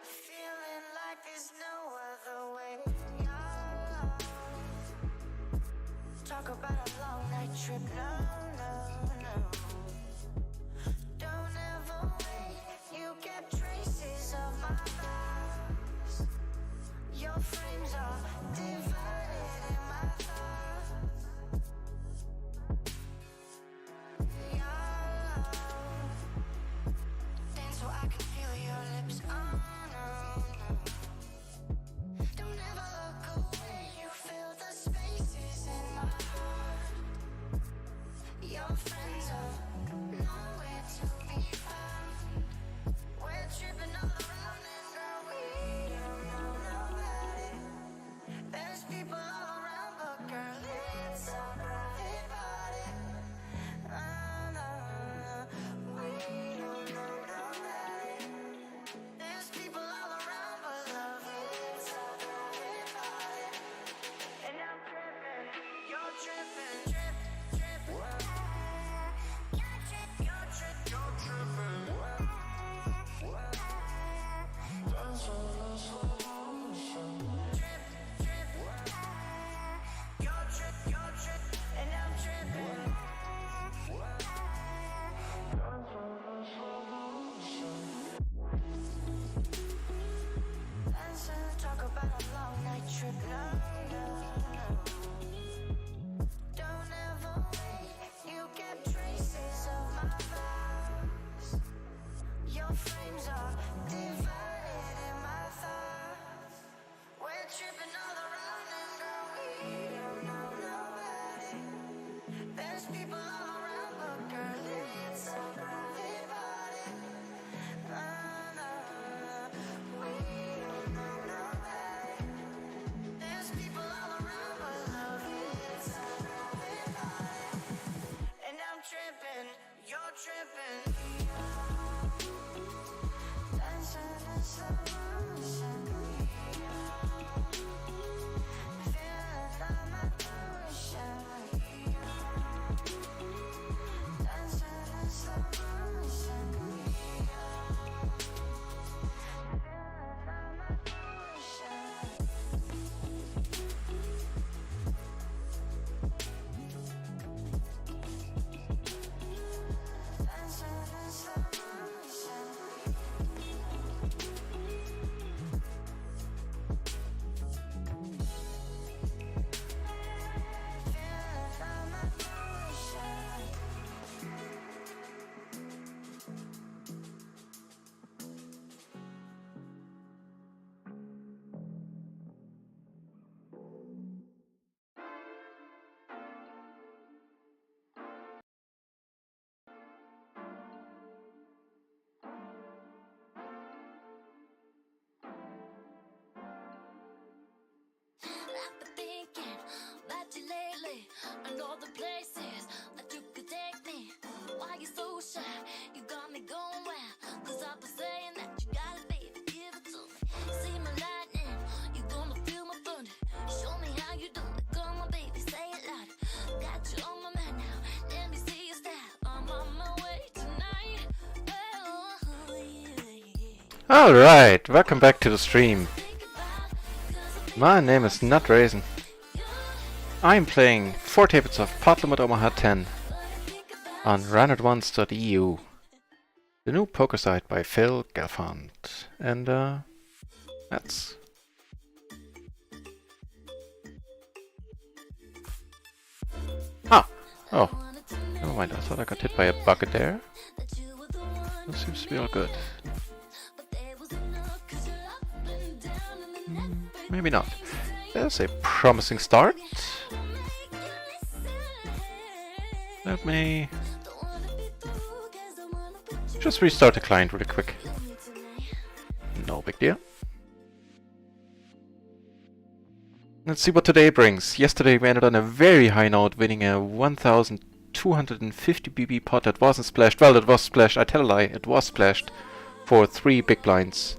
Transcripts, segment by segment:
Feeling like there's no other way. Talk about a long night trip. No, no, no. Don't ever wait. You get traces of my past. Your frames are divided in my thoughts. Your love, dance so I can feel your lips. Oh no, no. Don't ever look away. You fill the spaces in my heart. Your friends are nowhere to be found. We're tripping all around and girl, we don't know nobody. There's people all around, but girl, it's a private party. Oh, no, no, we don't know nobody. There's people all around, but love, it's a private party. And I'm tripping, you're tripping, trip, trip. You're tripping, you're tripping, you're tripping. Dance with us, slow motion. Trip, trip. You're trip, you're trip, and I'm tripping. Dance with us, slow motion. Dance and talk about a long night trip. No, no, no. Don't ever wait. You get traces of my past. Your frames are divided in my thoughts. We're tripping all around and girl, we don't know nobody. There's people all around, but girl, it's a private party. Oh, no, no, we don't know nobody. There's people all around, but love, it's a private party. And I'm tripping, you're tripping. Dancing in slow motion. Feeling all my motion. Dancing in slow motion. Feeling all my motion. Dancing in slow motion. Feeling all my motion. I've been thinking about you lately, and all the places that you could take me. Why you so shy? You got me going wild. 'Cause I've been saying that you got it, baby, give it to me. See my lightning, you gonna feel my thunder. Show me how you do it, come on, baby, say it loud. Got you on my mind now, let me see your style. I'm on my way tonight. Oh, yeah. Alright, welcome back to the stream. My name is Nut Raisin. I'm playing 4 tablets of PLO Omaha 10 on RunItOnce.eu, the new poker site by Phil Gelfand. And that's... Oh, never mind, I thought I got hit by a bucket there. That seems to be all good. Maybe not. There's a promising start. Let me just restart the client really quick. No big deal. Let's see what today brings. Yesterday we ended on a very high note, winning a 1250 BB pot that wasn't splashed. Well, it was splashed. I tell a lie, it was splashed for 3 big blinds.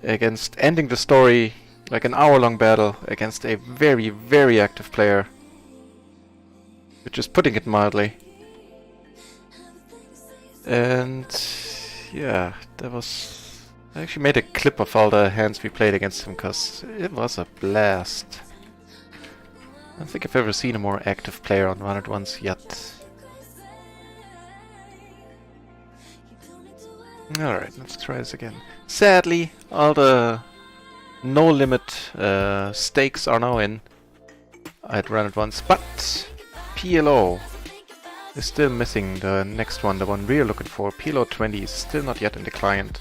Against ending the story, like an hour-long battle against a very, very active player. Just putting it mildly. And yeah, that was... I actually made a clip of all the hands we played against him, because it was a blast. I don't think I've ever seen a more active player on RunItOnce yet. Alright, let's try this again. Sadly, all the no-limit stakes are now in at RunItOnce, but PLO is still missing the next one, the one we're looking for. PLO 20 is still not yet in the client.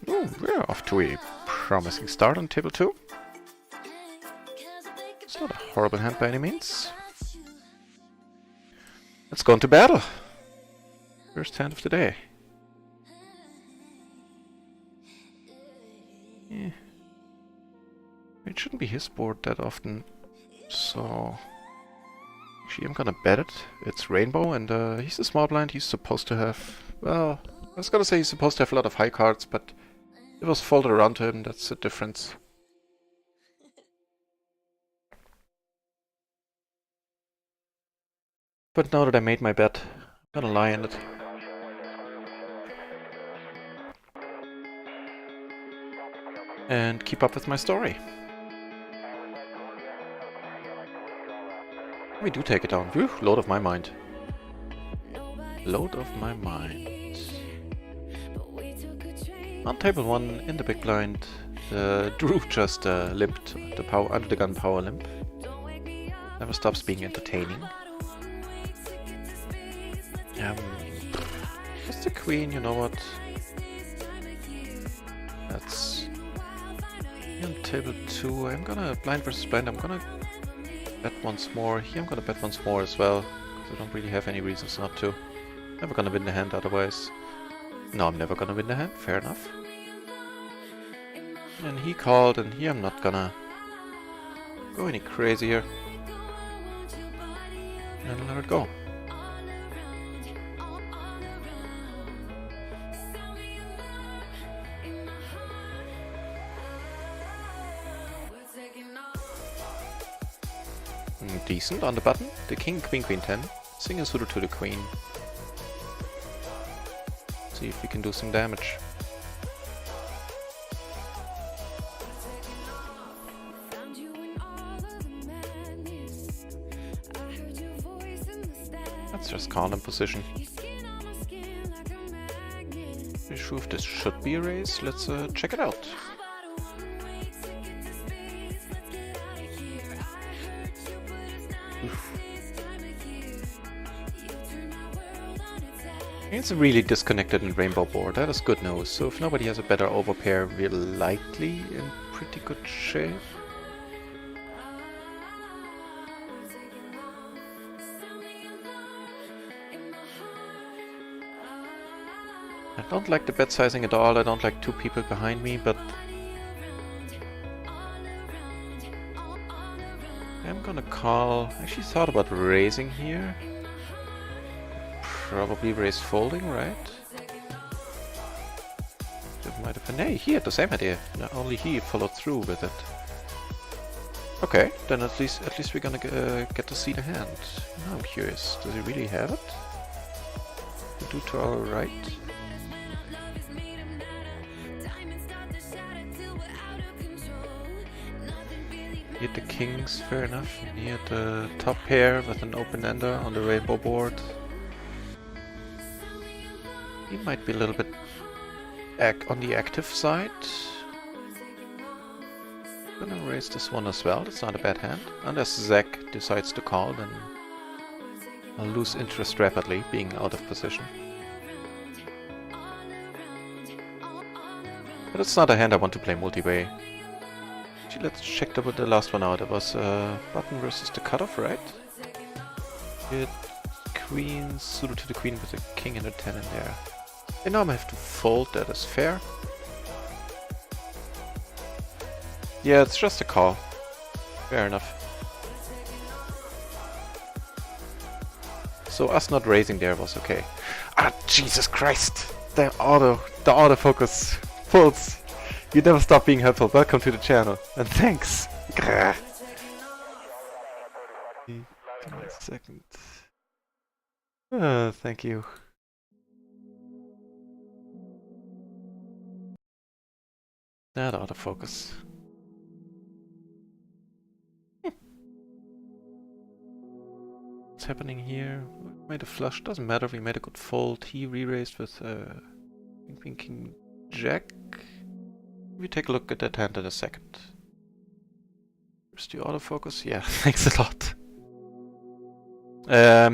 Oh, we're off to a promising start on table 2. It's not a horrible hand by any means. Let's go into battle. First hand of the day. Yeah. It shouldn't be his board that often, so... Actually, I'm gonna bet it. It's rainbow, and he's a small blind. He's supposed to have... Well, I was gonna say he's supposed to have a lot of high cards, but it was folded around to him. That's the difference. But now that I made my bet, I'm gonna lie in it. And keep up with my story. We do take it down. Whew, load of my mind. Load of my mind. On table 1, in the big blind, Drew just limped. The power under the gun power limp. Never stops being entertaining. Just the queen, you know what? That's on table 2. I'm gonna blind versus blind. I'm gonna bet once more. Here I'm gonna bet once more as well, because I don't really have any reasons not to. Never gonna win the hand otherwise. No, I'm never gonna win the hand. Fair enough. And he called, and here I'm not gonna go any crazier. And let it go. Decent on the button. The king, queen, queen 10. Single suited to the queen. See if we can do some damage. Let's just call in position. Pretty sure if this should be a raise. Let's check it out. It's a really disconnected and rainbow board. That is good news. So if nobody has a better overpair, we're likely in pretty good shape. I don't like the bet sizing at all. I don't like 2 people behind me, but I'm gonna call. I actually thought about raising here. Probably raise folding, right? That might have been. Hey, he had the same idea. Not only he followed through with it. Okay, then at least we're gonna get to see the hand. Now I'm curious. Does he really have it? The dude to our right. He had the kings, fair enough. He had the top pair with an open ender on the rainbow board. He might be a little bit on the active side. I'm gonna raise this one as well. It's not a bad hand. Unless Zach decides to call, then I'll lose interest rapidly, being out of position. But it's not a hand I want to play multi-way. Actually, let's check the last one out. It was button versus the cutoff, right? It queen suited to the queen with a king and a 10 in there. And now I have to fold, that is fair. Yeah, it's just a call. Fair enough. So us not raising there was okay. Ah, Jesus Christ! The autofocus pulls. You never stop being helpful. Welcome to the channel. And thanks. Grrr. Give me a second. Thank you. That autofocus. What's happening here? We made a flush. Doesn't matter. We made a good fold. He re-raised with King Jack. We take a look at that hand in a second. Where's the autofocus? Yeah, thanks a lot.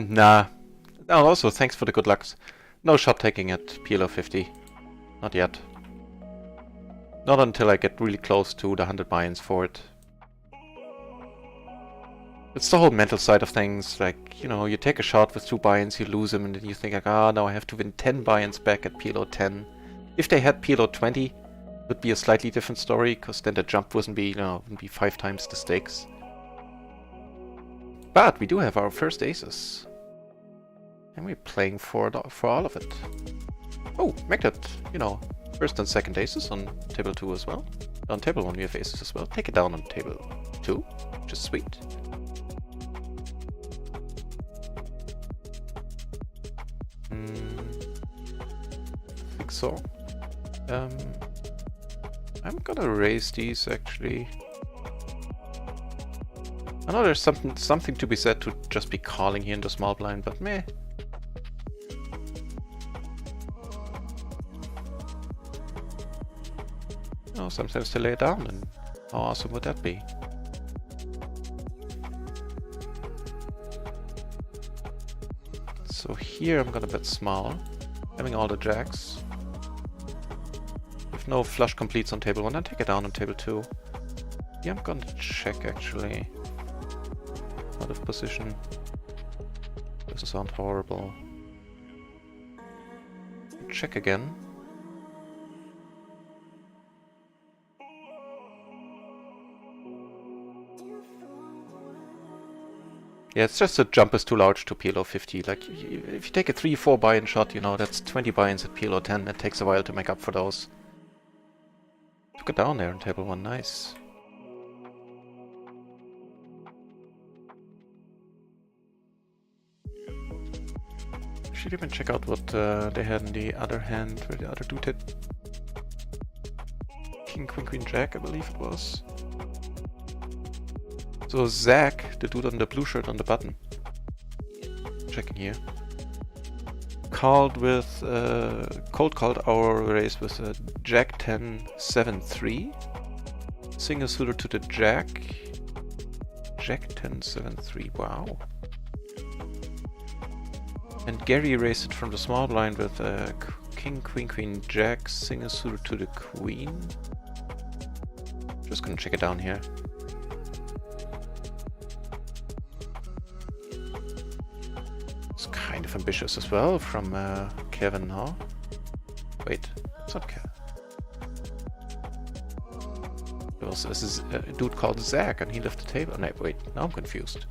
Nah. Oh, also, thanks for the good lucks. No shot taking at PLO 50. Not yet. Not until I get really close to the 100 buy-ins for it. It's the whole mental side of things, like, you know, you take a shot with 2 buy-ins, you lose them, and then you think like, ah, now I have to win 10 buy-ins back at PLO 10. If they had PLO 20, it would be a slightly different story, because then the jump wouldn't be, you know, wouldn't be 5 times the stakes. But we do have our first aces. And we're playing for all of it. Oh, make that, you know, first and second aces on table 2 as well. On table 1 we have aces as well. Take it down on table 2, which is sweet. I think so. I'm gonna raise these actually. I know there's something to be said to just be calling here in the small blind, but meh. Oh, sometimes to lay it down, and how awesome would that be? So here I'm gonna bet small, having all the jacks. If no flush completes on table 1, then take it down on table 2. Yeah, I'm gonna check actually. Out of position. Doesn't sound horrible. Check again. Yeah, it's just the jump is too large to PLO 50. Like, if you take a 3-4 buy-in shot, you know, that's 20 buy-ins at PLO 10. It takes a while to make up for those. Took it down there on table 1, nice. Should even check out what they had in the other hand, where the other dude had King, Queen, Queen, Jack, I believe it was. So Zach, the dude on the blue shirt on the button, checking here, called with, cold called our race with a Jack 10 7-3, single suitor to the Jack, Jack 10 7-3, wow. And Gary raised it from the small blind with King, Queen, Queen, Jack, single suitor to the Queen. Just gonna check it down here. It's kind of ambitious as well from Kevin, huh? Wait, it's not Kevin. There was this is a dude called Zach and he left the table. No, wait, now I'm confused.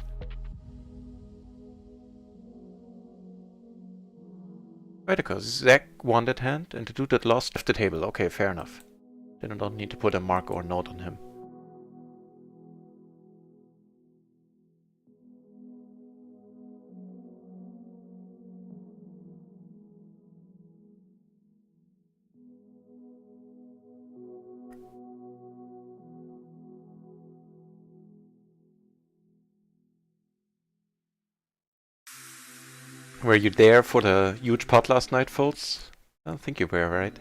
Wait, because Zach won that hand and the dude that lost left the table. Okay, fair enough. Then I don't need to put a mark or a note on him. Were you there for the huge pot last night, folks? I don't think you were, right?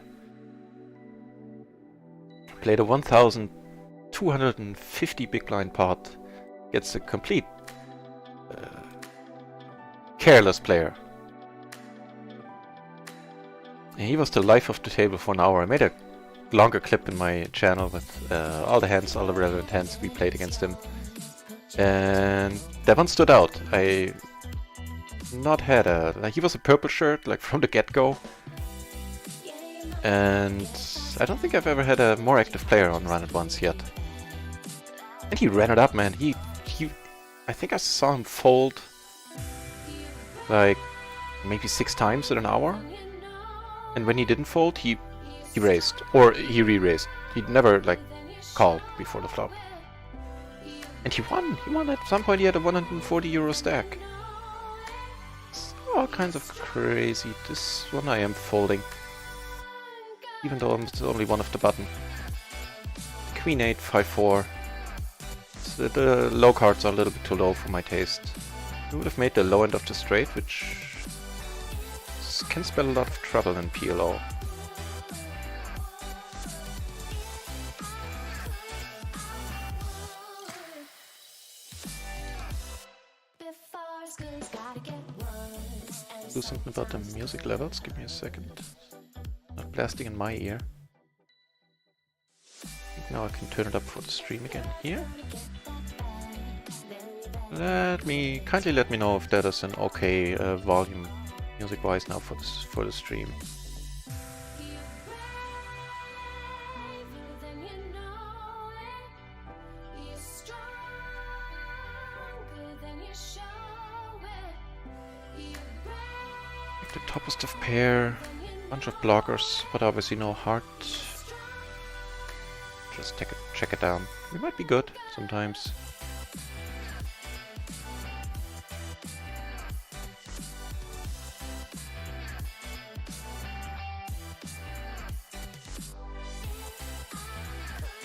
Played a 1,250 big blind pot. Gets a complete careless player. And he was the life of the table for an hour. I made a longer clip in my channel with all the hands, all the relevant hands we played against him. And that one stood out. I not had a... like, he was a purple shirt, like, from the get-go. And I don't think I've ever had a more active player on RunItOnce yet. And he ran it up, man. He I think I saw him fold like maybe 6 times in an hour. And when he didn't fold, he raised. Or he re-raised. He'd never like called before the flop. And he won! He won at some point. He had a 140 euro stack. It's all kinds of crazy. This one I am folding. Even though I'm only one of the button. Queen 8, 5-4. So the low cards are a little bit too low for my taste. I would have made the low end of the straight, which can spell a lot of trouble in PLO. Do something about the music levels. Give me a second. Not blasting in my ear. Now I can turn it up for the stream again here. Kindly let me know if that is an okay volume music-wise now for the stream. The topest of pair, bunch of blockers, but obviously no heart. Just check it down. We might be good sometimes.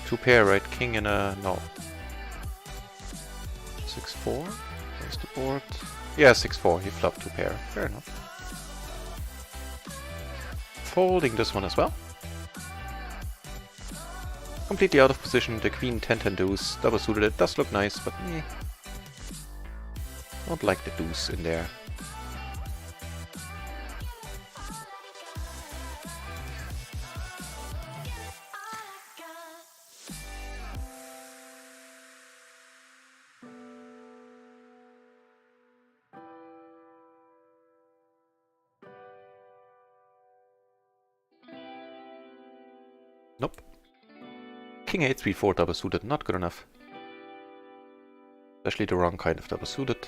Two pair, right? King and a no. 6-4. Where's the board? Yeah, 6-4. He flopped two pair. Fair enough. Folding this one as well. Completely out of position. The queen 10-10 deuce. Double suited. It does look nice, but eh. Don't like the deuce in there. Nope. King 8, 3-4 double suited, not good enough. Especially the wrong kind of double suited.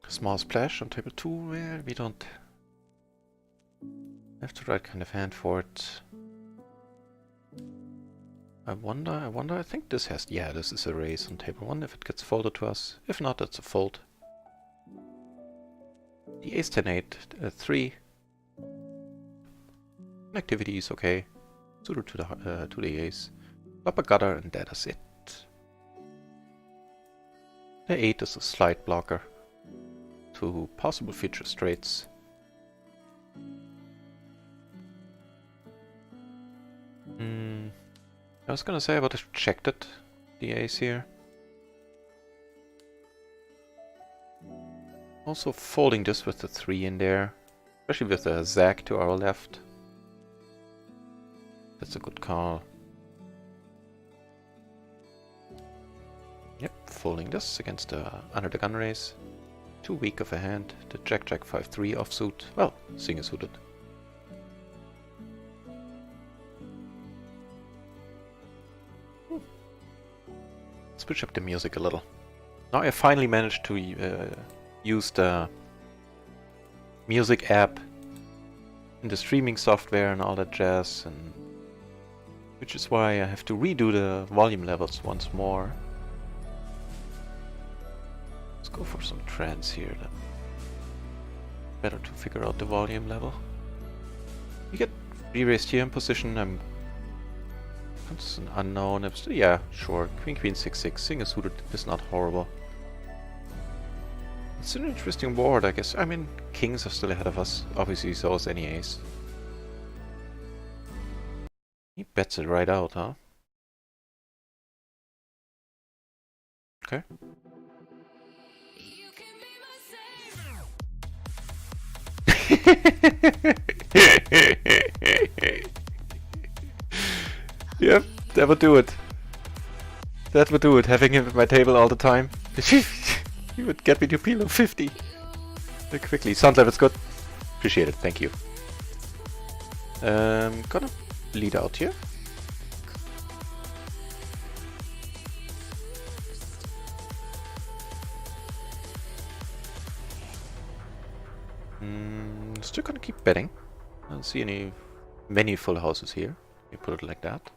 Small splash on table 2, where we don't have the right kind of hand for it. I wonder, I think this has, yeah, this is a raise on table 1 if it gets folded to us. If not, it's a fold. The ace 10-8, 3. Activity is okay. Suited to the ace. Flop a gutter and that is it. The 8 is a slight blocker to possible future straights. I was gonna say I would have checked it, the ace here. Also folding this with the 3 in there, especially with the Zag to our left. That's a good call. Yep, folding this against the under the gun raise. Too weak of a hand. The Jack-Jack 5-3 offsuit. Well, single suited. Switch up the music a little. Now I finally managed to use the music app in the streaming software and all that jazz, and which is why I have to redo the volume levels once more. Let's go for some trance here then. Better to figure out the volume level. We get re-raised here in position. That's an unknown. Yeah, sure. Queen, Queen, 6-6. Single suited is not horrible. It's an interesting board, I guess. I mean, kings are still ahead of us. Obviously, so is any ace. He bets it right out, huh? Okay. Yep, that would do it. That would do it, having him at my table all the time. He would get me to PLO 50. Very quickly. Sound level's good. Appreciate it, thank you. Gonna lead out here. Still gonna keep betting. I don't see many full houses here. You put it like that.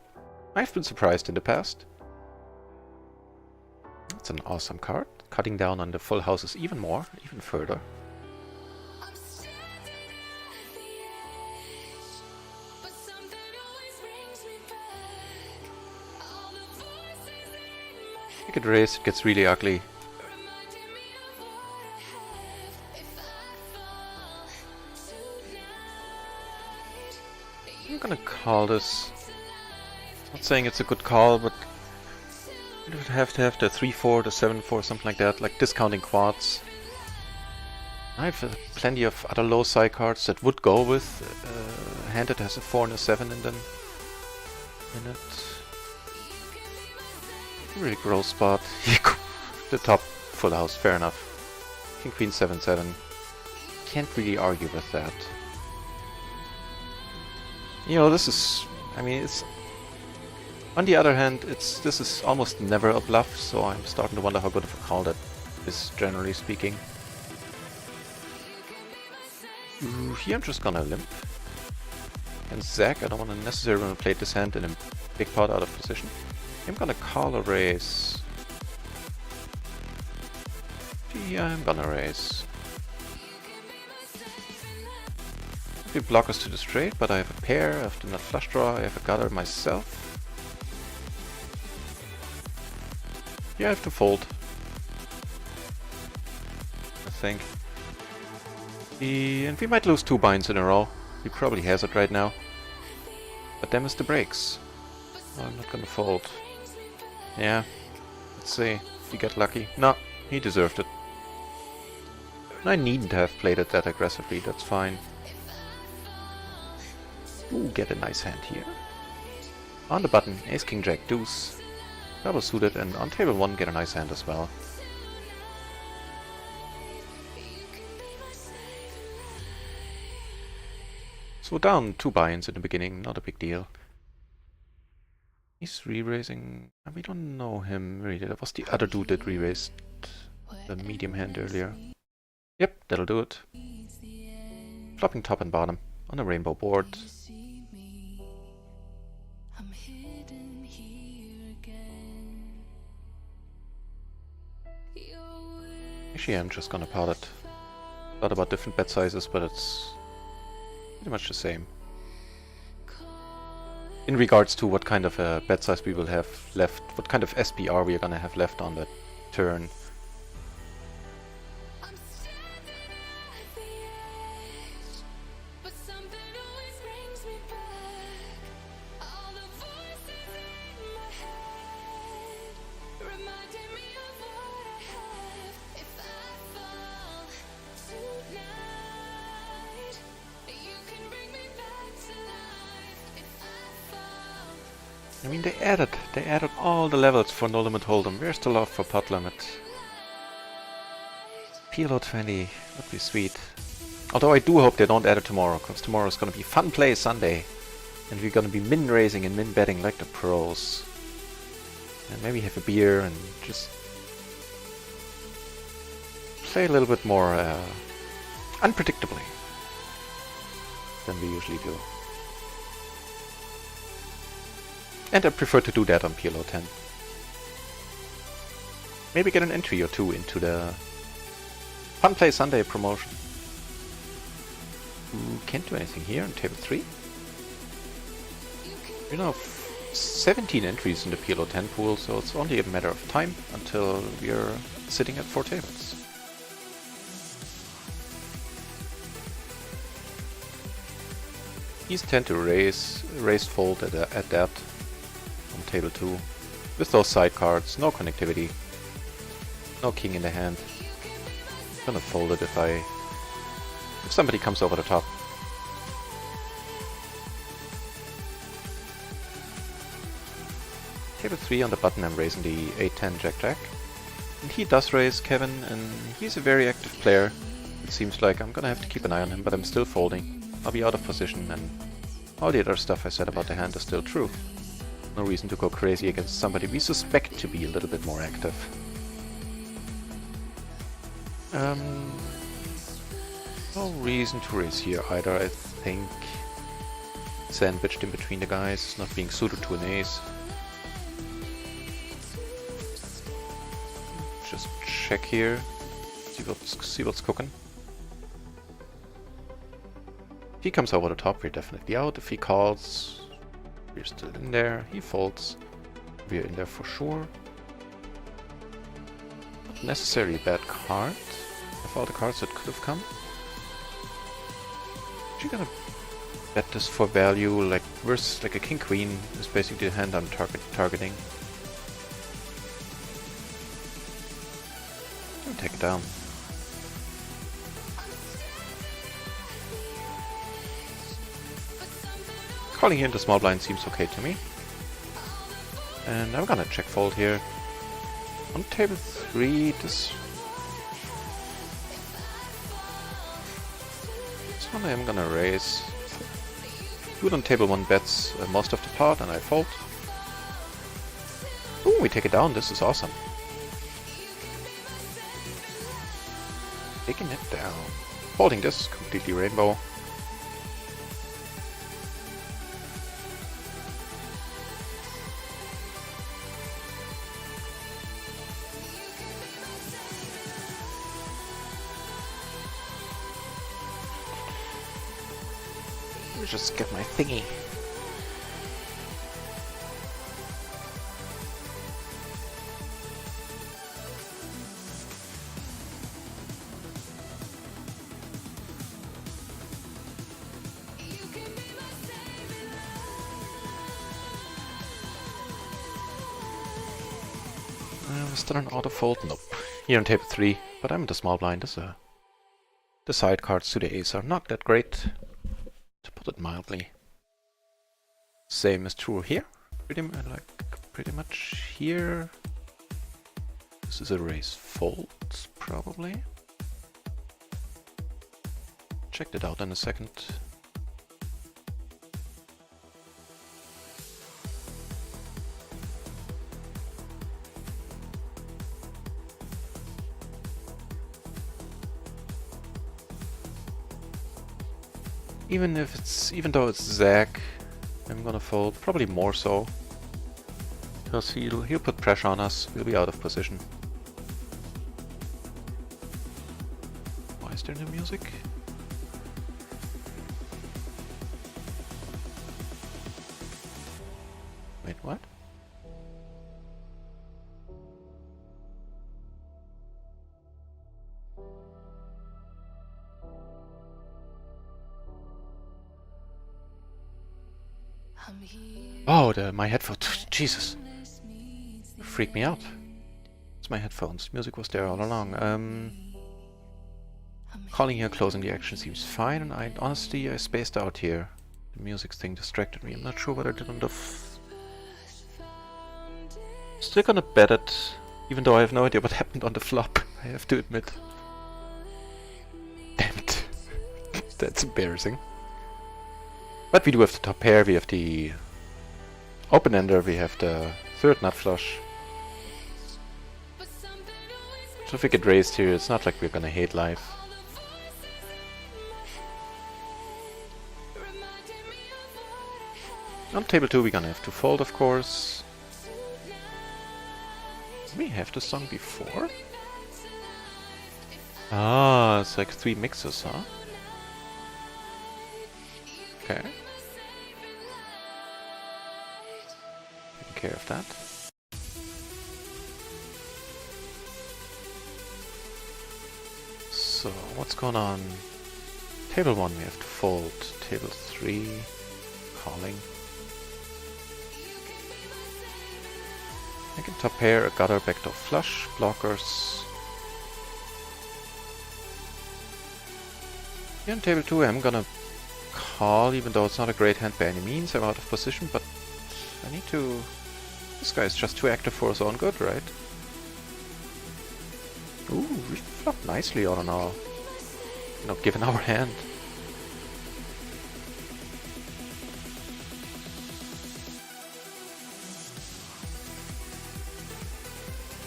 I've been surprised in the past. It's an awesome card. Cutting down on the full houses even more, even further. I'm standing at the edge, but something always brings me back. All the voices in my head You could raise, it gets really ugly. reminding me of what I have. If I fall tonight, I'm gonna call this. Not saying it's a good call, but you would have to have the 3-4, the 7-4, something like that, like discounting quads. I have plenty of other low side cards that would go with a hand that has a 4 and a 7 in them. In it. Really gross spot. The top full house, fair enough. King Queen 7-7. Can't really argue with that. You know, this is, I mean, it's, on the other hand, this is almost never a bluff, so I'm starting to wonder how good of a call that is, generally speaking. Ooh, here I'm just gonna limp. And Zack, I don't want to necessarily play this hand in a big pot out of position. I'm gonna call a raise. Yeah, I'm gonna raise. We block us to the straight, but I have a pair, I have the nut flush draw, I have a gutter myself. Yeah, I have to fold. I think. And we might lose 2 binds in a row. He probably has it right now. But them is the breaks. Oh, I'm not gonna fold. Yeah. Let's see if we get lucky. No, he deserved it. I needn't have played it that aggressively, that's fine. Ooh, get a nice hand here. On the button, Ace, King, Jack, Deuce. Double suited, and on table 1 get a nice hand as well. So down 2 buy-ins in the beginning, not a big deal. He's re-raising. We don't know him really. That was the other dude that re-raised the medium hand earlier. Yep, that'll do it. Flopping top and bottom on a rainbow board. I'm hidden here again. Actually, I'm just gonna pot it. Thought about different bet sizes, but it's pretty much the same. In regards to what kind of a bet size we will have left, what kind of SPR we are gonna have left on that turn. I'm standing at the edge, but something always brings me back. All the voices in my head reminding me of what I have. If I fall tonight, you can bring me back to life. If I fall. I mean, they added all the levels for No Limit Hold'em. Where's the love for pot limit? PLO 20 would be sweet. Although I do hope they don't add it tomorrow, because tomorrow is gonna be fun play Sunday. And we're gonna be min raising and min betting like the pros. And maybe have a beer and just play a little bit more unpredictably than we usually do. And I prefer to do that on PLO 10. Maybe get an entry or 2 into the Fun Play Sunday promotion. Ooh, can't do anything here on table 3. You know, 17 entries in the PLO 10 pool, so it's only a matter of time until we're sitting at 4 tables. These tend to raise fold at that on table 2. With those side cards, no connectivity, no king in the hand. I'm gonna fold it if somebody comes over the top. Table 3 on the button, I'm raising the 8-10 Jack-Jack. And he does raise Kevin, and he's a very active player. It seems like I'm gonna have to keep an eye on him, but I'm still folding. I'll be out of position, and all the other stuff I said about the hand is still true. No reason to go crazy against somebody we suspect to be a little bit more active. No reason to raise here either, I think. Sandwiched in between the guys, not being suited to an ace. Just check here, see what's cooking. If he comes over the top, we're definitely out. If he calls, we're still in there. He folds, we're in there for sure. Not necessarily a bad card, of all the cards that could have come. You're gonna bet this for value, like versus like a king queen is basically the hand I'm targeting. I'll take it down. Calling here in the small blind seems okay to me. And I'm gonna check fold here. On table 3, this one I'm gonna raise. Dude on table 1 bets most of the pot and I fold. Ooh, we take it down, this is awesome. Taking it down. Folding this, completely rainbow. Just get my thingy. Was that an auto fold? Nope. Here on table 3, but I'm in the small blind. The side cards to the ace are not that great, to put it mildly. Same is true here. Pretty much here. This is a raise fold, probably. Check it out in a second. Even though it's Zach, I'm gonna fold, probably more so. Because he'll put pressure on us, we'll be out of position. Why is there no music? Wait, what? Oh, my headphones. Jesus. Freaked me out. It's my headphones. Music was there all along. Calling here, closing the action seems fine, and honestly I spaced out here. The music thing distracted me. I'm not sure what I did on the Still gonna bet it, even though I have no idea what happened on the flop, I have to admit. Damn it. That's embarrassing. But we do have the top pair, we have the open-ender, we have the third nut flush. So if we get raised here, it's not like we're gonna hate life. On table 2 we're gonna have to fold, of course. We have this song before? Ah, it's like 3 mixes, huh? Okay. Taking care of that. So, what's going on? Table 1 we have to fold. Table 3, calling. I can top pair a gutter, backdoor flush, blockers. Here on table 2 I'm gonna call, even though it's not a great hand by any means. I'm out of position, but I need to... This guy is just too active for his own good, right? Ooh, we flopped nicely all in all. You know, given our hand.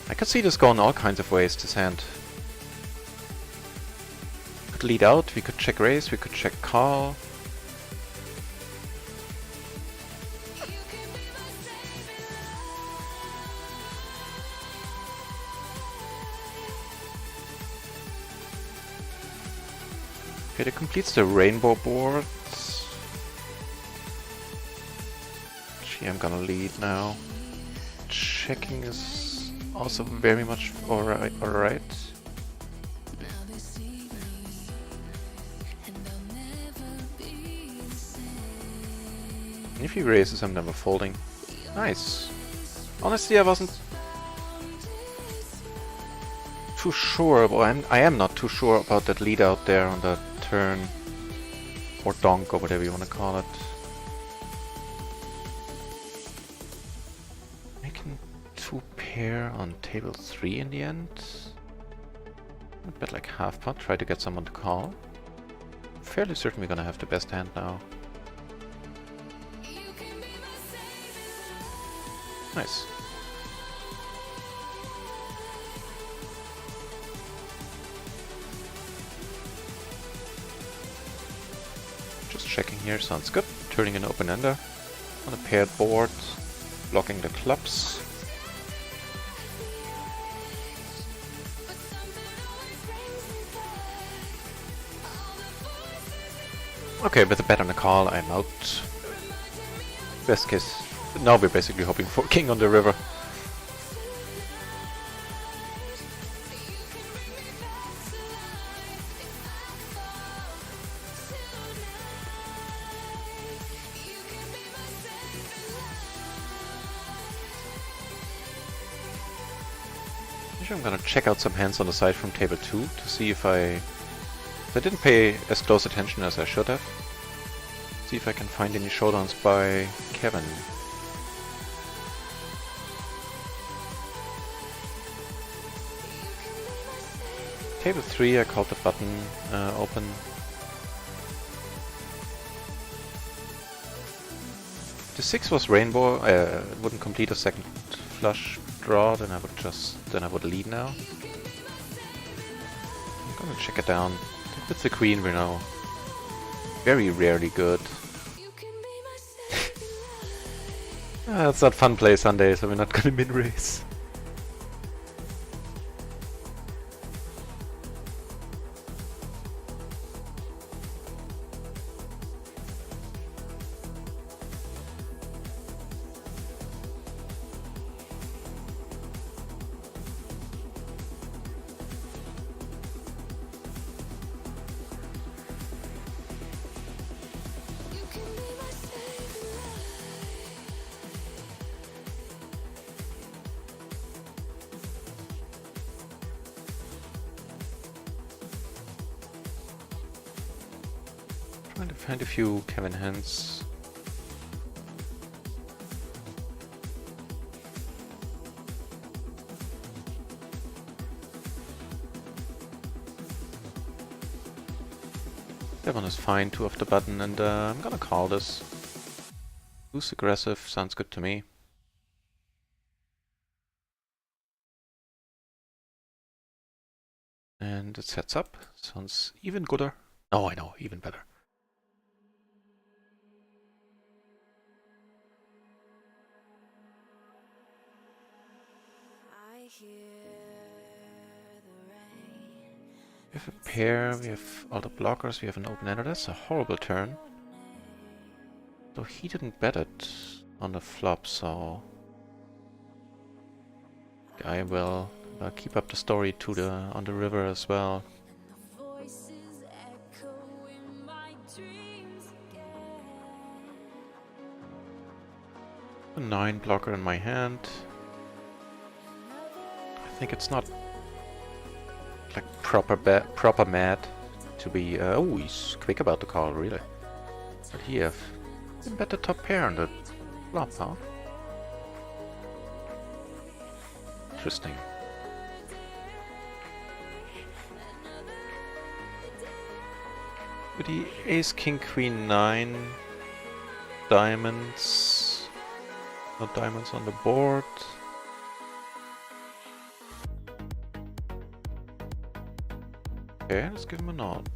I could see this going all kinds of ways, this hand. Could could lead out, we could check raise, we could check call. Okay, that completes the rainbow board. Gee, I'm gonna lead now. Checking is also very much alright. If he raises, I'm never folding. Nice. Honestly, I wasn't too sure, but I am not too sure about that lead out there on the turn. Or donk, or whatever you want to call it. Making 2 pair on table 3 in the end. I bet like half pot, try to get someone to call. Fairly certain we're gonna have the best hand now. Nice. Just checking here, sounds good. Turning an open ender on a paired board, blocking the clubs. Okay, with a bet on the call, I'm out. Best case. Now we're basically hoping for king on the river. I'm gonna check out some hands on the side from table 2 to see if I didn't pay as close attention as I should have. See if I can find any showdowns by Kevin. Table 3, I called the button open. The 6 was rainbow. It wouldn't complete a second flush draw, then I would lead now. I'm gonna check it down. With the queen we're now very rarely good. It's not fun play Sunday, so we're not gonna min-raise. Trying to find a few Kevin hands. That one is fine, 2 off the button, and I'm gonna call this. Who's aggressive? Sounds good to me. And it sets up. Sounds even gooder. Oh, I know, even better. We have a pair, we have all the blockers, we have an open ender. That's a horrible turn. So he didn't bet it on the flop, so I will keep up the story to the on the river as well. A 9 blocker in my hand. I think it's not like proper mad to be. Oh, he's quick about the call, really. But he have bet the top pair on the flop, huh? Interesting. With the ace, king, queen, 9 diamonds. No diamonds on the board. Okay, let's give him a nod.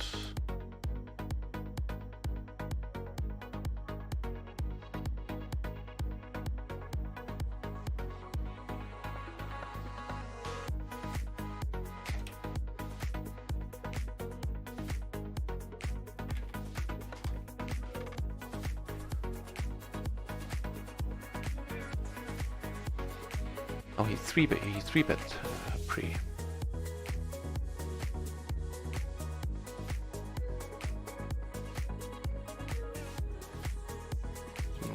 Oh, he three bet pre.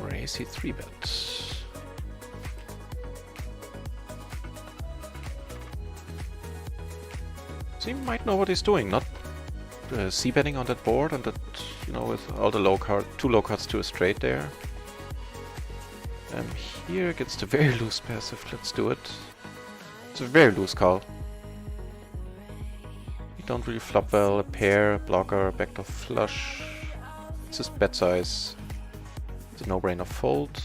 Raise he three bets. So he might know what he's doing, not c-betting on that board and that, you know, with all the low card, 2 low cards to a straight there. Here against a very loose passive, let's do it. It's a very loose call. You don't really flop well, a pair, a blocker, backdoor flush. It's just bet size. It's a no-brainer fold.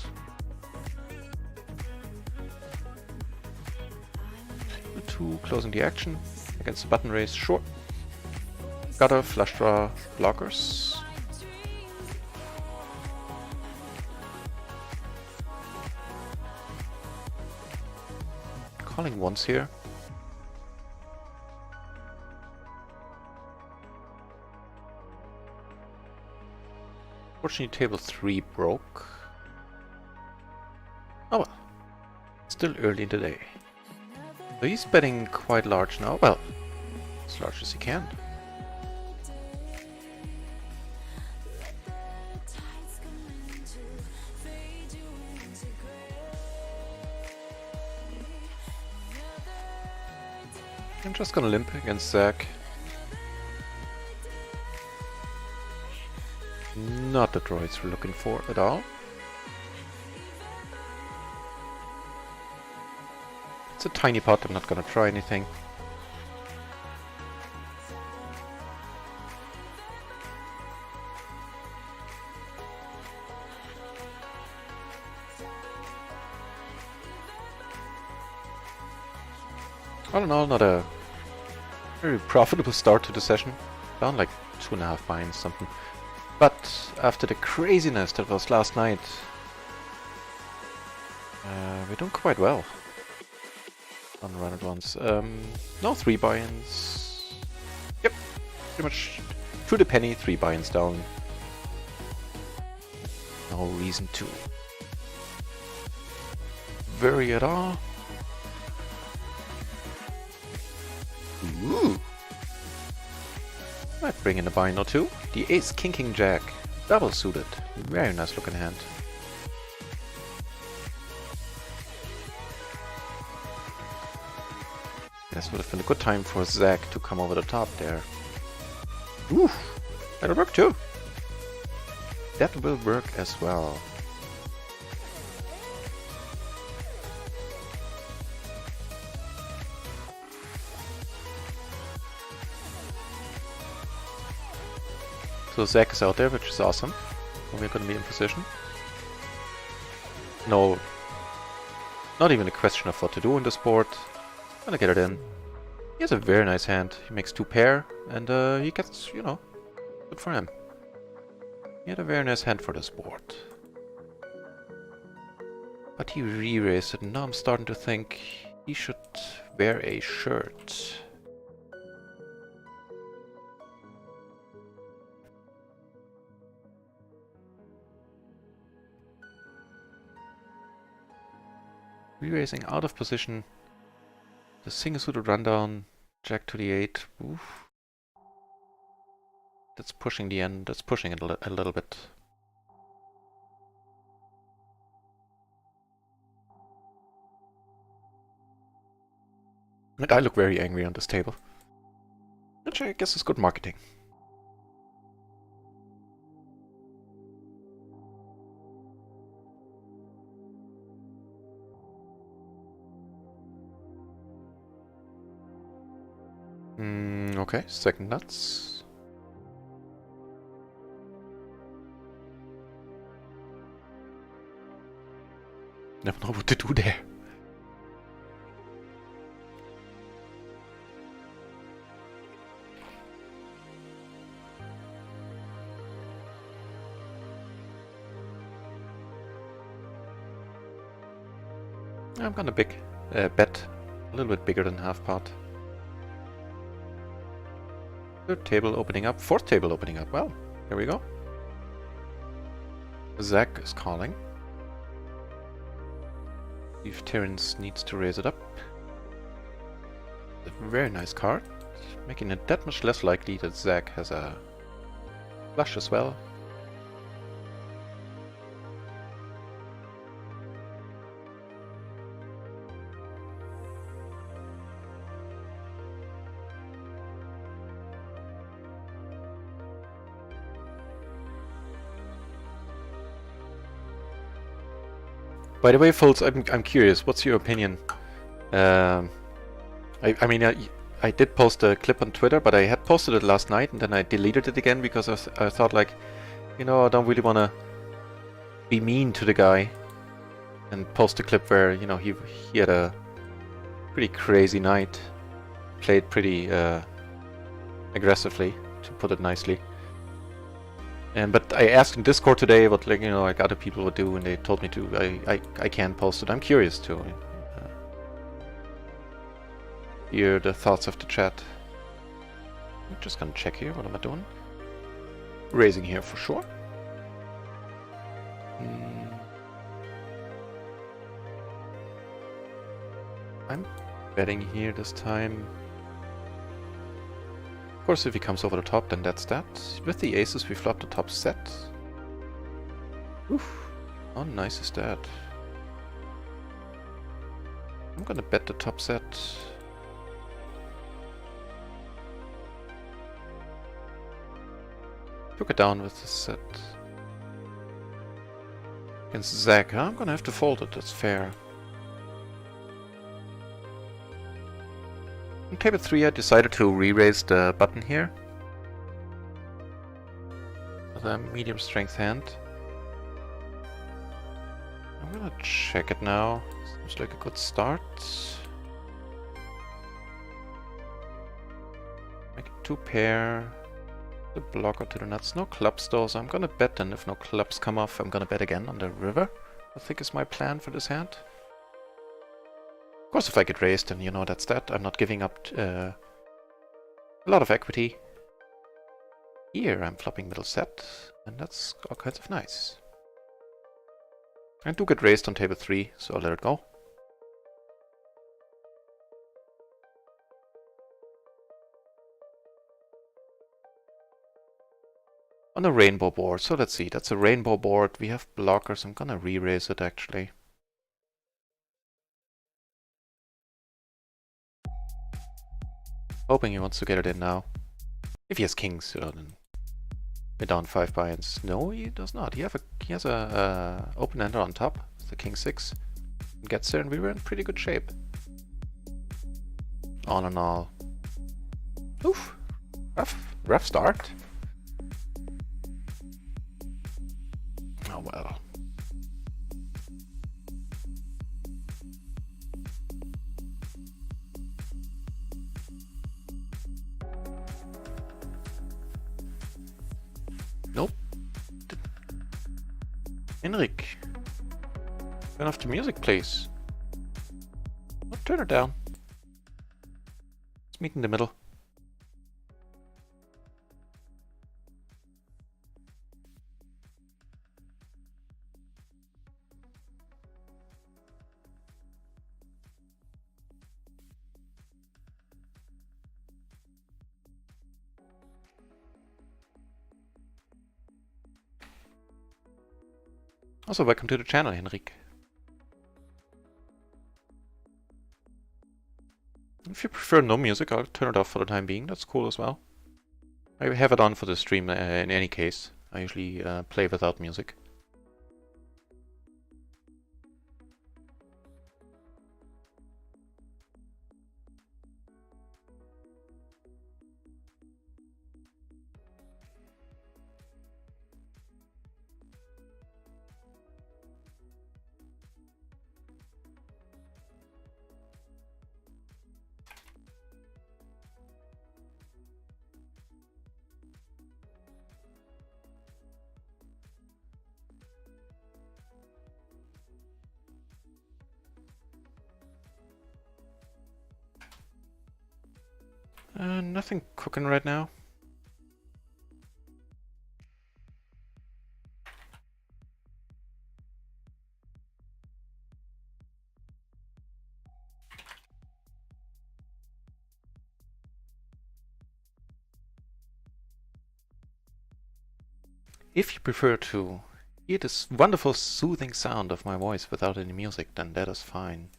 Two closing the action against the button raise, sure. Gutter, flush draw, blockers. Calling once here. Fortunately, table 3 broke. Oh well. Still early in the day. So he's betting quite large now. Well, as large as he can. I'm just gonna limp against Zach. Not the droids we're looking for at all. It's a tiny pot, I'm not gonna try anything. All in all, not a very profitable start to the session. Down like 2.5 binds, something. But after the craziness that was last night, we're doing quite well on Run It Once. No 3 buy-ins. Yep, pretty much to the penny, 3 buy-ins down. No reason to worry at all. Ooh. Might bring in a buy-in or two. The ace king jack. Double suited. Very nice looking hand. This would have been a good time for Zach to come over the top there. Ooh, that'll work too. That will work as well. So Zach is out there, which is awesome. We're gonna be in position. No, not even a question of what to do on this board. Gonna get it in. He has a very nice hand. He makes 2 pair, and he gets, you know, good for him. He had a very nice hand for this board. But he re-raised it, and now I'm starting to think he should wear a shirt. Re-raising out of position. The single suited rundown, jack to the 8. Oof. That's pushing the end. That's pushing it a little bit. And I look very angry on this table, which I guess is good marketing. Okay, second nuts. Never know what to do there. I'm gonna bet a little bit bigger than half pot. Third table opening up, fourth table opening up. Well, here we go. Zach is calling. See if Terrence needs to raise it up. A very nice card, making it that much less likely that Zach has a flush as well. By the way, folks, I'm curious. What's your opinion? I mean, I did post a clip on Twitter, but I had posted it last night and then I deleted it again because I thought, like, you know, I don't really want to be mean to the guy and post a clip where, you know, he had a pretty crazy night, played pretty aggressively, to put it nicely. But I asked in Discord today what, like, you know, like other people would do, and they told me to. I can't post it. I'm curious to hear the thoughts of the chat. I'm just gonna check here. What am I doing? Raising here for sure. I'm betting here this time. Of course, if he comes over the top, then that's that. With the aces, we flop the top set. Oof. How nice is that? I'm gonna bet the top set. Took it down with the set. Against Zach, huh? I'm gonna have to fold it, that's fair. On table 3 I decided to re-raise the button here. With a medium strength hand. I'm gonna check it now. Seems like a good start. Make it 2 pair. The blocker to the nuts. No clubs though, so I'm gonna bet, and if no clubs come off, I'm gonna bet again on the river. I think is my plan for this hand. Of course, if I get raised, then you know that's that. I'm not giving up a lot of equity. Here I'm flopping middle set, and that's all kinds of nice. I do get raised on table 3, so I'll let it go. On a rainbow board, so let's see, that's a rainbow board. We have blockers. I'm gonna re-raise it actually. Hoping he wants to get it in now. If he has kings, then we're down 5 buy-ins. No, he does not. He has a open-ender on top, the king 6. Gets there, and we were in pretty good shape. All in all, oof, rough start. Oh well. Nope. Henrik, turn off the music, please. Oh, turn it down. Let's meet in the middle. Also, welcome to the channel, Henrik. If you prefer no music, I'll turn it off for the time being. That's cool as well. I have it on for the stream in any case. I usually play without music. Nothing cooking right now. If you prefer to hear this wonderful soothing sound of my voice without any music, then that is fine.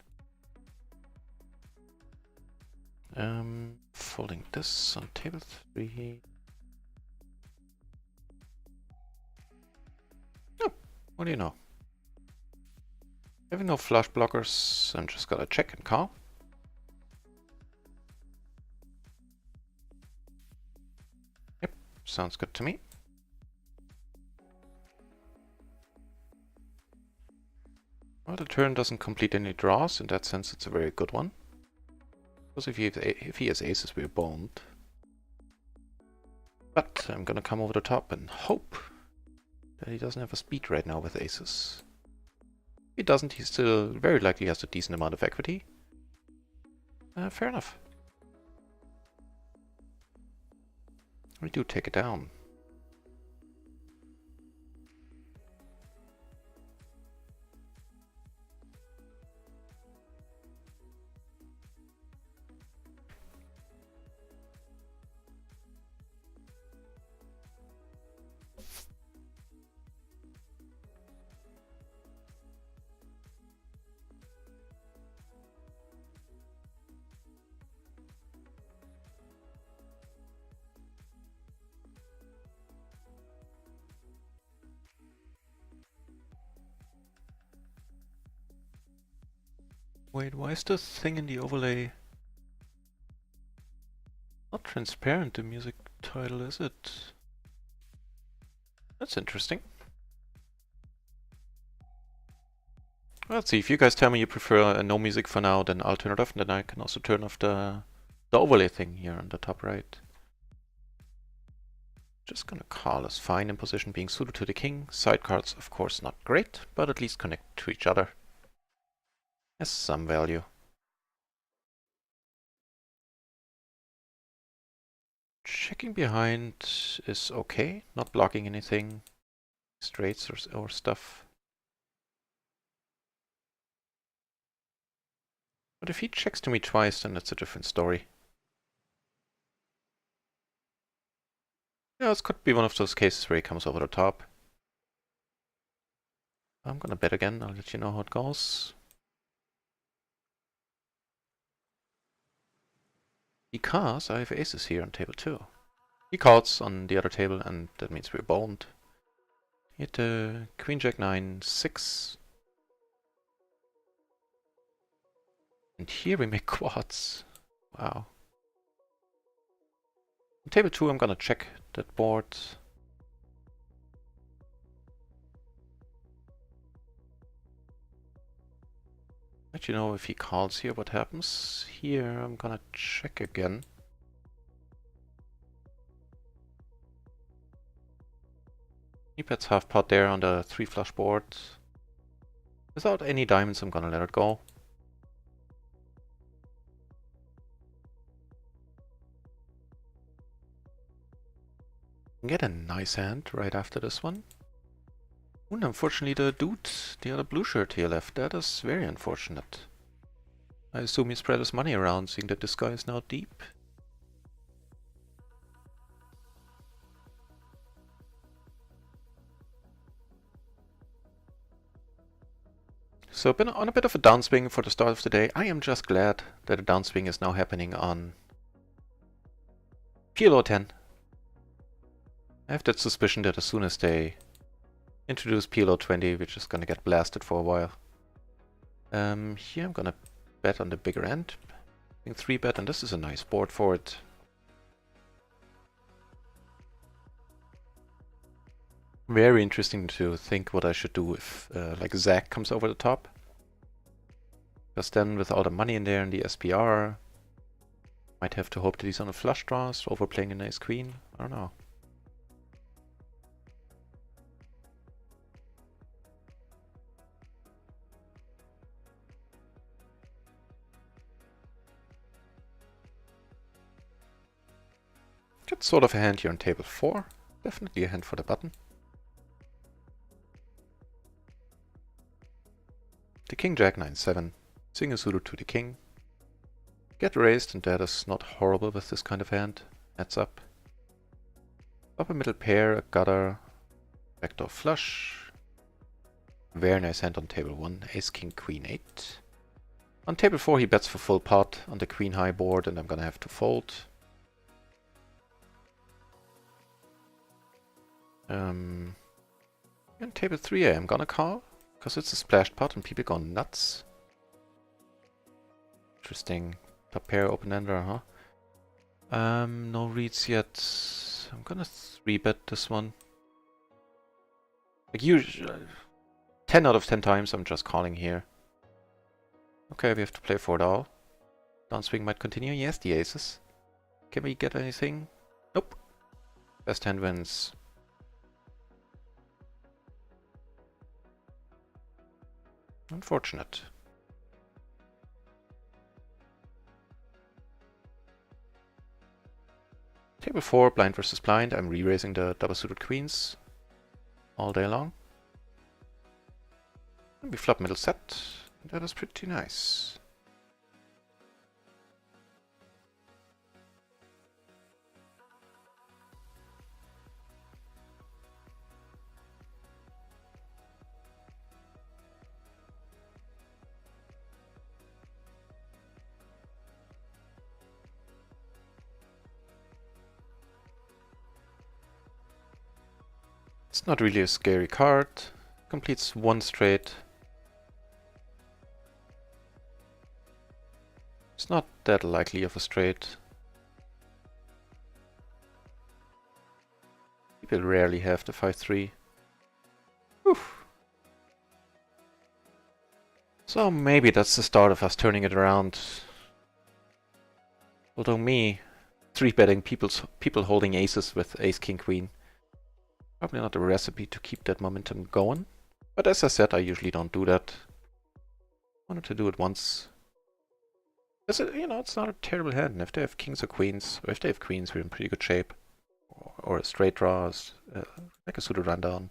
Folding this on table 3. Oh, what do you know? Having no flush blockers, I'm just gonna check and call. Yep, sounds good to me. Well, the turn doesn't complete any draws. In that sense, it's a very good one. Because if he has aces, we're boned. But I'm gonna come over the top and hope that he doesn't have a speed right now with aces. If he doesn't, he still very likely has a decent amount of equity. Fair enough. We do take it down. Wait, why is the thing in the overlay not transparent, the music title, is it? That's interesting. Let's see, if you guys tell me you prefer no music for now, then I'll turn it off, and then I can also turn off the overlay thing here on the top right. Just gonna call us fine in position, being suited to the king. Side cards, of course, not great, but at least connect to each other. Has some value. Checking behind is okay, not blocking anything, straights or stuff. But if he checks to me twice, then that's a different story. Yeah, this could be one of those cases where he comes over the top. I'm gonna bet again, I'll let you know how it goes. Because I have aces here on table 2. He calls on the other table, and that means we're boned. Hit Queen Jack 9, 6. And here we make quads. Wow. On table 2 I'm gonna check that board. Let you know if he calls here what happens. Here I'm gonna check again. He bets half pot there on the 3 flush board. Without any diamonds I'm gonna let it go. Get a nice hand right after this one. And unfortunately the dude, the other blue shirt here left, that is very unfortunate. I assume he spread his money around, seeing that this guy is now deep. So been on a bit of a downswing for the start of the day. I am just glad that a downswing is now happening on PLO 10. I have that suspicion that as soon as they introduce PLO 20, we're just gonna get blasted for a while. Here I'm gonna bet on the bigger end. I think 3-bet, and this is a nice board for it. Very interesting to think what I should do if like Zach comes over the top. Because then with all the money in there and the SPR, might have to hope that he's on a flush draws, overplaying an ace queen. I don't know. It's sort of a hand here on table 4. Definitely a hand for the button. The king jack 9-7. Single suited to the king. Get raised, and that is not horrible with this kind of hand. Heads up. Upper middle pair, a gutter, backdoor flush. Very nice hand on table 1, ace king queen 8. On table 4 he bets for full pot on the queen high board, and I'm gonna have to fold. On table 3 I am gonna call, because it's a splashed pot and people go nuts. Interesting. Top pair open-ender, huh? No reads yet. I'm gonna 3-bet this one. Like usually, 10 out of 10 times I'm just calling here. Okay, we have to play for it all. Downswing might continue. Yes, the aces. Can we get anything? Nope. Best hand wins. Unfortunate. Table 4, blind versus blind. I'm re-raising the double-suited queens all day long. And we flop middle set. That is pretty nice. It's not really a scary card. Completes one straight. It's not that likely of a straight. People rarely have the 5-3. So maybe that's the start of us turning it around. Although me 3-betting people holding aces with ace king queen. Probably not a recipe to keep that momentum going. But as I said, I usually don't do that. Wanted to do it once. It's it's not a terrible hand. And if they have kings or queens, or if they have queens, we're in pretty good shape. Or a straight draw, like a suited rundown.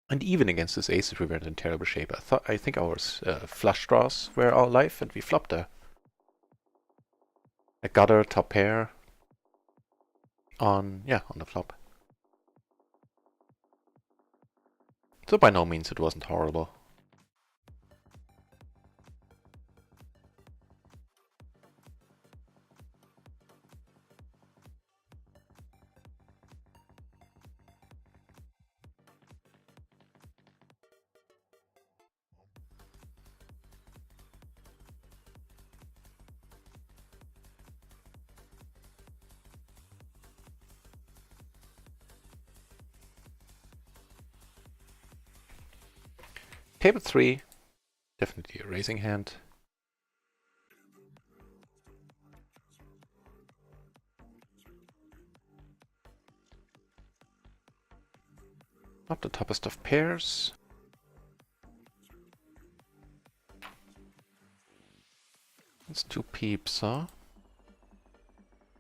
And even against this aces, we weren't in terrible shape. I think our flush draws were all life, and we flopped a gutter, top pair. On the flop. So by no means it wasn't horrible. Table 3, definitely a raising hand. Not the toppest of pairs. It's 2 peeps, huh?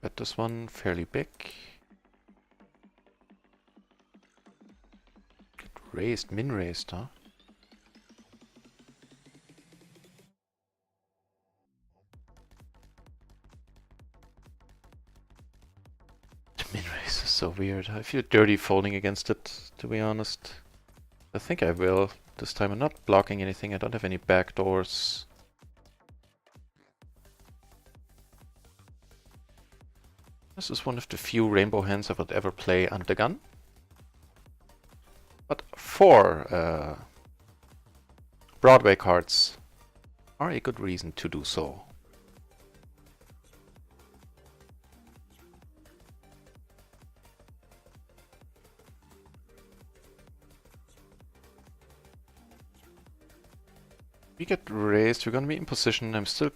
Bet this one fairly big. Get raised, min raised, huh? Min-raise is so weird. I feel dirty folding against it, to be honest. I think I will this time. I'm not blocking anything. I don't have any back doors. This is one of the few rainbow hands I would ever play under the gun. But 4 Broadway cards are a good reason to do so. We get raised, we're gonna be in position. I'm still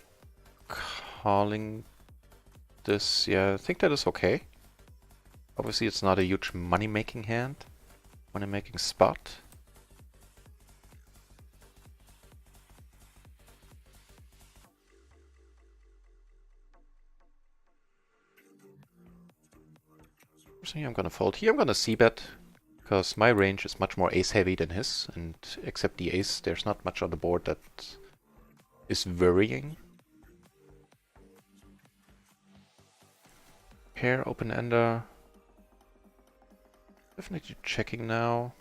calling this. Yeah, I think that is okay. Obviously it's not a huge money-making hand. Money-making spot. So here I'm gonna fold. Here I'm gonna c-bet, because my range is much more ace-heavy than his, and except the ace, there's not much on the board that is worrying. Pair, open-ender. Definitely checking now.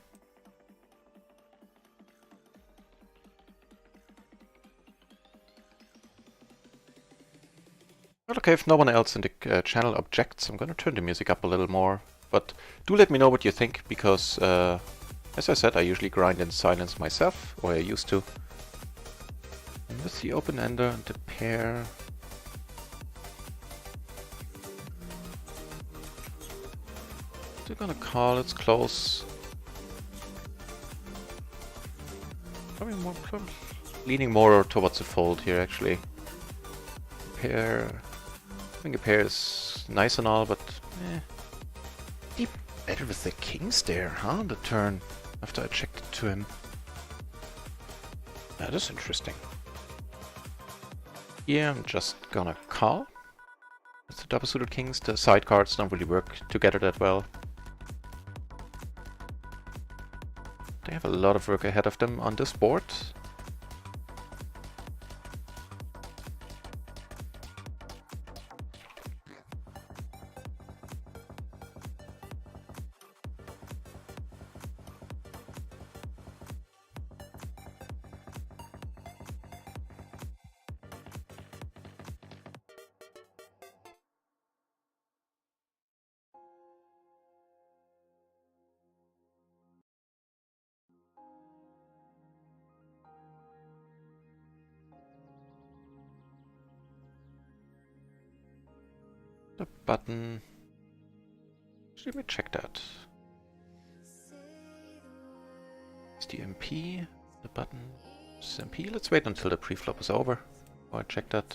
Well, okay, if no one else in the channel objects, I'm gonna turn the music up a little more. But do let me know what you think, because, as I said, I usually grind in silence myself, or I used to. And with the open-ender and the pair... Still gonna call, it's close. Probably leaning more towards a fold here, actually. Pair... I think a pair is nice and all, but... Deep better with the kings there, huh, on the turn, after I checked it to him. That is interesting. Yeah, I'm just gonna call. With the double suited kings, the side cards don't really work together that well. They have a lot of work ahead of them on this board. The button... Let me check that. It's the MP, the button is MP. Let's wait until the preflop is over before I check that.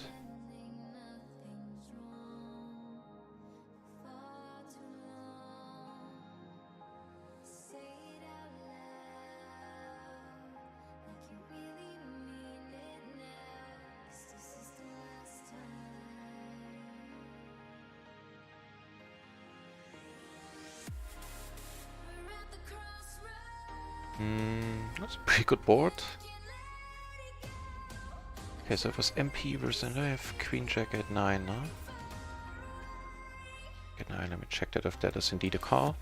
That's a pretty good board. Okay, so it was MP versus I have Queen Jack at 9, huh? At 9, let me check that if that is indeed a call.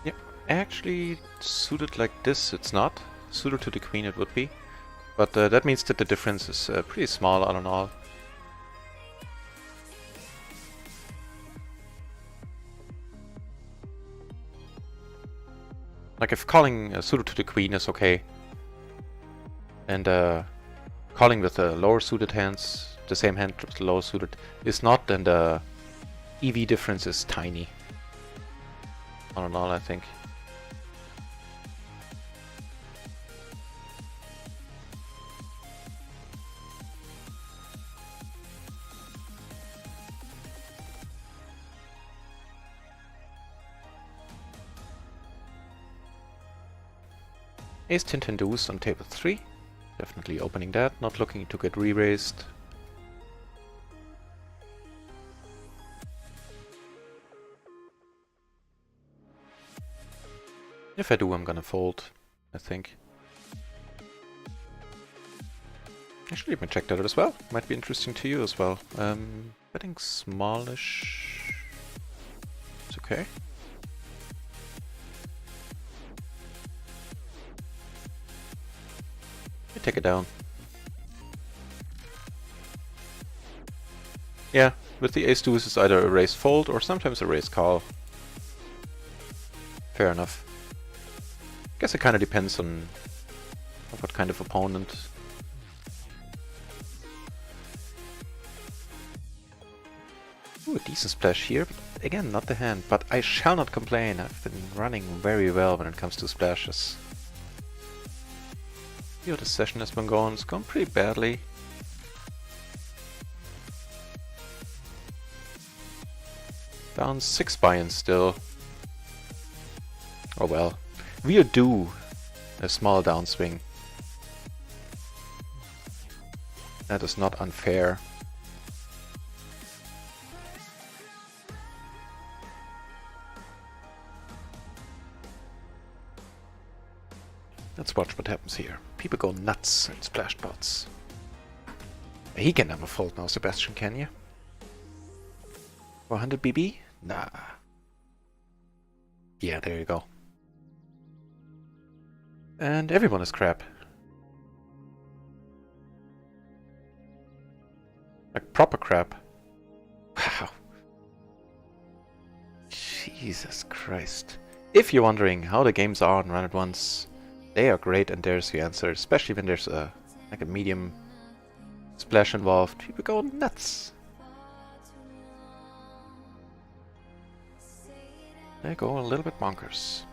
Yep, actually suited like this it's not. Suited to the queen it would be. But that means that the difference is pretty small all in all. Like if calling suited to the queen is okay, and calling with the lower suited hands, the same hand with the lower suited, is not, then the EV difference is tiny. All in all, I think. Ace 10 deuce on table 3. Definitely opening that, not looking to get re-raised. If I do, I'm gonna fold, I think. Actually, let me check that out as well. Might be interesting to you as well. Betting smallish. It's okay. Take it down. Yeah, with the ace deuce it's either a raise fold or sometimes a raise call. Fair enough. Guess it kind of depends on what kind of opponent. Ooh, a decent splash here, but again, not the hand. But I shall not complain. I've been running very well when it comes to splashes. Here the session has been going. It's gone pretty badly. Down 6 buy-ins still. Oh well. We are due a small downswing. That is not unfair. let's watch what happens here. People go nuts in splash pots. He can never fold now, Sebastian, can you? 400 BB? Nah. Yeah, there you go. And everyone is crap. Like proper crap. Wow. Jesus Christ. If you're wondering how the games are on RunItOnce, they are great, and there's the answer, especially when there's a like a medium splash involved. People go nuts. They go a little bit bonkers.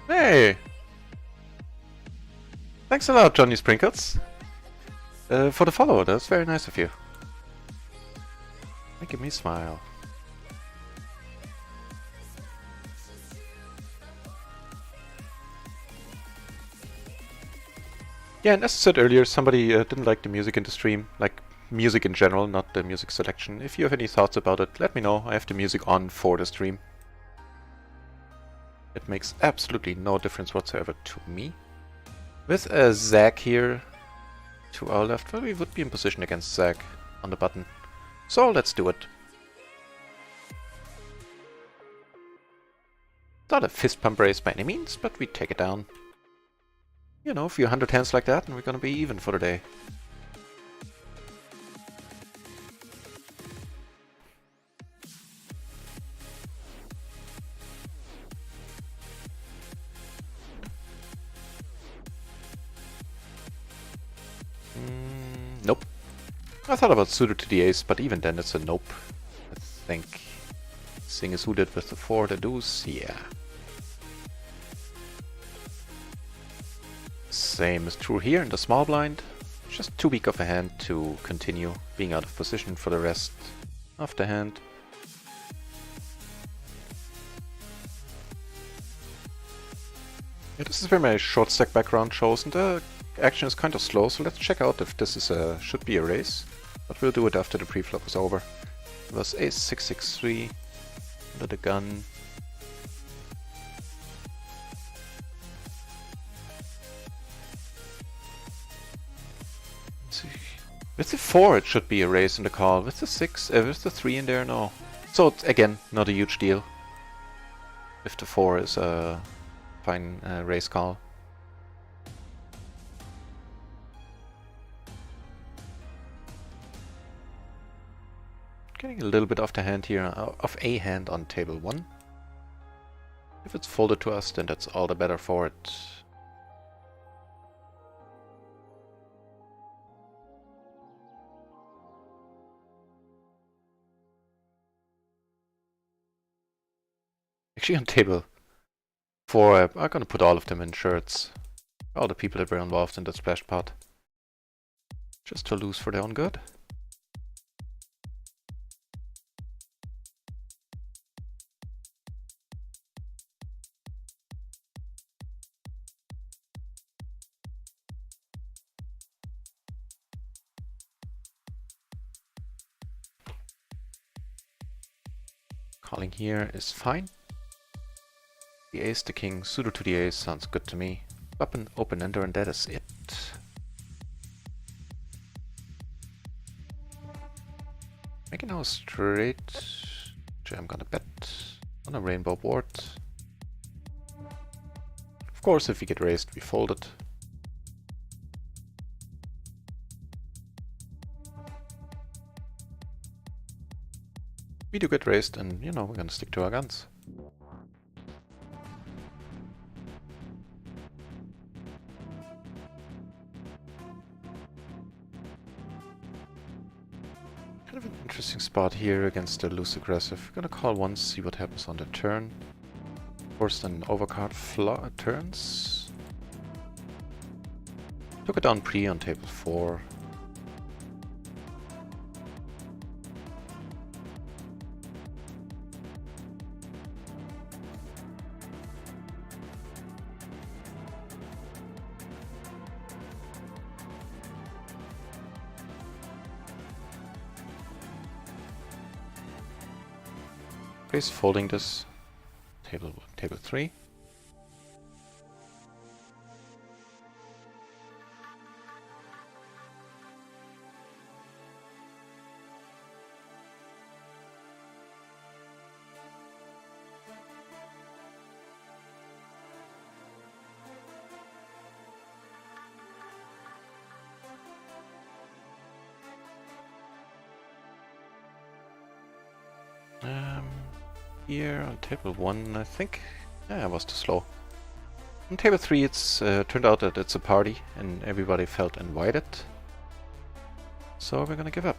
Hey! Thanks a lot, Johnny Sprinkles, for the follow. That's very nice of you. Making me smile. Yeah, and as I said earlier, somebody didn't like the music in the stream. Like, music in general, not the music selection. If you have any thoughts about it, let me know. I have the music on for the stream. It makes absolutely no difference whatsoever to me. With Zach here to our left, well, we would be in position against Zach on the button. So let's do it. Not a fist pump race by any means, but we take it down. You know, a few hundred hands like that and we're gonna be even for the day. Nope. I thought about suited to the ace, but even then it's a nope. I think. Seeing as suited with the 4, the deuce, yeah. Same is true here in the small blind. Just too weak of a hand to continue being out of position for the rest of the hand. Yeah, this is where my short stack background shows, and the action is kind of slow, so let's check out if this is should be a race. But we'll do it after the preflop is over. It was ace 663 under the gun. With the 4 it should be a race in the call. With the 6, with the 3 in there, no. So it's, again, not a huge deal. If the 4 is a fine race call. Getting a little bit off the hand here, of a hand on table 1. If it's folded to us, then that's all the better for it. Actually on table 4, I'm gonna put all of them in shirts. All the people that were involved in that splash pot. Just to lose for their own good. Calling here is fine. The ace, the king, suited to the ace sounds good to me. Button, open ender, and that is it. Making now straight, which I'm gonna bet on a rainbow board. Of course, if we get raised, we fold it. We do get raised, and you know, we're gonna stick to our guns. Kind of an interesting spot here against the loose aggressive. Gonna call once, see what happens on the turn. Forced an overcard turns. Took it down pre on table 4. Please folding this table 3. Here on table 1, I think I was too slow. On table 3, it's turned out that it's a party and everybody felt invited. So we're gonna give up.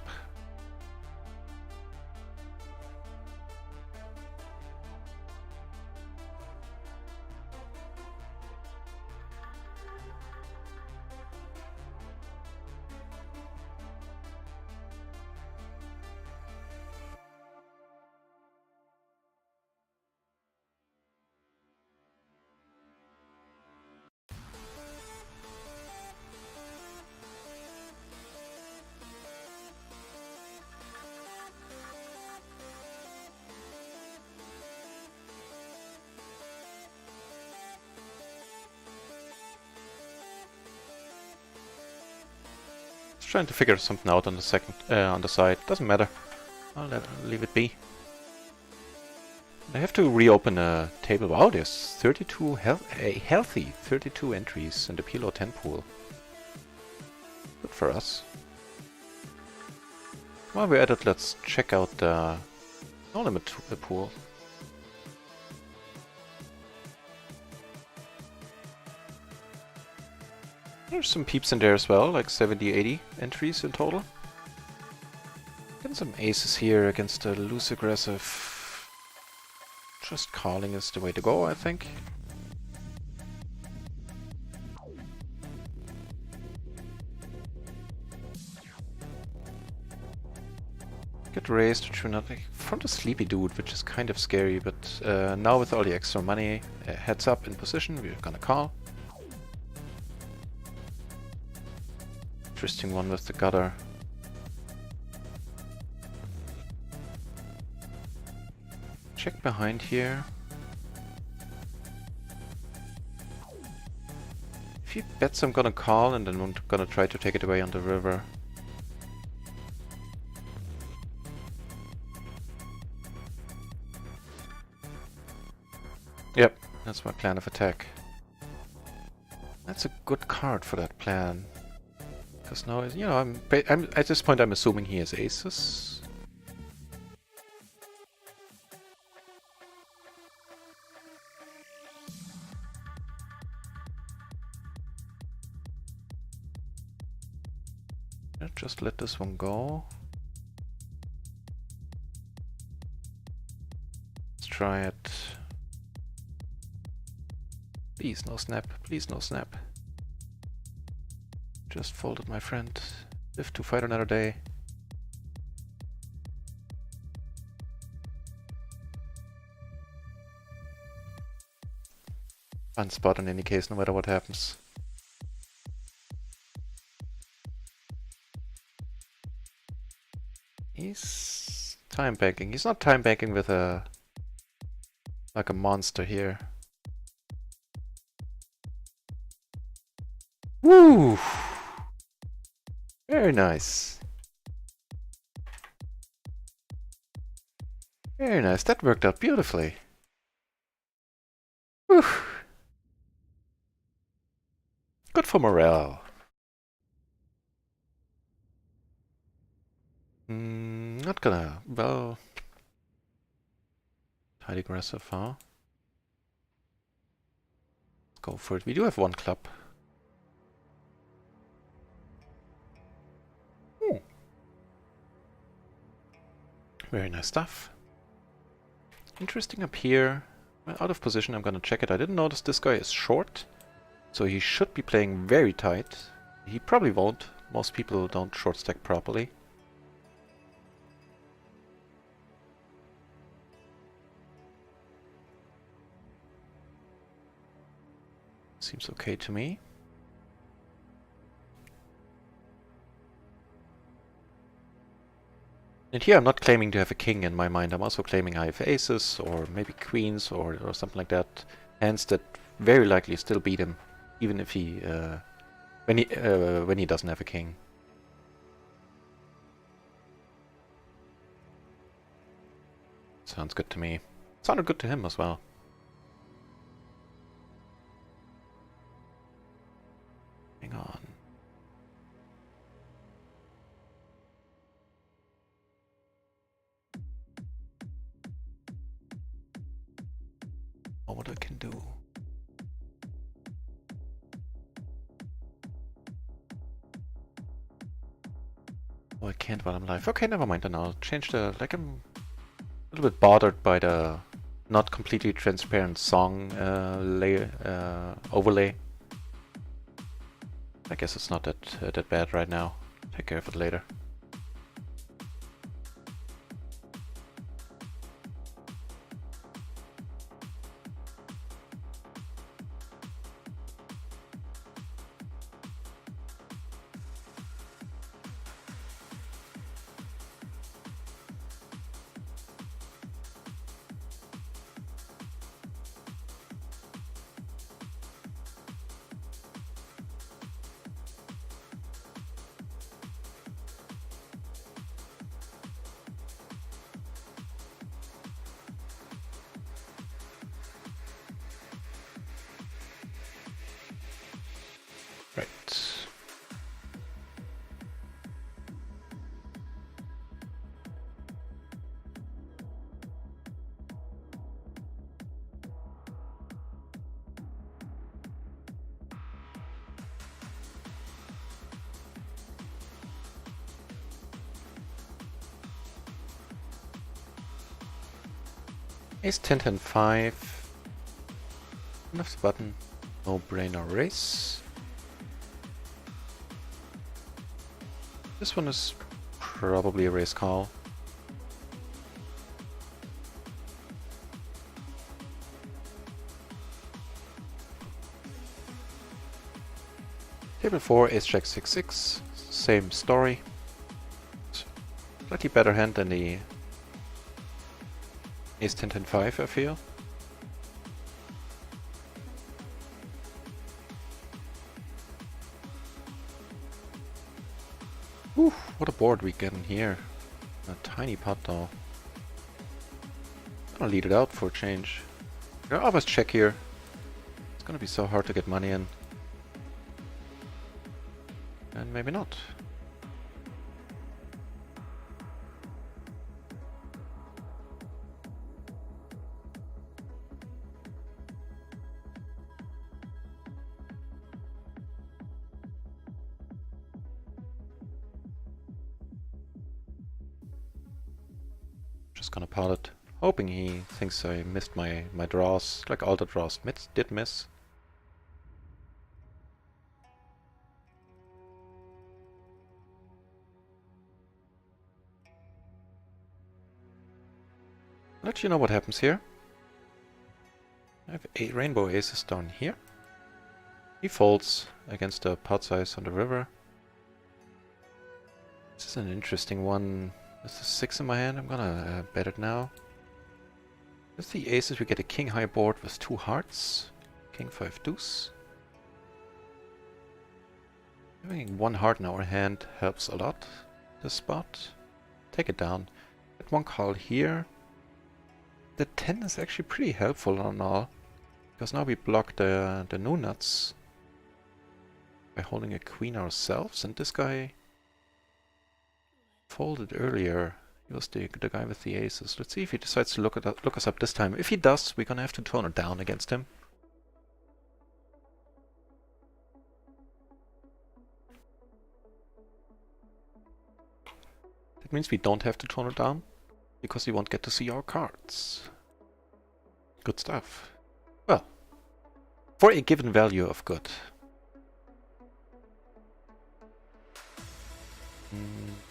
Trying to figure something out on the side. Doesn't matter. I'll leave it be. I have to reopen a table. Wow, there's 32 healthy 32 entries in the PLO 10 pool. Good for us. While we're at it, let's check out the no limit pool. There's some peeps in there as well, like 70, 80 entries in total. Getting some aces here against a loose aggressive. Just calling is the way to go, I think. Get raised to nothing from the sleepy dude, which is kind of scary, but now with all the extra money, heads up in position, we're gonna call. Interesting one with the gutter. Check behind here. If he bets, I'm gonna call and then I'm gonna try to take it away on the river. Yep, that's my plan of attack. That's a good card for that plan. Because now, you know, I'm at this point I'm assuming he has aces. I'll just let this one go. Let's try it. Please no snap, please no snap. Just folded, my friend. Live to fight another day. Fun spot in any case, no matter what happens. He's time banking. He's not time banking with a like a monster here. Woo! Very nice. Very nice. That worked out beautifully. Whew. Good for morale. Not gonna... well... Tight aggressive, huh? Let's go for it. We do have one club. Very nice stuff. Interesting up here. Well, out of position, I'm gonna check it. I didn't notice this guy is short, so he should be playing very tight. He probably won't. Most people don't short stack properly. Seems okay to me. And here I'm not claiming to have a king in my mind, I'm also claiming I have aces, or maybe queens, or something like that. Hands that very likely still beat him, even if he, when he doesn't have a king. Sounds good to me. Sounded good to him as well. Hang on. Oh, what I can do. Oh, I can't while I'm live. Okay, never mind then. I'll change the... Like, I'm a little bit bothered by the not completely transparent song overlay. I guess it's not that bad right now. Take care of it later. Right. Ace 10 10 5. Left the button. No brainer race. This one is probably a race call. Table 4, Ace Jack 6 6. Same story. Slightly better hand than the Ace 10 10 5, I feel. Whew, what a board we get in here. A tiny pot though. I'm gonna lead it out for a change. I always check here. It's gonna be so hard to get money in. And maybe not. Just gonna pot it, hoping he thinks I missed my draws, like all the draws did miss. Let you know what happens here. I have 8 rainbow aces down here. He folds against the pot size on the river. This is an interesting one. There's a 6 in my hand, I'm gonna bet it now. With the aces we get a king high board with 2 hearts. King 5 deuce. Having 1 heart in our hand helps a lot. This spot. Take it down. Get 1 call here. The 10 is actually pretty helpful on all. Because now we block the no nuts by holding a queen ourselves, and this guy folded earlier. He was the guy with the aces. Let's see if he decides to look us up this time. If he does, we're gonna have to tone it down against him. That means we don't have to tone it down, because we won't get to see our cards. Good stuff. Well, for a given value of good.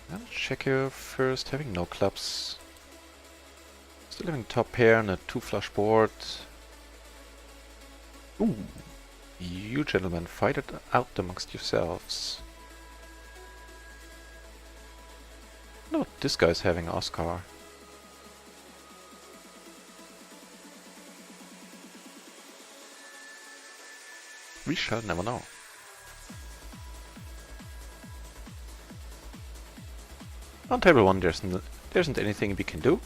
I'll check here first, having no clubs. Still having top pair and a 2 flush board. Ooh, you gentlemen, fight it out amongst yourselves. No, this guy's having Oscar. We shall never know. On table 1 there isn't anything we can do.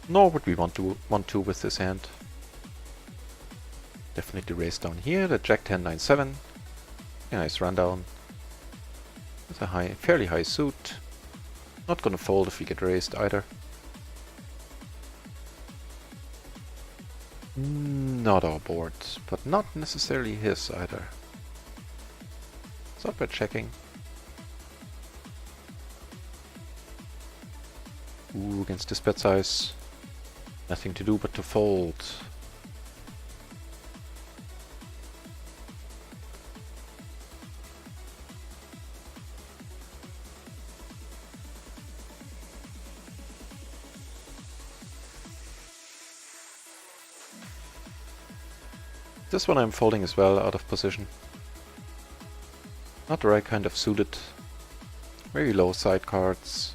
Nor would we want to with this hand. Definitely raise down here, the Jack 10 9 7. Yeah, nice rundown. With a fairly high suit. Not gonna fold if we get raised either. Not our board, but not necessarily his either. Start by checking. Ooh, against this bet size. Nothing to do but to fold. This one I'm folding as well, out of position. Not the right kind of suited. Very low side cards.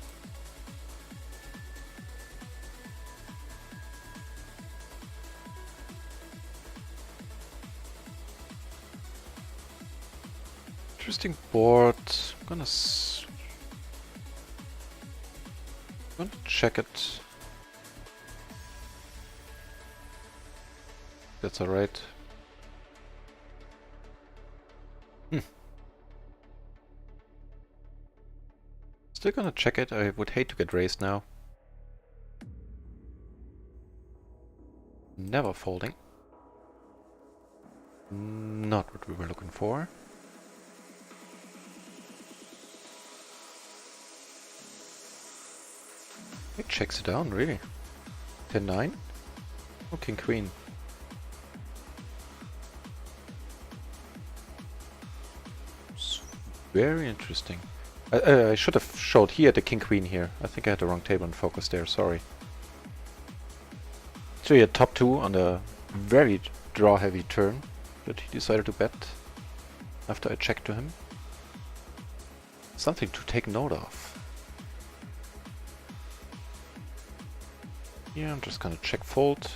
Interesting board. I'm gonna check it. That's alright. Still gonna check it. I would hate to get raised now. Never folding. Not what we were looking for. It checks it down, really. 10-9? Oh, King Queen. It's very interesting. I should have showed here the King Queen here. I think I had the wrong table and focus there, sorry. So he had top 2 on a very draw heavy turn that he decided to bet after I checked to him. Something to take note of. Yeah, I'm just gonna check fold.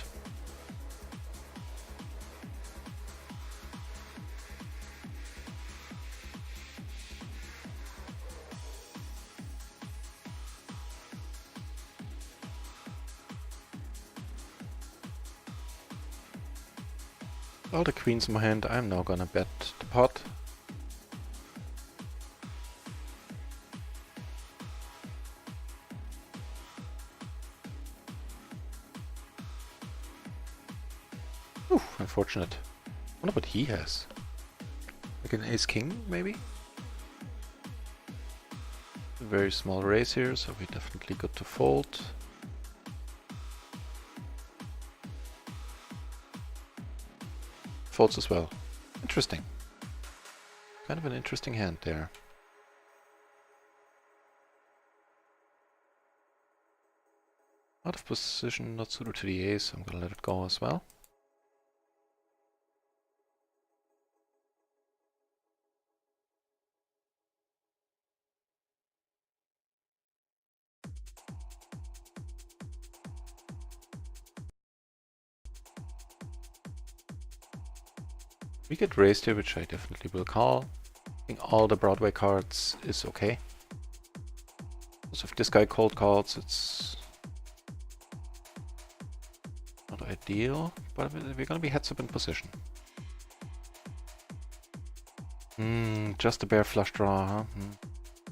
All the queens in my hand, I'm now gonna bet the pot. Ooh, unfortunate. Wonder what he has. Like an ace-king, maybe? A very small raise here, so we definitely got to fold. Folds as well. Interesting. Kind of an interesting hand there. Out of position, not suited to the ace, I'm gonna let it go as well. We get raised here, which I definitely will call. I think all the Broadway cards is okay. Also, if this guy cold calls, it's not ideal, but we're gonna be heads up in position. Just a bare flush draw, huh?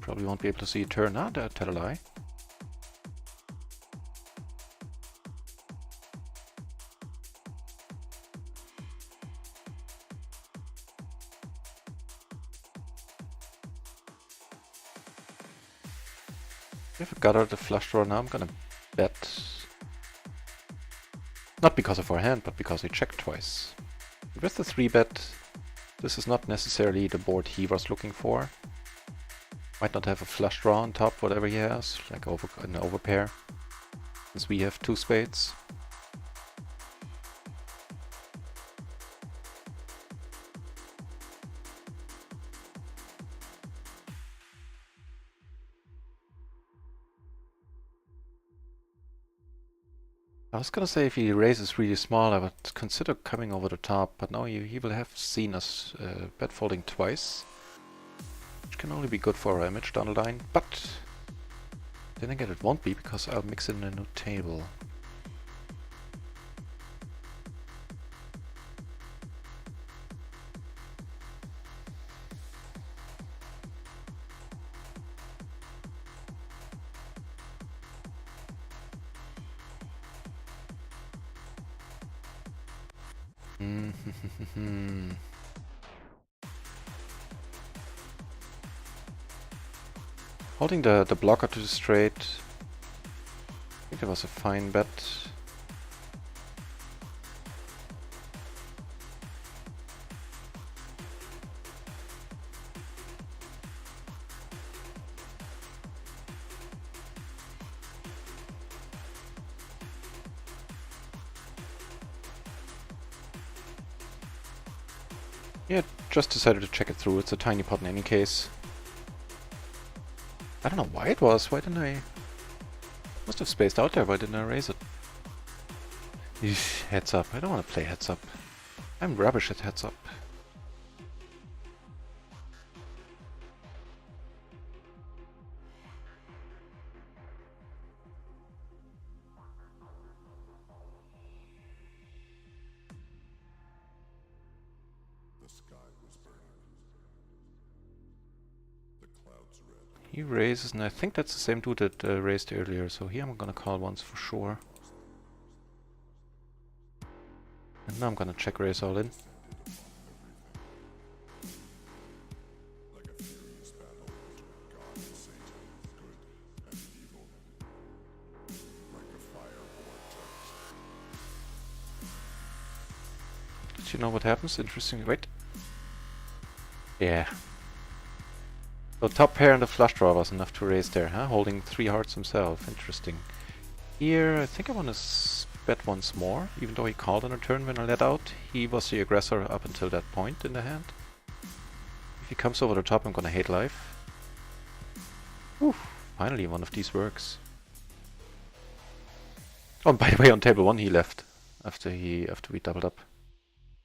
Probably won't be able to see a turn. Ah, tell a lie. If I got out the flush draw now, I'm gonna bet. Not because of our hand, but because I checked twice. With the 3-bet, this is not necessarily the board he was looking for. Might not have a flush draw on top, whatever he has, like an overpair, since we have 2 spades. I was gonna say if he raises really small, I would consider coming over the top, but now he will have seen us bet folding twice, which can only be good for our image down the line, but then again it won't be because I'll mix it in a new table. Holding the blocker to the straight, I think that was a fine bet. Yeah, just decided to check it through. It's a tiny pot in any case. I don't know why it was. Why didn't I... Must have spaced out there. Why didn't I raise it? Eesh, heads up. I don't want to play heads up. I'm rubbish at heads up. He raises, and I think that's the same dude that raised earlier, so here I'm gonna call once for sure. And now I'm gonna check raise all in. Did you know what happens? Interesting. Wait. Yeah. So top pair and the flush draw was enough to raise there, huh? Holding 3 hearts himself. Interesting. Here, I think I want to bet once more, even though he called on a turn when I let out. He was the aggressor up until that point in the hand. If he comes over the top, I'm gonna hate life. Whew, finally one of these works. Oh, and by the way, on table 1 he left after we doubled up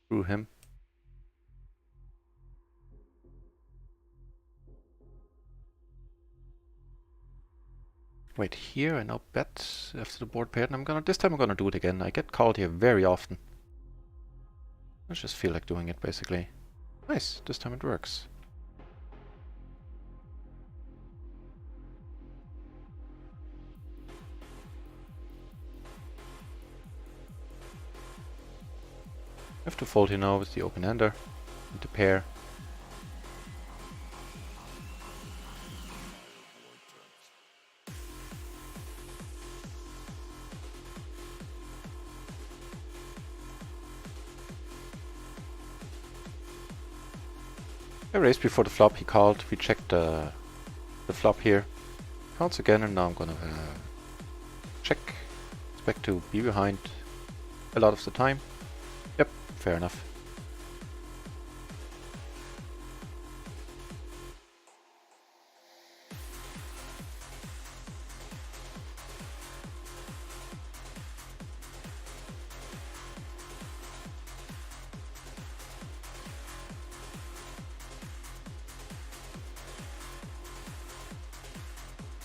through him. Wait, here I now bet after the board paired, and this time I'm gonna do it again. I get called here very often. I just feel like doing it, basically. Nice, this time it works. I have to fold here now with the open ender and the pair. I raised before the flop, he called, we checked the flop here. Counts again, and now I'm gonna check. Expect to be behind a lot of the time. Yep, fair enough.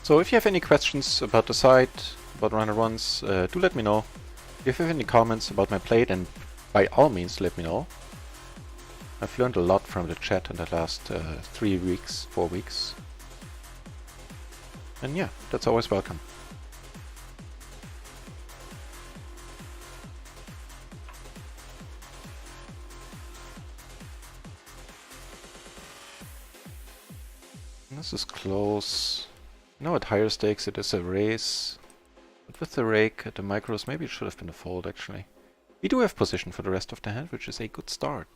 So if you have any questions about the site, about RunItOnce, do let me know. If you have any comments about my play, then by all means let me know. I've learned a lot from the chat in the last 3 weeks, 4 weeks. And yeah, that's always welcome. This is close. Now at higher stakes it is a raise, but with the rake at the micros maybe it should have been a fold actually. We do have position for the rest of the hand, which is a good start.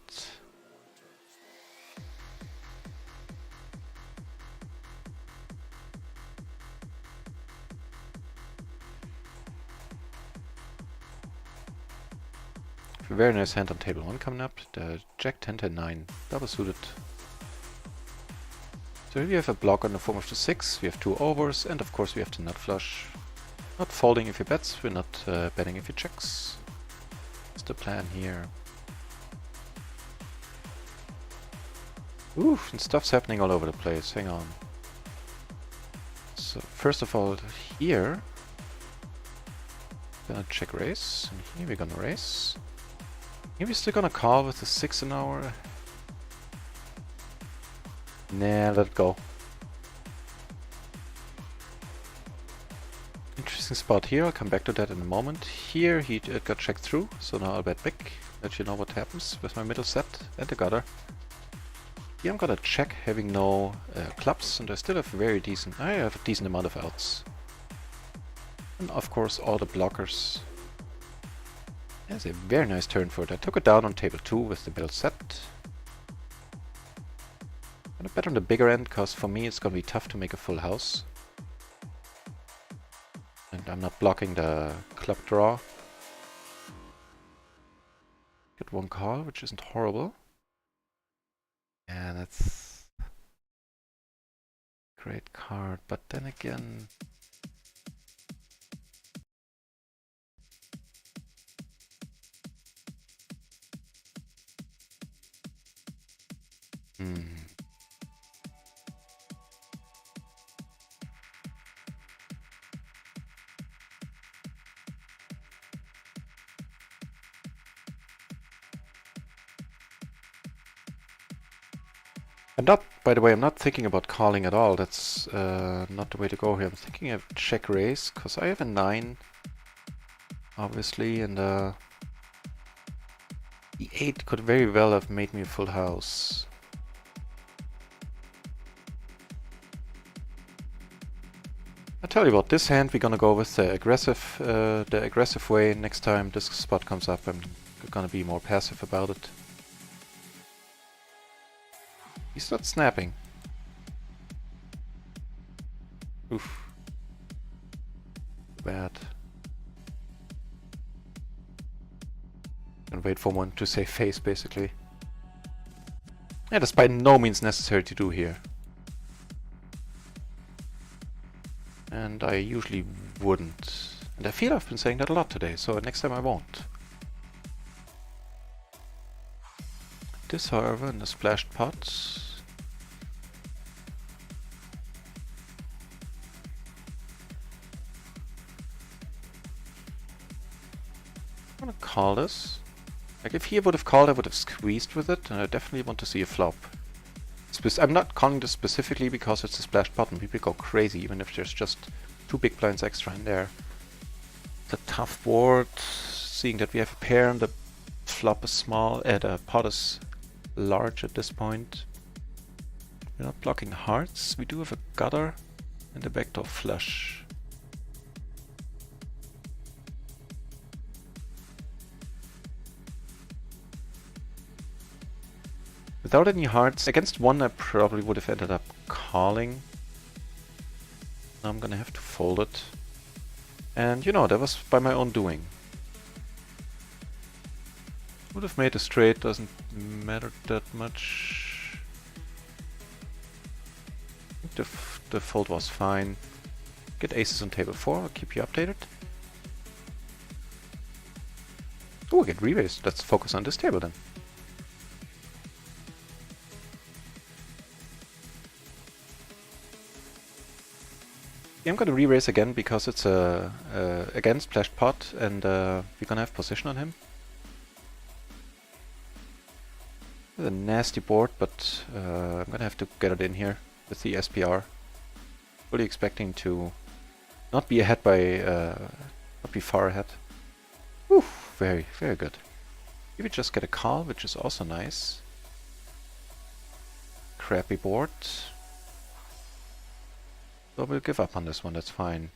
A very nice hand on table 1 coming up, the Jack 10, 10, 9, double suited. So here we have a block on the form of the 6, we have 2 overs, and of course we have the nut flush. Not folding if he bets, we're not betting if he checks. What's the plan here? Oof, and stuff's happening all over the place, hang on. So first of all, here, gonna check raise, and here we're gonna raise. Here we're still gonna call with the 6 an hour. Nah, let it go. Interesting spot here, I'll come back to that in a moment. Here he got checked through, so now I'll bet big. Let you know what happens with my middle set and the gutter. Here I'm gonna check having no clubs, and I still have very decent, I have a decent amount of outs. And of course all the blockers. That's a very nice turn for it. I took it down on table 2 with the middle set. I'm gonna bet on the bigger end, cause for me it's gonna be tough to make a full house. And I'm not blocking the club draw. Get one call, which isn't horrible. Yeah, that's a great card, but then again... And not, by the way, I'm not thinking about calling at all. That's not the way to go here. I'm thinking of check raise, because I have a 9, obviously, and the 8 could very well have made me a full house. I tell you what, this hand we're gonna go with the aggressive way. Next time this spot comes up, I'm gonna be more passive about it. He's not snapping. Oof. Bad. And wait for one to save face, basically. Yeah, that's by no means necessary to do here. And I usually wouldn't. And I feel I've been saying that a lot today, so next time I won't. This, however, in the splashed pot. I'm gonna call this. Like, if he would have called, I would have squeezed with it, and I definitely want to see a flop. I'm not calling this specifically because it's a splashed pot and people go crazy, even if there's just 2 big blinds extra in there. It's a tough board, seeing that we have a pair and the flop is small, the pot is large at this point. We're not blocking hearts, we do have a gutter and a backdoor flush. Without any hearts, against 1 I probably would have ended up calling. Now I'm gonna have to fold it. And you know, that was by my own doing. Would have made a straight, doesn't matter that much. I think the fold was fine. Get aces on table 4, I'll keep you updated. Oh, I get re-raised. Let's focus on this table then. I'm gonna re-raise again because it's again splashed pot and we're gonna have position on him. It's a nasty board, but I'm gonna have to get it in here with the SPR. Fully expecting to not be ahead by not be far ahead. Whew, very, very good. Here we just get a call, which is also nice. Crappy board. So we'll give up on this one, that's fine.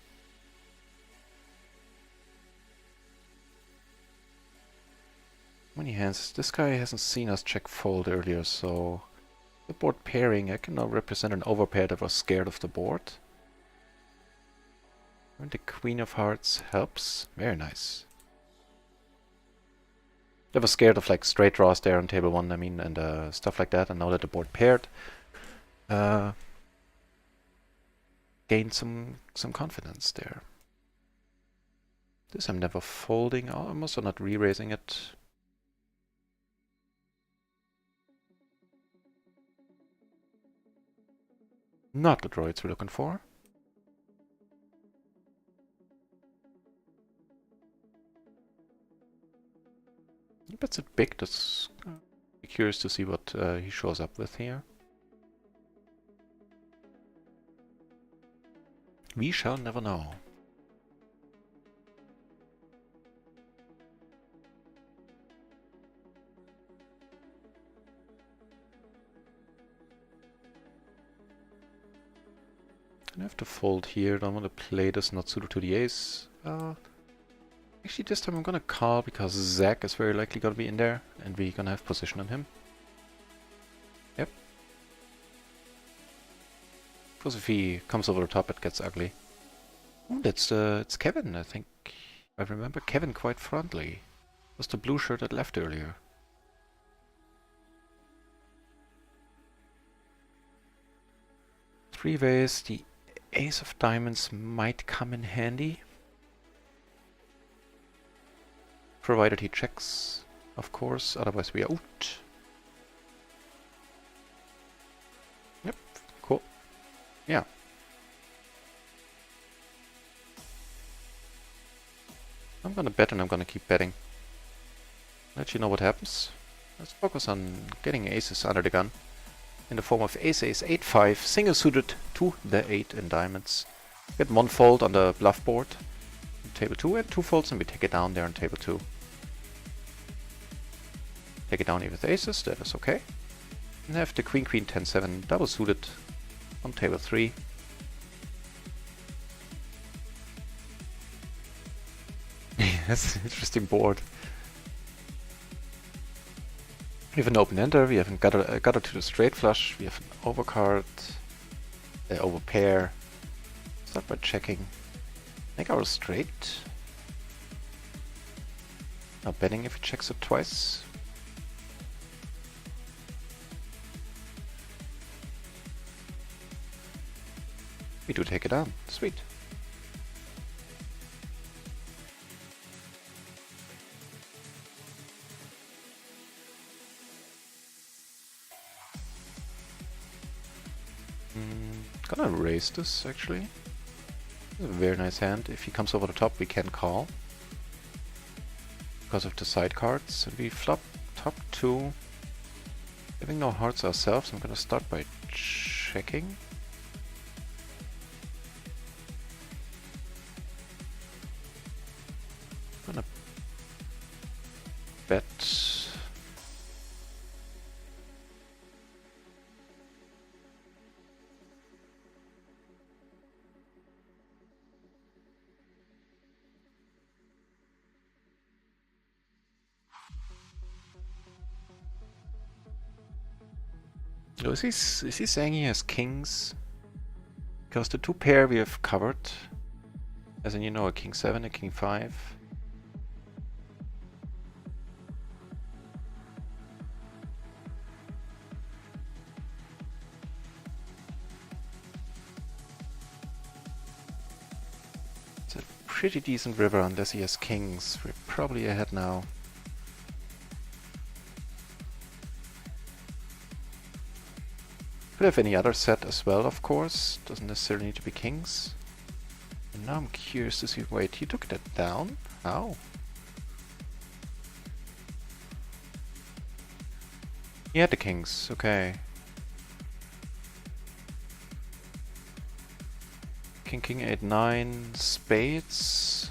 How many hands? This guy hasn't seen us check fold earlier, so... The board pairing, I can now represent an overpair that was scared of the board. And the Queen of Hearts helps. Very nice. They were scared of like straight draws there on table 1, I mean, and stuff like that, and now that the board paired, gained some confidence there. This I'm never folding. Oh, I'm also not re-raising it. Not the droids we're looking for. That's a big. That's curious to see what he shows up with here. We shall never know. I have to fold here. Don't want to play this, not suited to the ace. Actually, this time I'm gonna call because Zach is very likely gonna be in there, and we're gonna have position on him. Yep. Because if he comes over the top, it gets ugly. Oh, it's Kevin, I think. I remember Kevin quite friendly. Was the blue shirt that left earlier. Three ways, the ace of diamonds might come in handy. Provided he checks, of course, otherwise we are out. Yep, cool. Yeah. I'm gonna bet and I'm gonna keep betting. Let you know what happens. Let's focus on getting aces under the gun. In the form of ace, ace, 8-5, single suited to the 8 in diamonds. Get one fold on the bluff board. Table 2 and 2 folds and we take it down there on table 2. Take it down here with aces, that is okay. And have the queen, queen, 10-7 double suited on table 3. That's an interesting board. We have an open ender, we have a gutter to the straight flush, we have an overcard, over pair. Start by checking. Make our straight. Now betting if he checks it twice. We do take it down. Sweet. Gonna raise this actually. This is a very nice hand. If he comes over the top, we can call because of the side cards. And we flop top 2. Having no hearts ourselves, I'm gonna start by checking. Gonna bet. Oh, is he saying he has kings? Because the 2 pair we have covered. As in, you know, a king 7, a king 5. It's a pretty decent river unless he has kings. We're probably ahead now. Could have any other set as well, of course. Doesn't necessarily need to be kings. And now I'm curious to see. Wait, he took that down? How? He had the kings, okay. King, king, 8, 9, spades.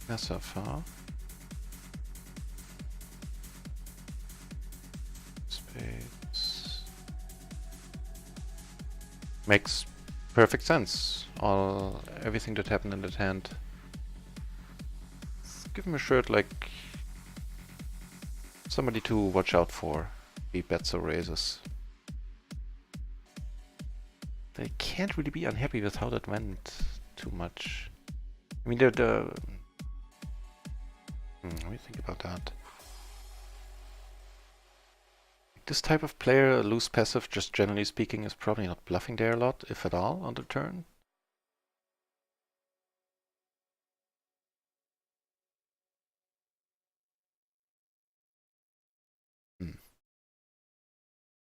That's so far. Makes perfect sense. Everything that happened in that hand. Let's give him a shirt like somebody to watch out for. He bets or raises. They can't really be unhappy with how that went too much. I mean, let me think about that. this type of player, a loose passive, just generally speaking, is probably not bluffing there a lot, if at all, on the turn.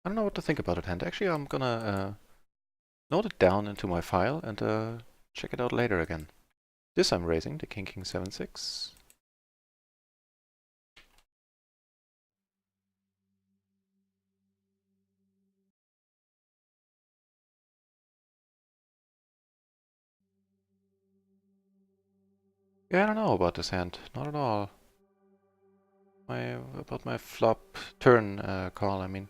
I don't know what to think about it, hand. Actually, I'm gonna note it down into my file and check it out later again. This I'm raising, the king 7-6. Yeah, I don't know about this hand, not at all. About my flop turn call, I mean.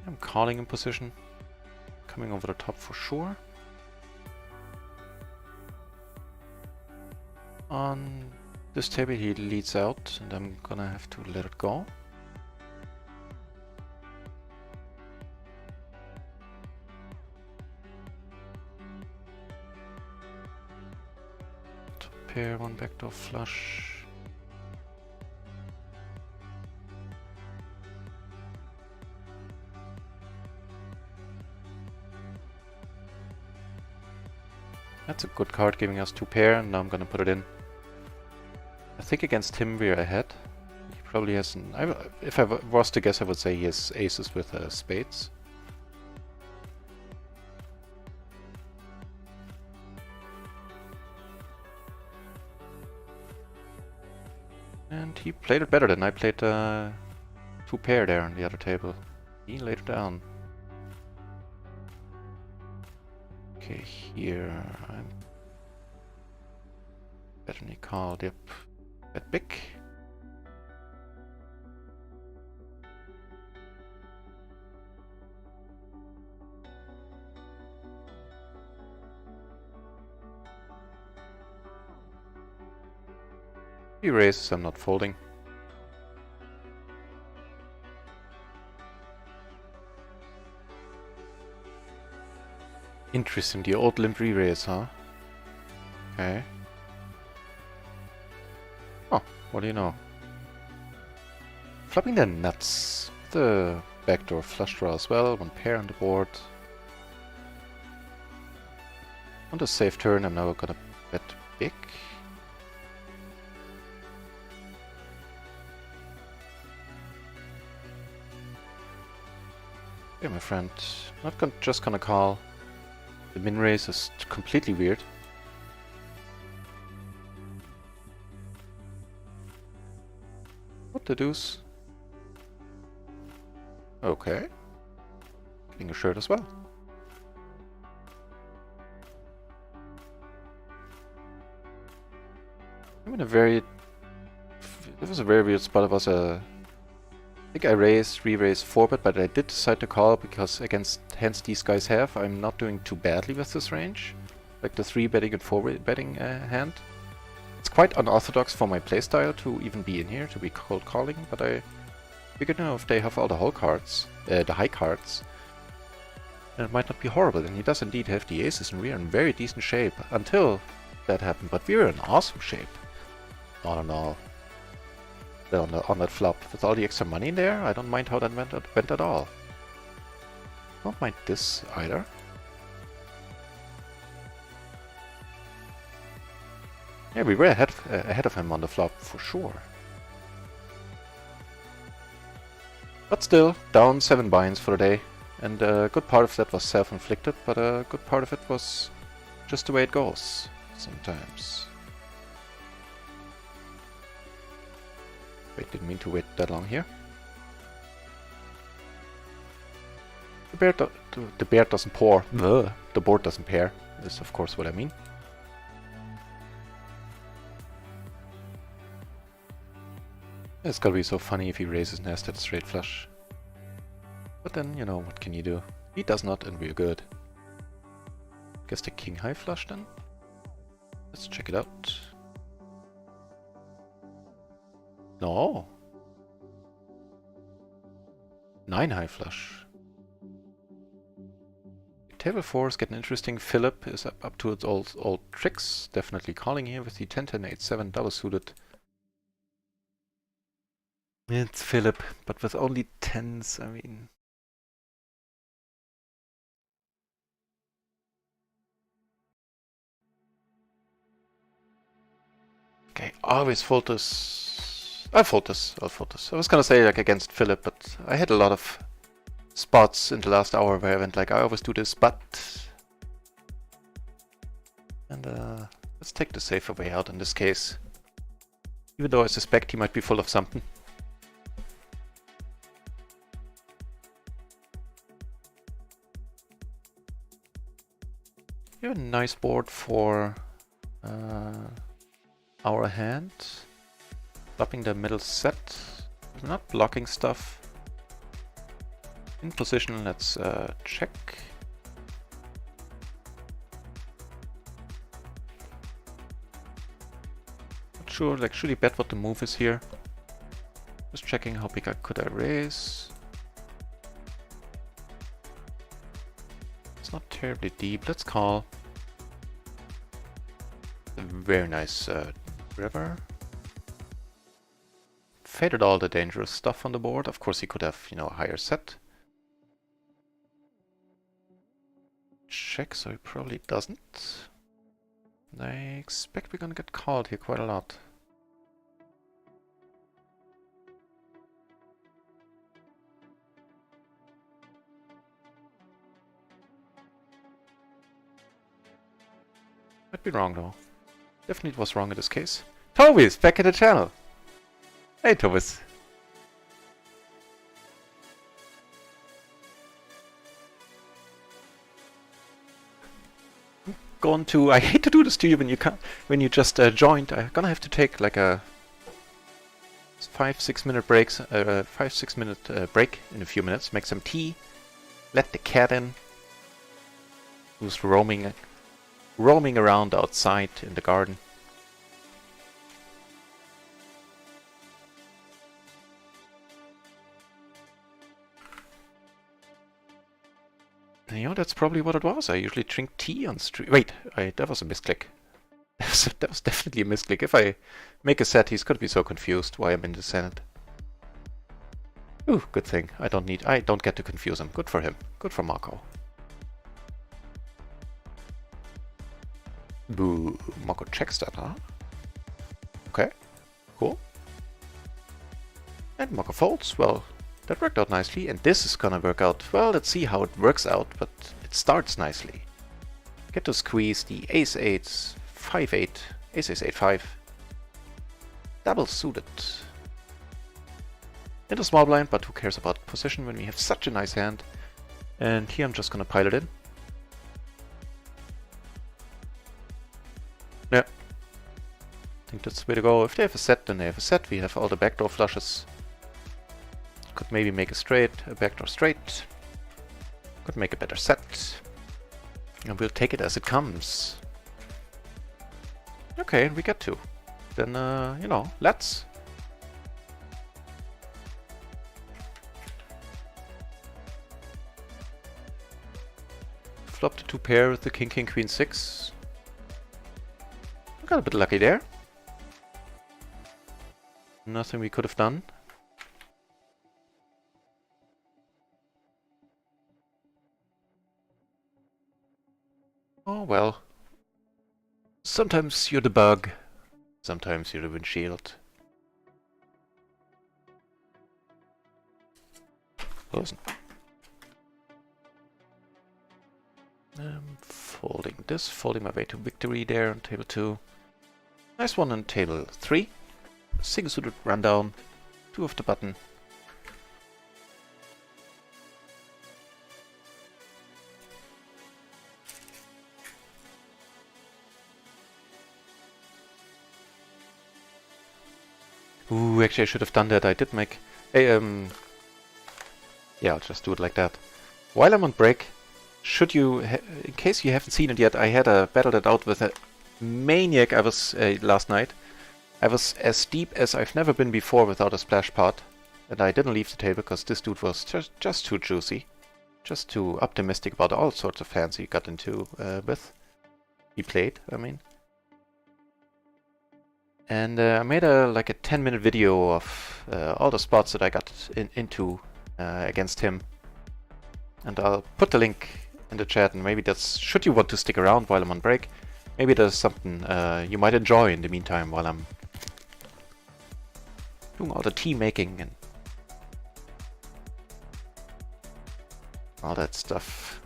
I'm calling in position, coming over the top for sure. On this table he leads out and I'm gonna have to let it go. Two pair, one backdoor flush. That's a good card, giving us two pair, and now I'm gonna put it in. I think against him we're ahead. He probably has an... if I was to guess, I would say he has aces with spades. And he played it better than I played two pair there on the other table. He laid it down. Okay, here I'm definitely called, yep, bet big. He raises, I'm not folding. Interesting, the old limp re-raise, huh? Okay. Oh, what do you know? Flopping the nuts. The backdoor flush draw as well, one pair on the board. On the safe turn, I'm now gonna bet big. Okay, my friend, just gonna call. The min raise is completely weird. What the deuce? Okay. Getting a shirt as well. I'm in a very... This was a very weird spot. It was a... I think I raised, re-raised 4-bet, but I did decide to call because against hands these guys have, I'm not doing too badly with this range. Like the 3-betting and 4-betting hand. It's quite unorthodox for my playstyle to even be in here, to be cold calling, but I figured, now if they have all the whole cards, the high cards, then it might not be horrible. And he does indeed have the aces, and we are in very decent shape until that happened. But we are in awesome shape, all in all. On that flop, with all the extra money in there, I don't mind how that went at all. Don't mind this either. Yeah, we were ahead of him on the flop for sure. But still, down 7 binds for the day, and a good part of that was self-inflicted, but a good part of it was just the way it goes sometimes. Wait, didn't mean to wait that long here. The bear doesn't pour. The board doesn't pair, is of course what I mean. It's gotta be so funny if he raises nest at straight flush. But then, you know, what can you do? He does not, and we're good. Guess the king high flush then? Let's check it out. No. 9 high flush. Table 4 is getting interesting. Philip is up to its old tricks. Definitely calling here with the 10-10-8-7 double suited. It's Philip, but with only 10s, I mean... Okay, always fold this. I'll fold this. I was gonna say like against Philip, but I had a lot of spots in the last hour where I went like, I always do this, but... And let's take the safer way out in this case. Even though I suspect he might be full of something. You have a nice board for our hand. Flopping the middle set. Not blocking stuff. In position, let's check. Not sure, like, should he bet what the move is here? Just checking how big could I raise. It's not terribly deep. Let's call. A very nice river. Faded all the dangerous stuff on the board. Of course, he could have, you know, a higher set. Check, so he probably doesn't. I expect we're gonna get called here quite a lot. Might be wrong though. Definitely was wrong in this case. Toby's back in the channel. Hey Tobias. Going to. I hate to do this to you when you can't. When you just joined. I'm gonna have to take like a 5-6 minute breaks. 5-6 minute break in a few minutes. Make some tea. Let the cat in. Who's roaming around outside in the garden. You know, that's probably what it was. I usually drink tea on stream. Wait, that was a misclick. That was definitely a misclick. If I make a set, he's gonna be so confused why I'm in the Senate. Ooh, good thing. I don't get to confuse him. Good for him. Good for Marco. Boo. Marco checks that, huh? Okay. Cool. And Marco folds. Well, that worked out nicely, and this is gonna work out. Well, let's see how it works out, but it starts nicely. Get to squeeze the ace-8, 5-8, ace-8-5. Double suited. In a small blind, but who cares about position when we have such a nice hand. And here I'm just gonna pile it in. Yeah. I think that's the way to go. If they have a set, then they have a set. We have all the backdoor flushes. Could maybe make a straight, a backdoor straight. Could make a better set. And we'll take it as it comes. Okay, we get to. Then, you know, let's. Flop the 2 pair with the king, king, queen, 6. Got a bit lucky there. Nothing we could have done. Oh well. Sometimes you're the bug. Sometimes you're the windshield. Listen. Folding this, folding my way to victory there on table 2. Nice one on table 3. Single suited rundown. 2 of the button. Ooh, actually I should have done that. I did make a, yeah, I'll just do it like that. while I'm on break, in case you haven't seen it yet, I had battled it out with a maniac I was last night. I was as deep as I've never been before without a splash pod. And I didn't leave the table because this dude was just too juicy. Just too optimistic about all sorts of hands he got into with. He played, I mean. And I made like a 10-minute video of all the spots that I got into against him. And I'll put the link in the chat, and maybe that's, should you want to stick around while I'm on break, maybe there's something you might enjoy in the meantime while I'm doing all the tea making and all that stuff.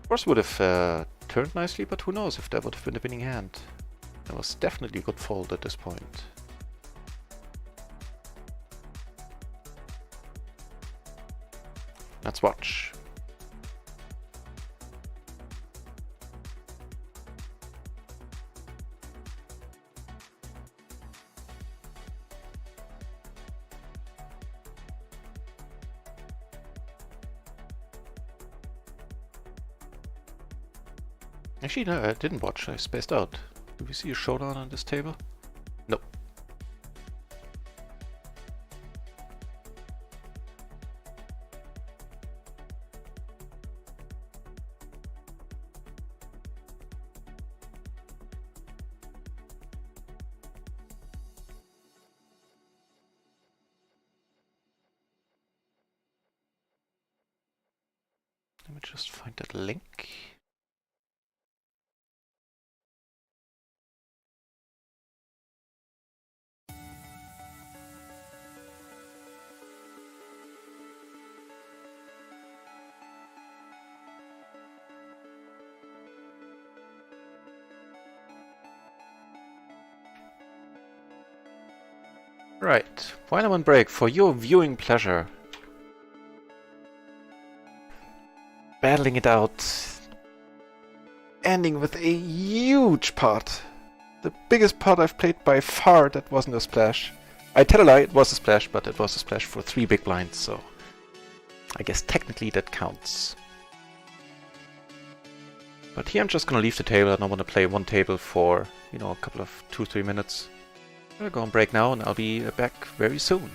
Of course would have turned nicely, but who knows if that would have been the winning hand. That was definitely a good fold at this point. Let's watch. Actually, no, I didn't watch. I spaced out. Do we see a showdown on this table? Nope. Let me just find that link. Right, while I'm on break, for your viewing pleasure, battling it out, ending with a huge pot. The biggest pot I've played by far that wasn't a splash. I tell a lie, it was a splash, but it was a splash for 3 big blinds, so I guess technically that counts. But here I'm just gonna leave the table. I don't want to play one table for, you know, a couple of 2-3 minutes. I'm gonna go on break now, and I'll be back very soon.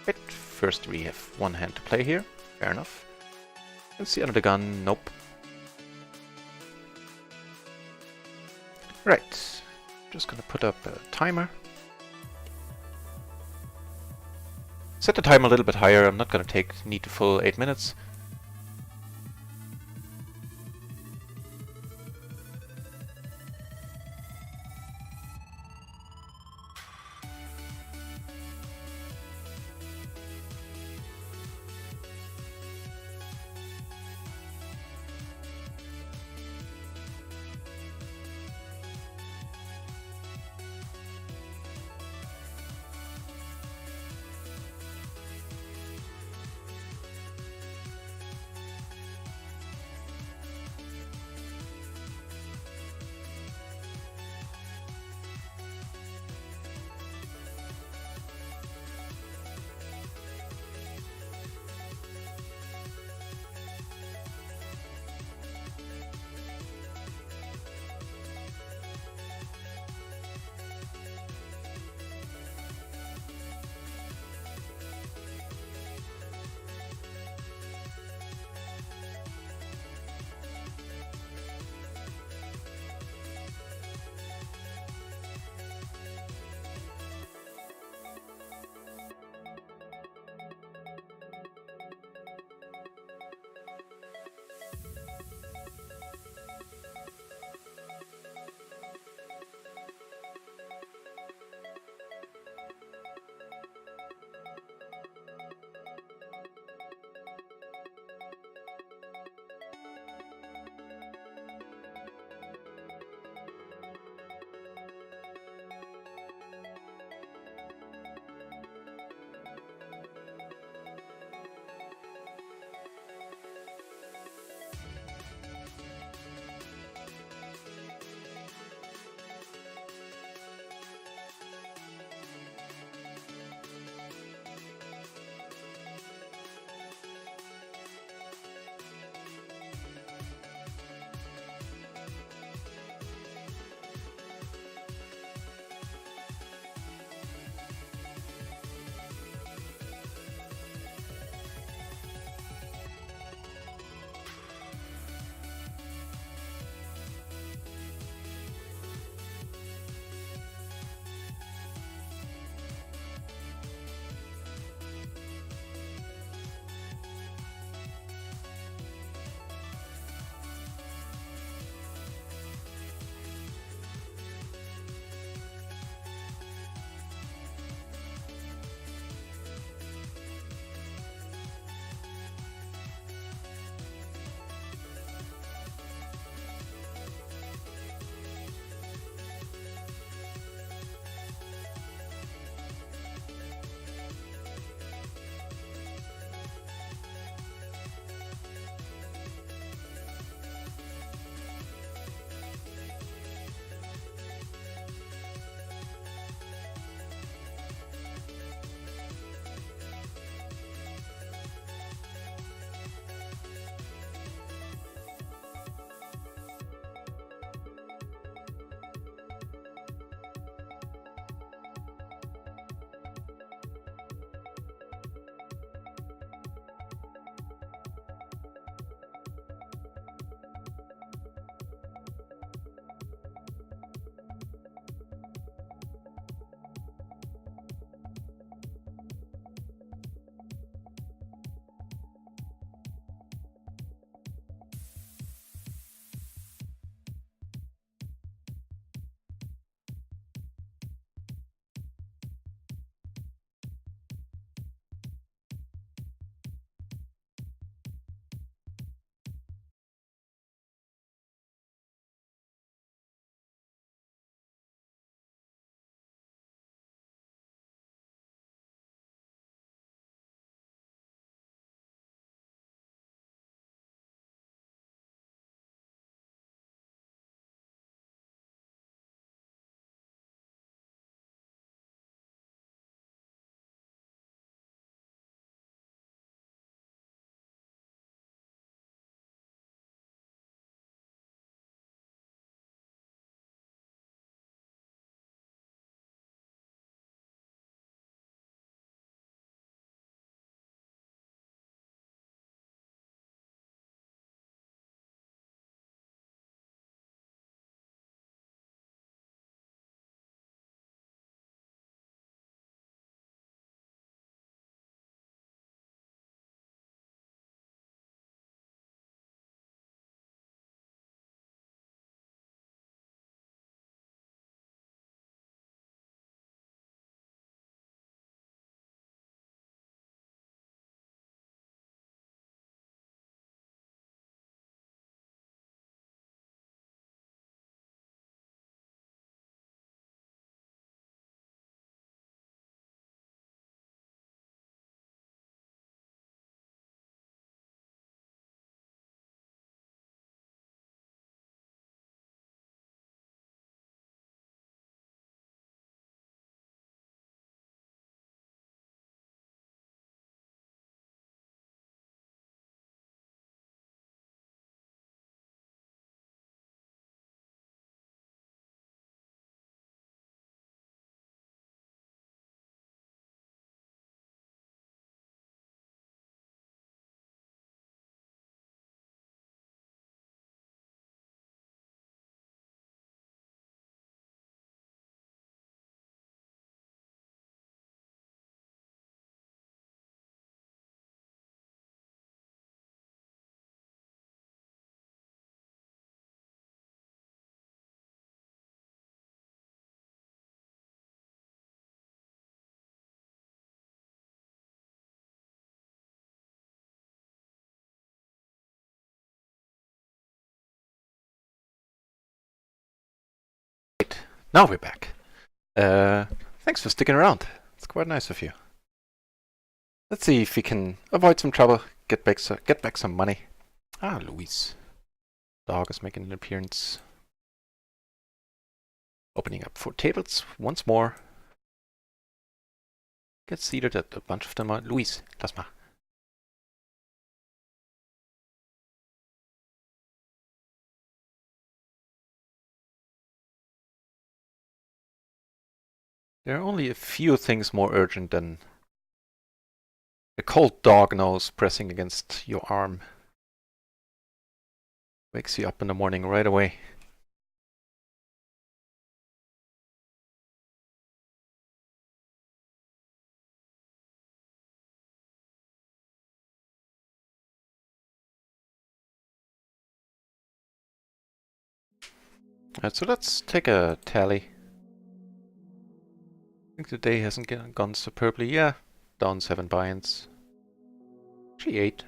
But first we have one hand to play here. Fair enough. Let's see under the gun. Nope. Right. Just gonna put up a timer. Set the timer a little bit higher. I'm not gonna need the full 8 minutes. Now we're back. Thanks for sticking around. It's quite nice of you. Let's see if we can avoid some trouble, get back some money. Ah, Luis. Dog is making an appearance. Opening up 4 tables once more. Get seated at a bunch of them are. Luis, lass mal. There are only a few things more urgent than a cold dog nose pressing against your arm. Wakes you up in the morning right away. Alright, so let's take a tally. I think the day hasn't gone superbly. Yeah, down 7 buy-ins. Actually 8.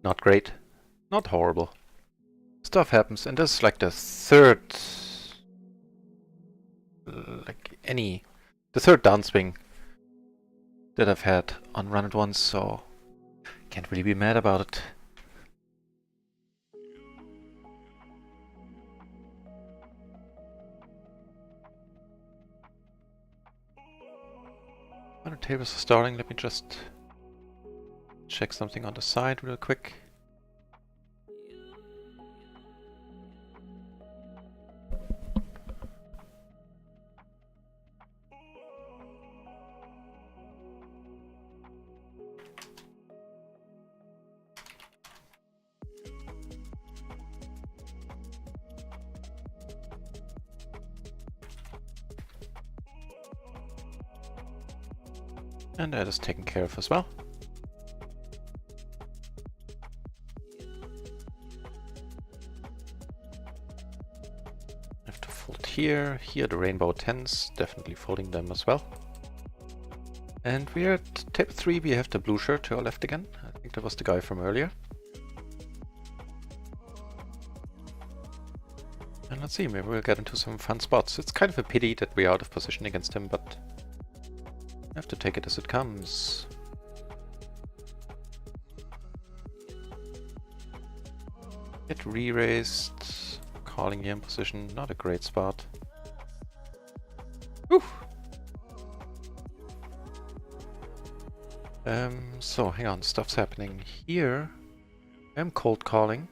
Not great. Not horrible. Stuff happens, and this is like the third... the third downswing that I've had on RunItOnce, so can't really be mad about it. Other tables are starting. Let me just check something on the side real quick. And that is taken care of as well. I have to fold here. Here the rainbow 10s, definitely folding them as well. And we're at table 3, we have the blue shirt to our left again. I think that was the guy from earlier. And let's see, maybe we'll get into some fun spots. It's kind of a pity that we're out of position against him, but I have to take it as it comes. Get re-raised. Calling here in position, not a great spot. Whew. So hang on, stuff's happening here. I'm cold calling.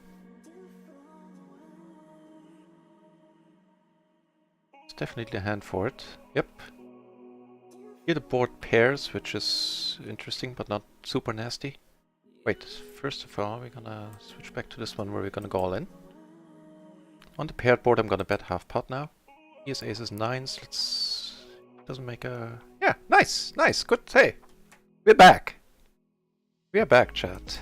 It's definitely a hand for it. Yep. Here the board pairs, which is interesting but not super nasty. Wait, first of all we're gonna switch back to this one where we're gonna go all in. On the paired board I'm gonna bet half pot now. Here's aces 9s, let's... doesn't make a... yeah, nice, nice, good, hey! We're back! We are back, chat.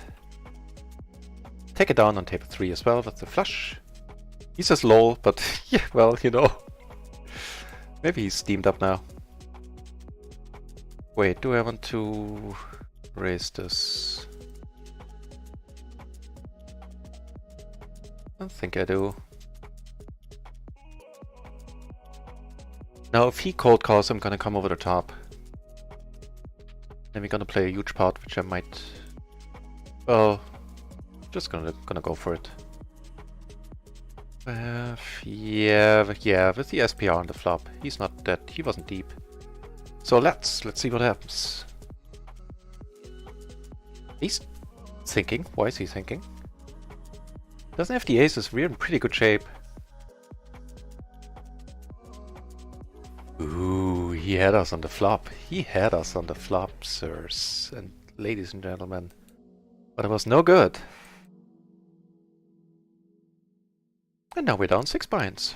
Take it down on table 3 as well with the flush. He says lol, but yeah, well, you know. Maybe he's steamed up now. Wait, do I want to raise this? I don't think I do. Now, if he cold calls, I'm gonna come over the top. Then we're gonna play a huge pot, which I might... well, just gonna go for it. Yeah, with the SPR on the flop. He's not that... he wasn't deep. So let's see what happens. He's thinking. Why is he thinking? Doesn't have the aces. We're in pretty good shape. Ooh, he had us on the flop. He had us on the flop, sirs and ladies and gentlemen. But it was no good. And now we're down 6 buy-ins.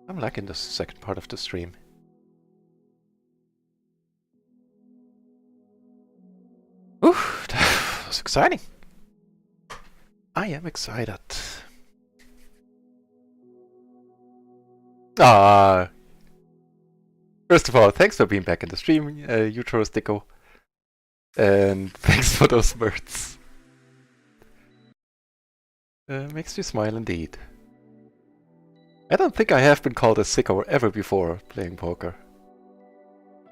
I'm liking this second part of the stream. Oof, that was exciting. I am excited. First of all, thanks for being back in the stream, Utro and thanks for those words. Makes me smile indeed. I don't think I have been called a sicko ever before playing poker.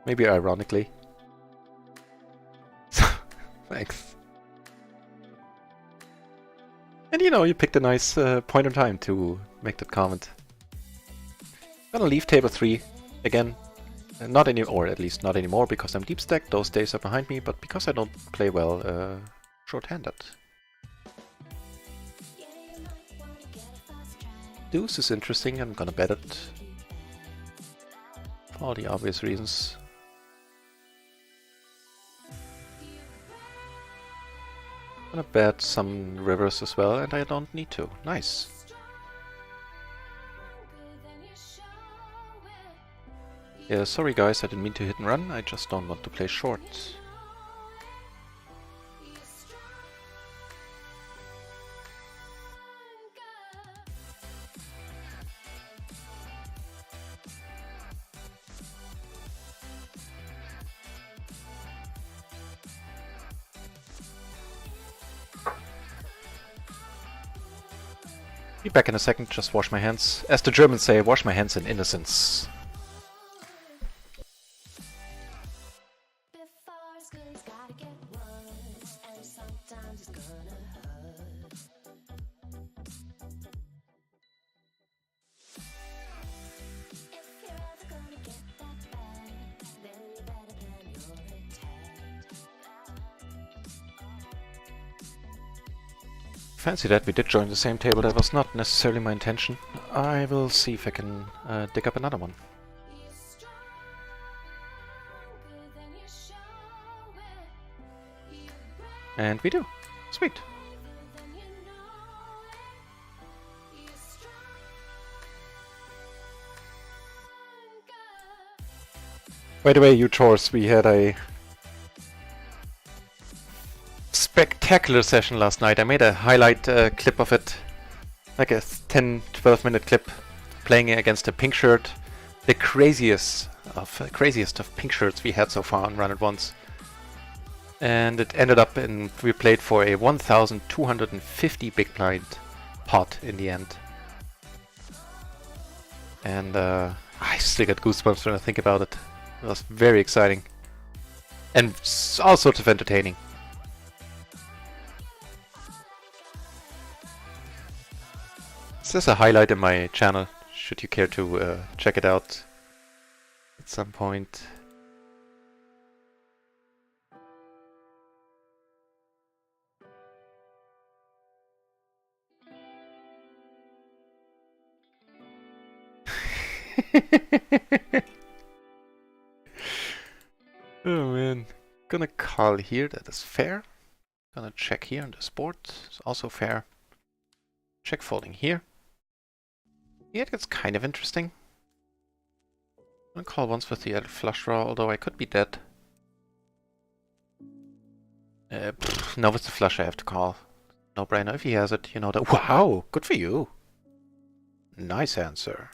Maybe ironically. Thanks. And you know, you picked a nice point in time to make that comment. Gonna leave table 3 again. Not any, or at least not anymore, because I'm deep stacked. Those days are behind me, but because I don't play well short-handed. Deuce is interesting. I'm gonna bet it for all the obvious reasons. I'm gonna bet some rivers as well, and I don't need to. Nice. Yeah, sorry guys, I didn't mean to hit and run, I just don't want to play short. Be back in a second, just wash my hands. As the Germans say, wash my hands in innocence. Fancy that, we did join the same table. That was not necessarily my intention. I will see if I can dig up another one. And we do. Sweet. By the way, you chores, we had a spectacular session last night. I made a highlight clip of it, like a 10-12 minute clip, playing against a pink shirt, the craziest of pink shirts we had so far on RunItOnce. And it ended up in, we played for a 1,250 big blind pot in the end. And I still get goosebumps when I think about it. It was very exciting. And all sorts of entertaining. This is a highlight in my channel, should you care to check it out at some point. Oh man, gonna call here, that is fair. Gonna check here on the board, it's also fair. Check folding here. Yeah, it gets kind of interesting. I'm gonna call once with the flush draw, although I could be dead. No, with the flush I have to call. No brainer, if he has it, you know that. Wow, good for you. Nice answer.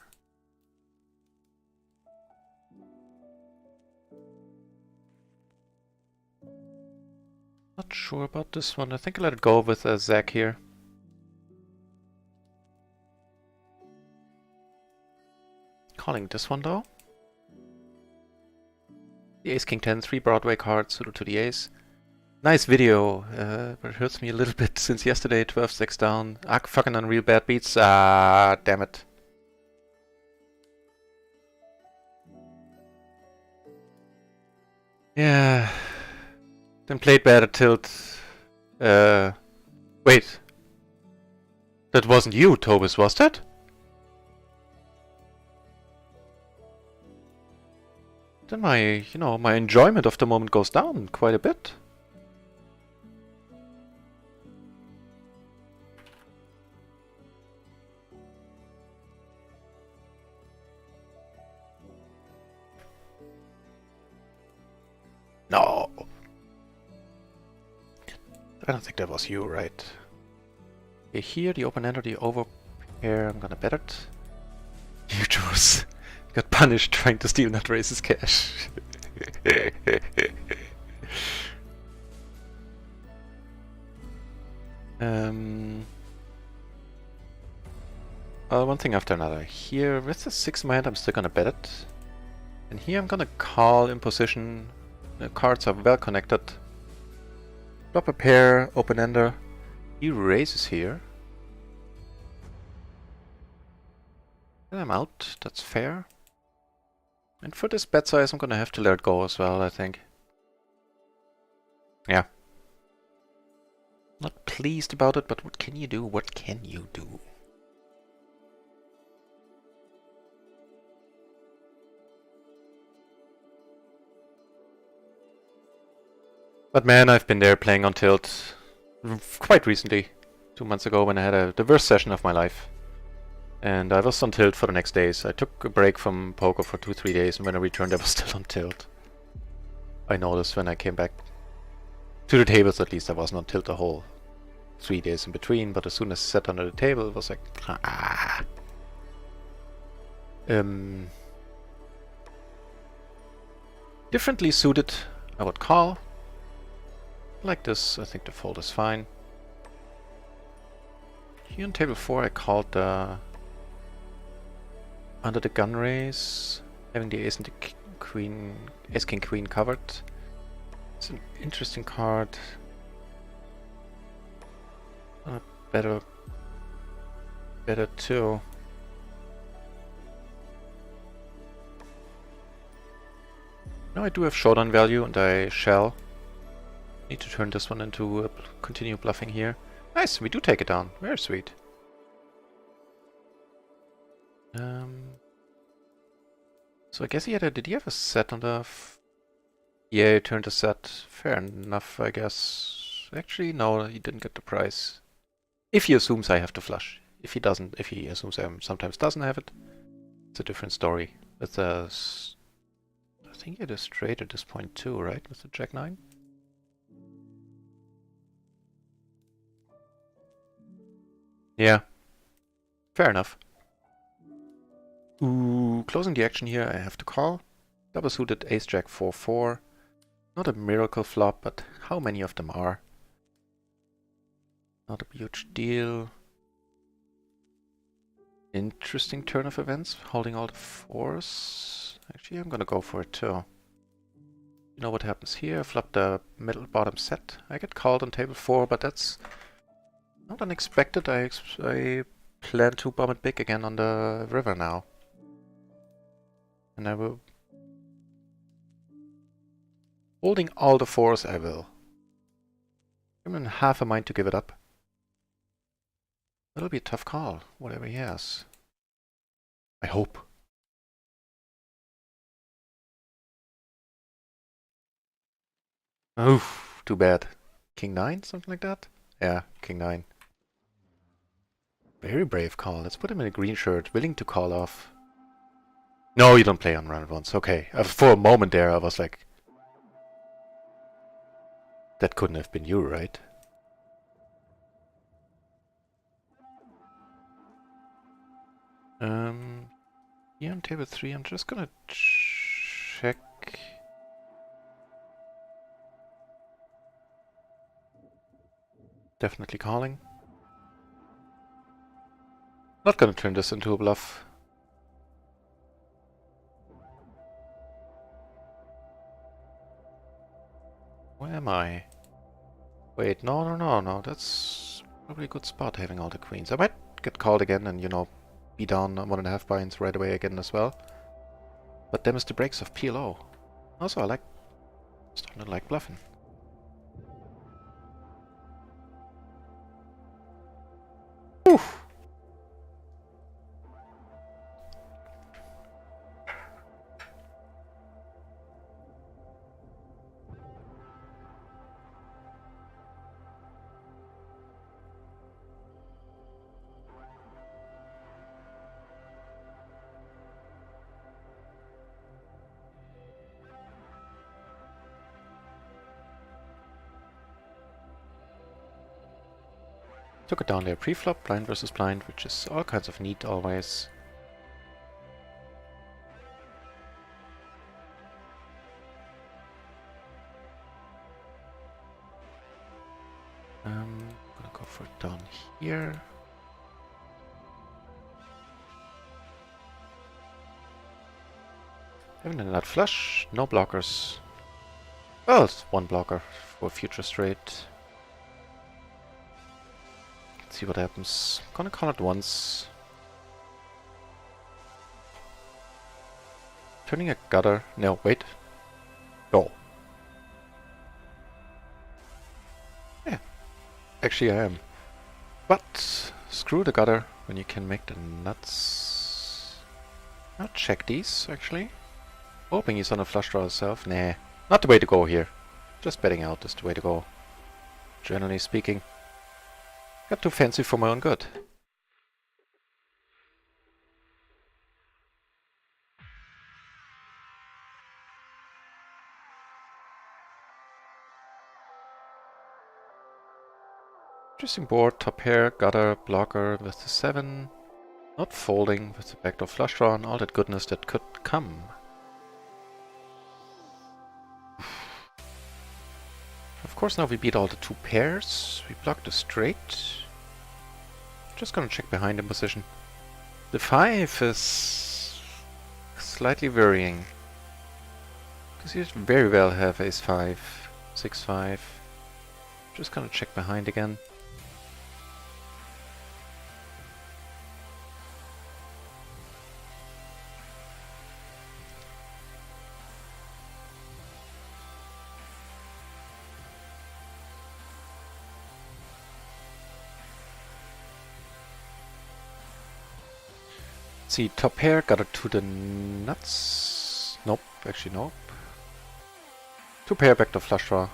Not sure about this one. I think I'll let it go with Zach here. Calling this one though. The ace king 10, 3 Broadway cards, suited to the ace. Nice video, but it hurts me a little bit since yesterday. 12 stacks down. Ah, fucking unreal bad beats. Ah, damn it. Yeah. Then played bad at tilt. Wait. That wasn't you, Tobis, was that? Then my, my enjoyment of the moment goes down quite a bit. No. I don't think that was you, right? Okay, here, the open end or the over pair, I'm gonna bet it. You chose. Got punished trying to steal Nutrace's cash. one thing after another. Here, with the 6 in my hand, I'm still gonna bet it. And here I'm gonna call in position. The cards are well connected. Flop a pair, open-ender. He raises here. And I'm out, that's fair. And for this bet size, I'm gonna have to let it go as well, I think. Yeah. Not pleased about it, but what can you do? What can you do? But man, I've been there playing on tilt quite recently. 2 months ago when I had the worst session of my life. And I was on tilt for the next days. I took a break from poker for 2-3 days, and when I returned I was still on tilt. I noticed when I came back to the tables, at least I wasn't on tilt the whole 3 days in between, but as soon as I sat under the table it was like ah. Differently suited, I would call. Like this, I think the fold is fine. Here on table 4 I called under the gun raise, having the ace and the queen, ace king queen covered. It's an interesting card. Better too. Now I do have showdown value, and I shall need to turn this one into continue bluffing here. Nice, we do take it down. Very sweet. So I guess he had did he have a set on the... Yeah, he turned a set. Fair enough, I guess. Actually, no, he didn't get the prize. If he assumes I have to flush. If he doesn't, if he assumes I sometimes doesn't have it, it's a different story. With I think he had a straight at this point too, right? With the Jack 9? Yeah. Fair enough. Ooh, closing the action here, I have to call. Double suited ace jack 4-4. Not a miracle flop, but how many of them are? Not a huge deal. Interesting turn of events, holding all the fours. Actually, I'm gonna go for it too. You know what happens here? Flop the middle bottom set. I get called on table 4, but that's not unexpected. I plan to bomb it big again on the river now. And I will... Holding all the fours, I will. I'm in half a mind to give it up. It'll be a tough call, whatever he has. I hope. Oof, too bad. King 9, something like that? Yeah, King 9. Very brave call. Let's put him in a green shirt, willing to call off. No, you don't play on RunItOnce. Okay. For a moment there, I was like... That couldn't have been you, right? Here on table 3, I'm just gonna check... Definitely calling. Not gonna turn this into a bluff. Where am I? Wait, no. That's probably a good spot having all the queens. I might get called again and, you know, be down 1.5 binds right away again as well. But them is the breaks of PLO. Also, I starting to like bluffing. Oof. Took it down there pre-flop, blind versus blind, which is all kinds of neat always. I'm gonna go for it down here. Even in that flush, no blockers. Well, it's one blocker for future straight. Let's see what happens. Gonna call it once. Turning a gutter. No, wait. Go. Yeah, actually I am. But screw the gutter when you can make the nuts. I'll check these actually. Hoping he's on a flush draw himself. Nah, not the way to go here. Just betting out is the way to go. Generally speaking. Got too fancy for my own good. Interesting board, top pair, gutter, blocker with the 7. Not folding with the backdoor flush draw and all that goodness that could come. Of course now we beat all the 2 pairs. We block the straight. Just gonna check behind in position. The 5 is slightly worrying. Because you very well have ace 5, 6, 5. Just gonna check behind again. See, top pair, got it to the nuts. Nope, actually nope. 2 pair backdoor flush draw.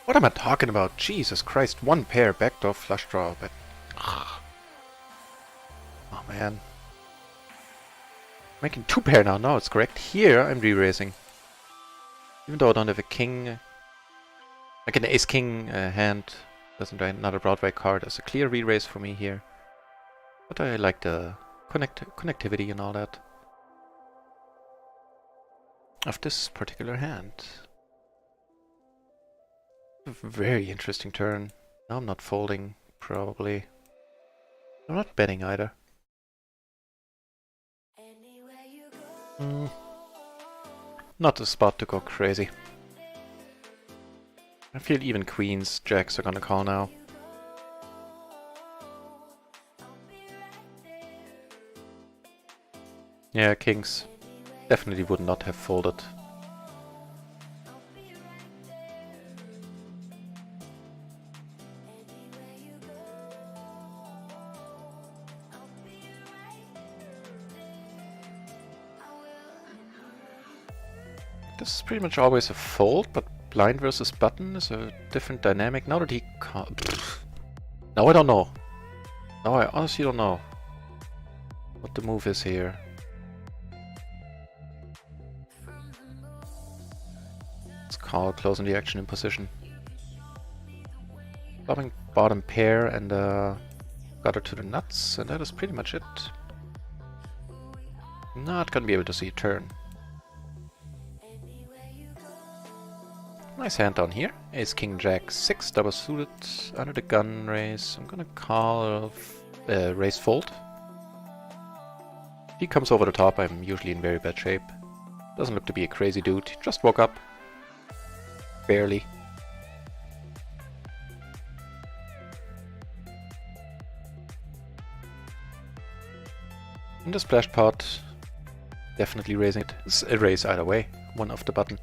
What am I talking about? Jesus Christ, 1 pair backdoor flush draw, but... Oh man. Making 2 pair now, no, it's correct. Here I'm re-raising. Even though I don't have a king... Like an ace-king hand, doesn't draw another Broadway card. There's a clear re-raise for me here. But I like the... connectivity and all that of this particular hand. A very interesting turn. Now I'm not folding, probably. I'm not betting either. Not the spot to go crazy. I feel even queens, jacks are gonna call now. Yeah, kings definitely would not have folded. This is pretty much always a fold, but blind versus button is a different dynamic. Now that he can't... Now I don't know. Now I honestly don't know what the move is here. Call, closing the action in position. Flopping bottom pair and gutter to the nuts, and that is pretty much it. Not gonna be able to see a turn. Nice hand down here. Ace, king, jack, 6, double suited, under the gun raise. I'm gonna call raise fold. If he comes over the top, I'm usually in very bad shape. Doesn't look to be a crazy dude, just woke up. Barely. In the splash pot, definitely raising it. It's a raise either way, one off the button.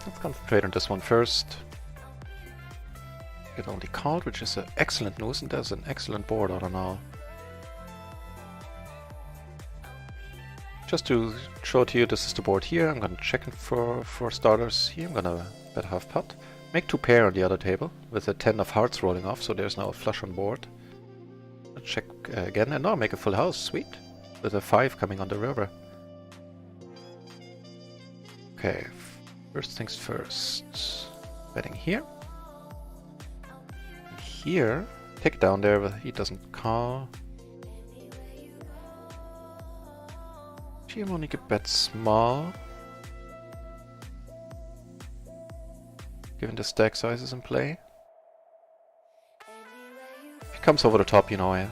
Let's concentrate on this one first. Get only called, which is an excellent news, and there's an excellent board out on all. Just to show to you, this is the board here. I'm gonna check it for starters here. I'm gonna bet half pot. Make 2 pair on the other table with a 10 of hearts rolling off, so there's now a flush on board. I'll check again, and now make a full house. Sweet. With a 5 coming on the river. Okay, first things first. Betting here. Here. Pick down there, but he doesn't call. I'm only could bet small. Given the stack sizes in play. If he comes over the top, you know, I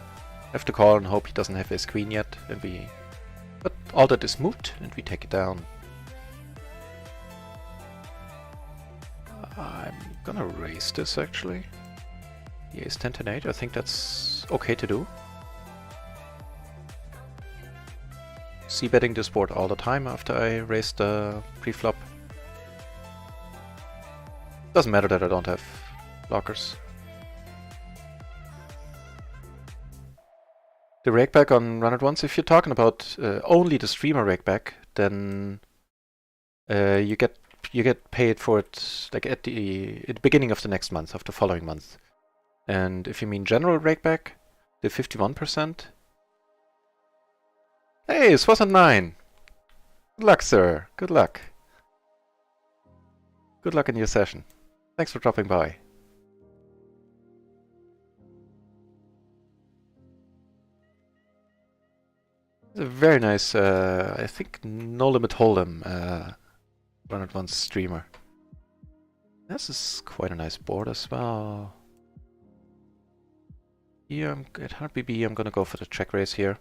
have to call and hope he doesn't have his queen yet. But all that is moot, and we take it down. I'm gonna raise this actually. The ace 10 10 8, I think that's okay to do. C-betting this board all the time after I raise the pre-flop. Doesn't matter that I don't have blockers. The rakeback on RunItOnce, if you're talking about only the streamer rakeback, then you get paid for it like at the beginning of the next month, of the following month. And if you mean general rakeback, the 51%. Hey, this wasn't 9. Good luck, sir. Good luck. Good luck in your session. Thanks for dropping by. It's a very nice, I think, No Limit Hold'em RunItOnce streamer. This is quite a nice board as well. Here at hard BB, I'm gonna go for the check raise here.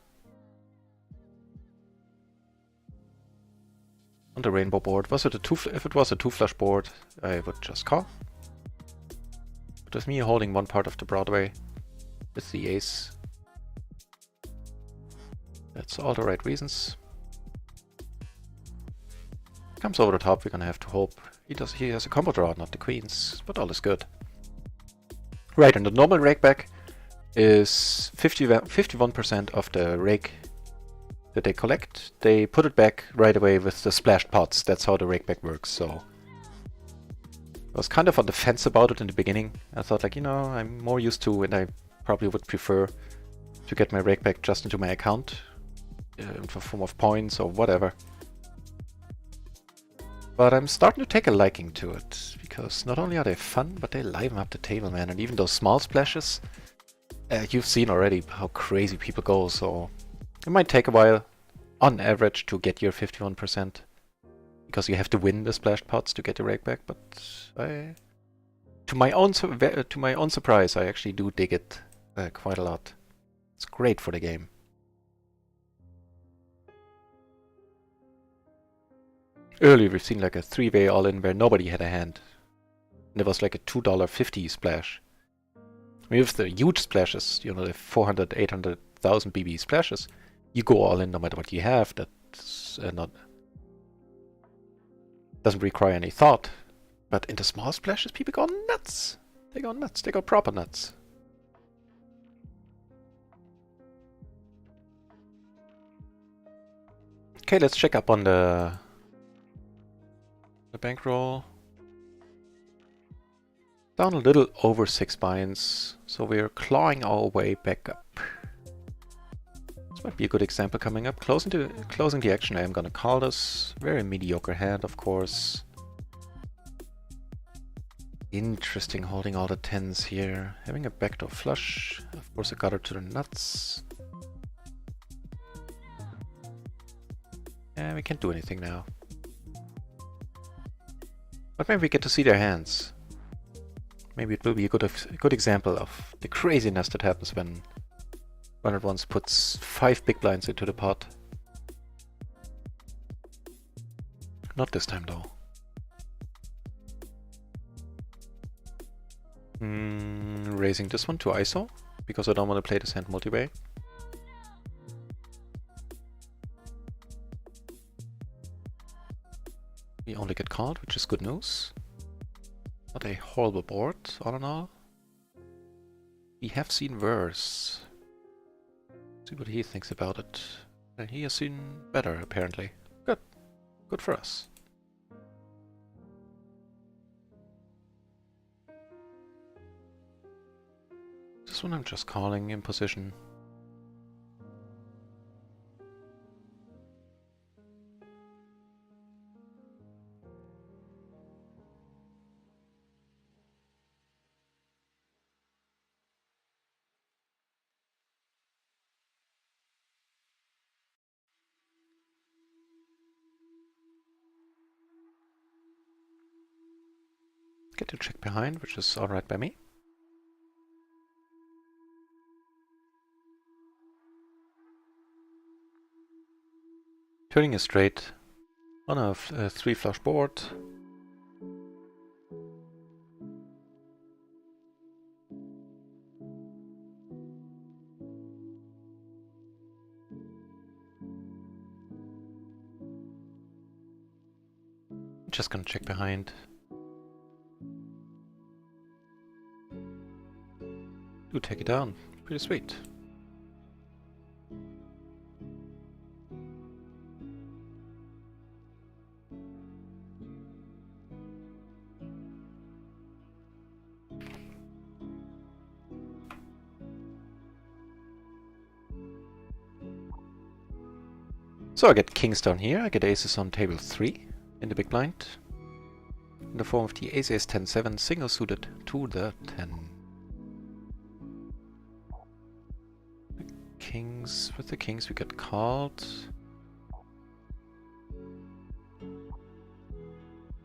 On the rainbow board, if it was a 2-flush board, I would just call. But with me holding one part of the Broadway with the ace, that's all the right reasons. Comes over the top, we're gonna have to hope. He has a combo draw, not the queens, but all is good. Right, and the normal rakeback is 51% of the rake that they collect. They put it back right away with the splashed pots. That's how the rakeback works. So I was kind of on the fence about it in the beginning. I thought, like, you know, I'm more used to, and I probably would prefer to get my rakeback just into my account in the form of points or whatever. But I'm starting to take a liking to it, because not only are they fun, but they liven up the table, man. And even those small splashes, you've seen already how crazy people go, so it might take a while, on average, to get your 51%, because you have to win the splash pots to get your rakeback. But to my own surprise, I actually do dig it quite a lot. It's great for the game. Earlier we've seen like a 3-way all-in where nobody had a hand. And it was like a $2.50 splash. I mean, with the huge splashes, you know, the 400, 800,000 BB splashes, you go all in no matter what you have. That's doesn't require any thought. But in the small splashes, people go nuts. They go nuts. They go proper nuts. Okay, let's check up on the bankroll. Down a little over 6 binds, so we're clawing our way back up. This might be a good example coming up. Closing the action, I am gonna call this. Very mediocre hand, of course. Interesting, holding all the 10s here. Having a backdoor flush. Of course, I got her to the nuts. And we can't do anything now. But maybe we get to see their hands. Maybe it will be a good example of the craziness that happens when RunItOnce puts 5 big blinds into the pot. Not this time though. Raising this one to ISO, because I don't want to play this hand multi-way. We only get called, which is good news. Not a horrible board, all in all. We have seen worse. See what he thinks about it. And he has seen better, apparently. Good. Good for us. This one I'm just calling in position. Get to check behind, which is alright by me. Turning a straight on a 3 flush board. Just gonna check behind. Do take it down. Pretty sweet. So I get kings down here, I get aces on table 3 in the big blind. In the form of the ace ace 10-7 single suited to the 10. Kings, with the kings we get called.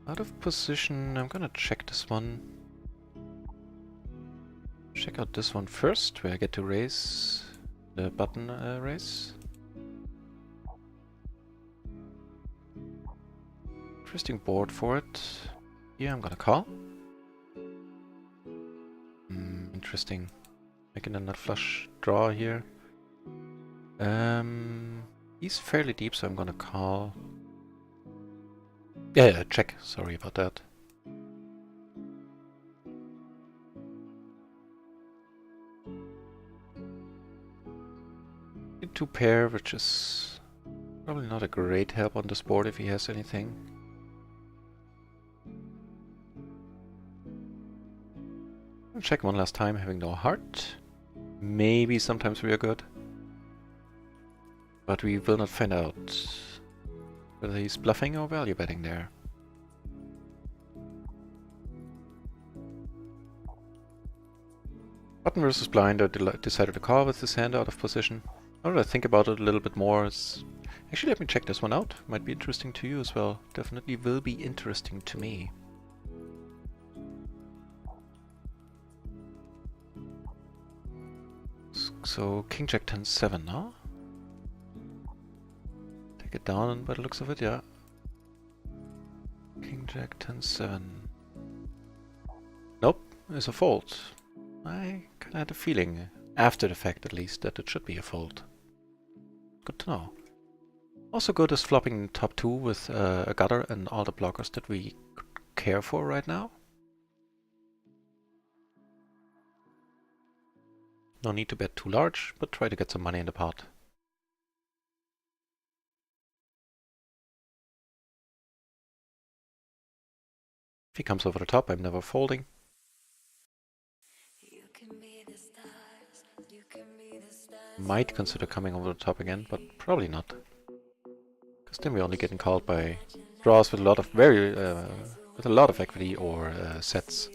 Out of position, I'm gonna check this one. Check out this one first, where I get to raise the button raise. Interesting board for it. Yeah, I'm gonna call. Interesting. Making a nut flush draw here. He's fairly deep, so I'm gonna call. Yeah, check. Sorry about that. Two pair, which is probably not a great help on this board if he has anything. I'll check one last time, having no heart. Maybe sometimes we are good. But we will not find out whether he's bluffing or value betting there. Button versus blind, I decided to call with this hand out of position. Now that I think about it a little bit more, actually let me check this one out. Might be interesting to you as well. Definitely will be interesting to me. So king jack 10-7 now. Take it down by the looks of it, yeah. King jack 10-7. Nope, it's a fold. I kinda had a feeling, after the fact at least, that it should be a fold. Good to know. Also good is flopping top 2 with a gutter and all the blockers that we care for right now. No need to bet too large, but try to get some money in the pot. If he comes over the top, I'm never folding. Might consider coming over the top again, but probably not. Because then we're only getting called by draws with a lot of with a lot of equity or sets.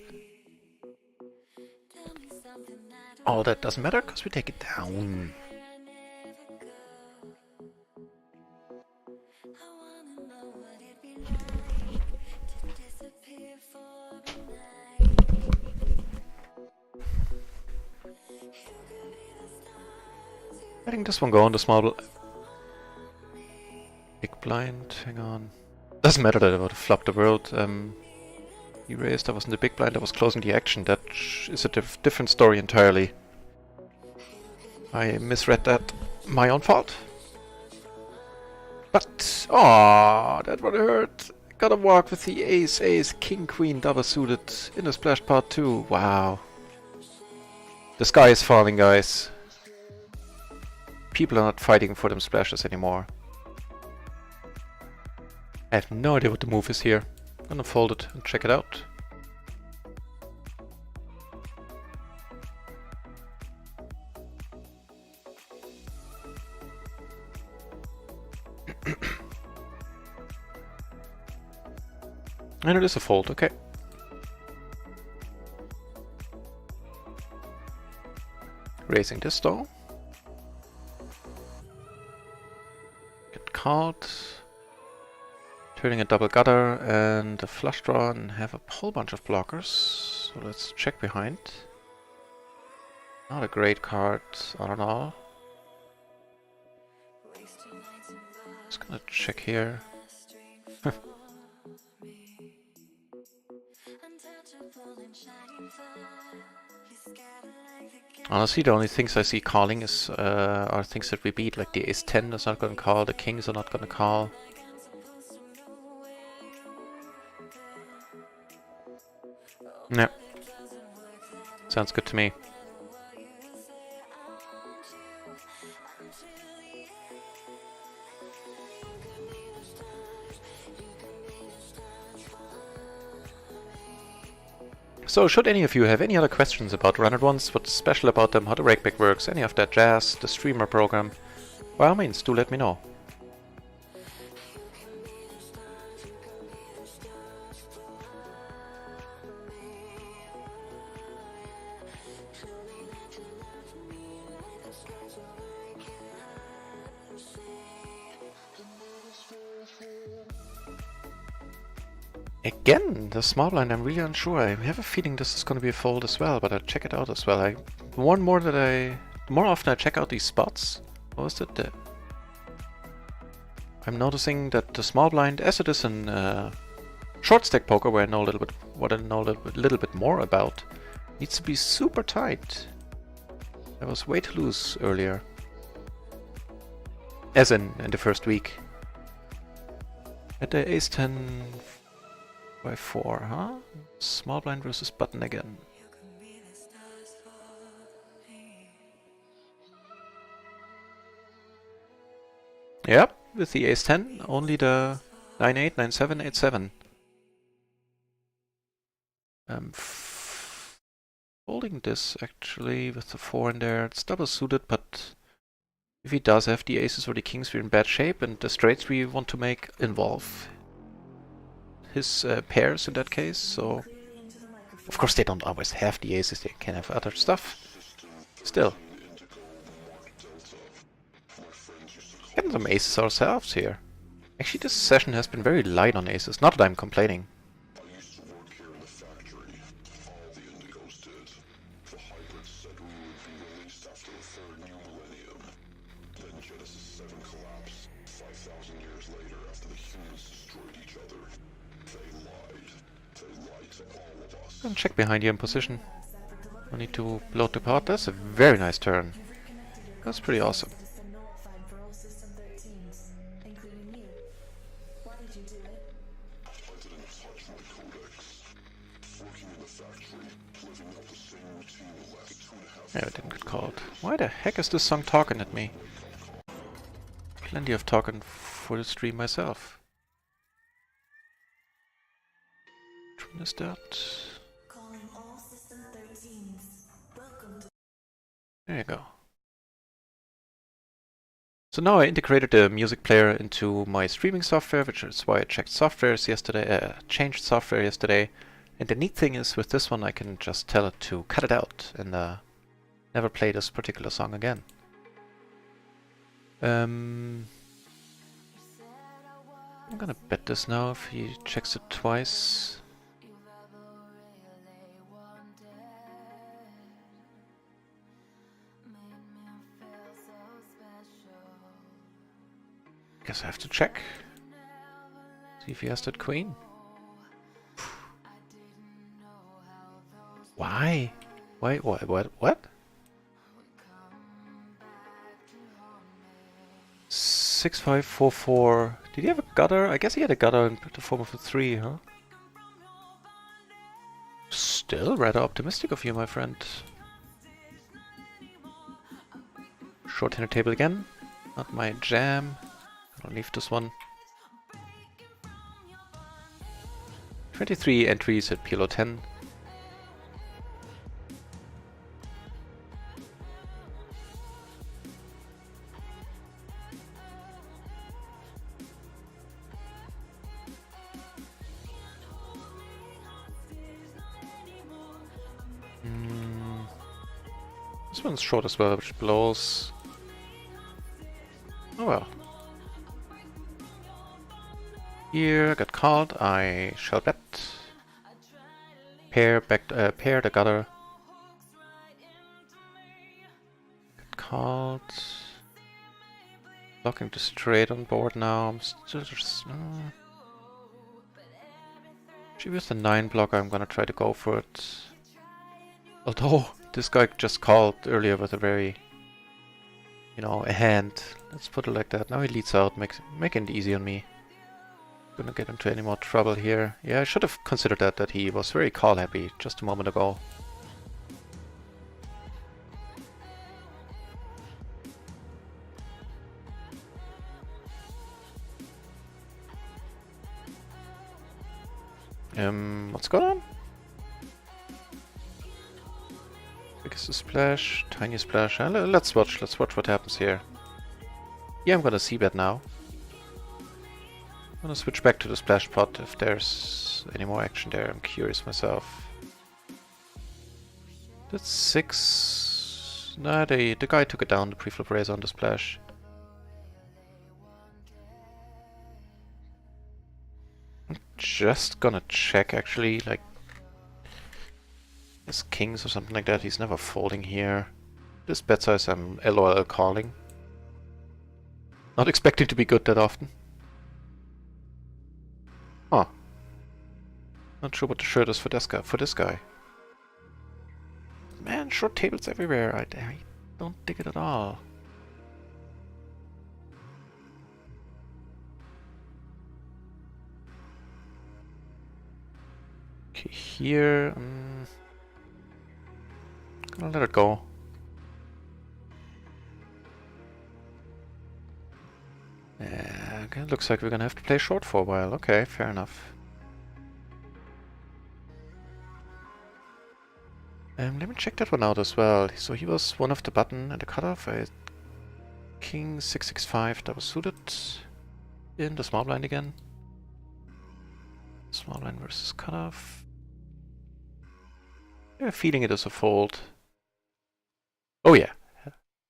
Oh, that doesn't matter because we take it down. Letting this one go on the small big blind. Hang on. Doesn't matter that I would have flopped the world. He raised. I was in the big blind. I was closing the action. That is a different story entirely. I misread that. My own fault. But oh, that would hurt. Gotta walk with the ace, ace, king, queen, double suited in the splash part 2. Wow. The sky is falling, guys. People are not fighting for them splashes anymore. I have no idea what the move is here. I'm gonna fold it and check it out. And it is a fold, okay. Raising this though. Get called. Turning a double gutter and a flush draw and have a whole bunch of blockers. So let's check behind. Not a great card, all in all. Just gonna check here. Honestly, the only things I see calling is are things that we beat, like the ace 10 is not gonna call, the kings are not gonna call. Yeah. Sounds good to me. So, should any of you have any other questions about RunItOnce, what's special about them, how the rakeback works, any of that jazz, the streamer program, by all means, do let me know. Again, the small blind, I'm really unsure. I have a feeling this is going to be a fold as well, but I'll check it out as well. The more often I check out these spots, what was it? I'm noticing that the small blind, as it is in short stack poker, where I know a little bit more about, needs to be super tight. I was way too loose earlier, as in the first week. At the ace 10 by 4, huh? Small blind versus button again. Yep, with the ace 10, only the 9-8, 9-7, 8-7. I'm folding this actually with the 4 in there. It's double suited, but if he does have the aces or the kings, we're in bad shape, and the straights we want to make involve his pairs in that case, so of course they don't always have the aces, they can have other stuff. Still. Getting some aces ourselves here. Actually, this session has been very light on aces, not that I'm complaining. And check behind you in position. I need to bloat the pot. That's a very nice turn. That's pretty awesome. Yeah, it didn't get called. Why the heck is this song talking at me? Plenty of talking for the stream myself. Which one is that? There you go. So now I integrated the music player into my streaming software, which is why I checked changed software yesterday. And the neat thing is, with this one I can just tell it to cut it out and never play this particular song again. I'm gonna bet this now if he checks it twice. Guess I have to check. See if he has that queen. Why? Why? What? 6-5-4-4. Did he have a gutter? I guess he had a gutter in the form of a 3, huh? Still rather optimistic of you, my friend. Short-handed table again. Not my jam. I'll leave this one. 23 entries at PLO 10. This one's short as well, which blows. Oh well. Here, got called. I shall bet. Pair the gutter. Got called. Blocking the straight on board now. I'm still actually, with the 9 block, I'm gonna try to go for it. Although this guy just called earlier with a very, you know, a hand. Let's put it like that. Now he leads out, making it easy on me. Gonna get into any more trouble here. Yeah, I should have considered that he was very call happy just a moment ago. What's going on? Biggest splash, tiny splash. Let's watch what happens here. Yeah, I'm gonna see that now. I'm gonna switch back to the splash pot if there's any more action there. I'm curious myself. That's 6. Nah, the guy took it down, the preflop razor on the splash. I'm just gonna check actually, like his kings or something like that. He's never folding here. This bet size I'm LOL calling. Not expecting to be good that often. Huh. Not sure what the shirt is for this guy. Man, short tables everywhere. I don't dig it at all. Okay, here. Gonna let it go. Okay, looks like we're gonna have to play short for a while. Okay, fair enough. Let me check that one out as well. So he was one of the button and the cutoff. King 665, that was suited in the small blind again. Small blind versus cutoff. I have a feeling it is a fold. Oh yeah,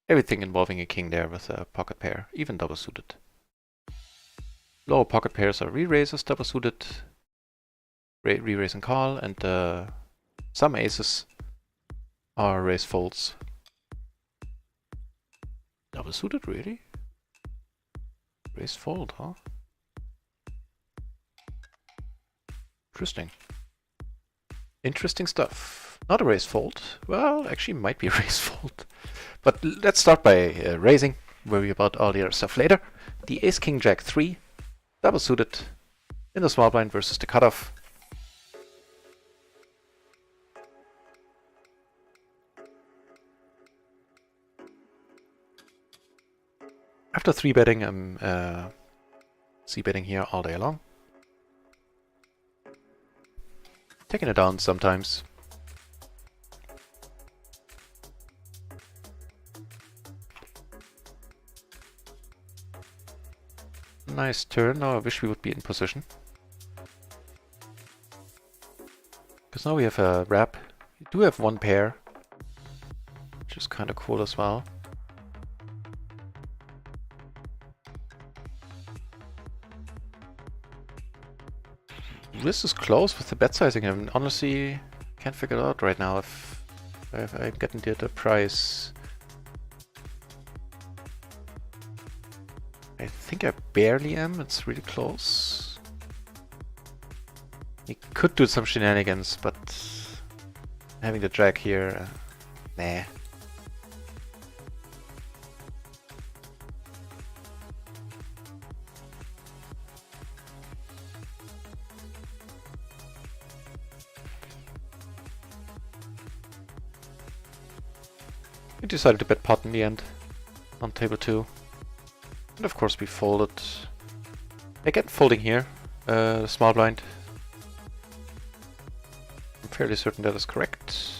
everything involving a king there with a pocket pair, even double suited. Lower pocket pairs are re-raises, double suited, re-raise and call, and some aces are raise folds. Double suited, really? Raise fold, huh? Interesting. Interesting stuff. Not a raise fold. Well, actually might be a raise fold. But let's start by raising. Worry about all the other stuff later. The ace king jack 3, double suited in the small blind versus the cutoff. After 3-betting, I'm c-betting here all day long. Taking it down sometimes. Nice turn. Now I wish we would be in position. Because now we have a wrap. We do have one pair, which is kind of cool as well. This is close with the bet sizing. I honestly can't figure it out right now if I'm getting the price. I think I barely am. It's really close. He could do some shenanigans, but having the jack here, nah. We decided to bet pot in the end on table 2. And of course we folded. Again, folding here, small blind. I'm fairly certain that is correct.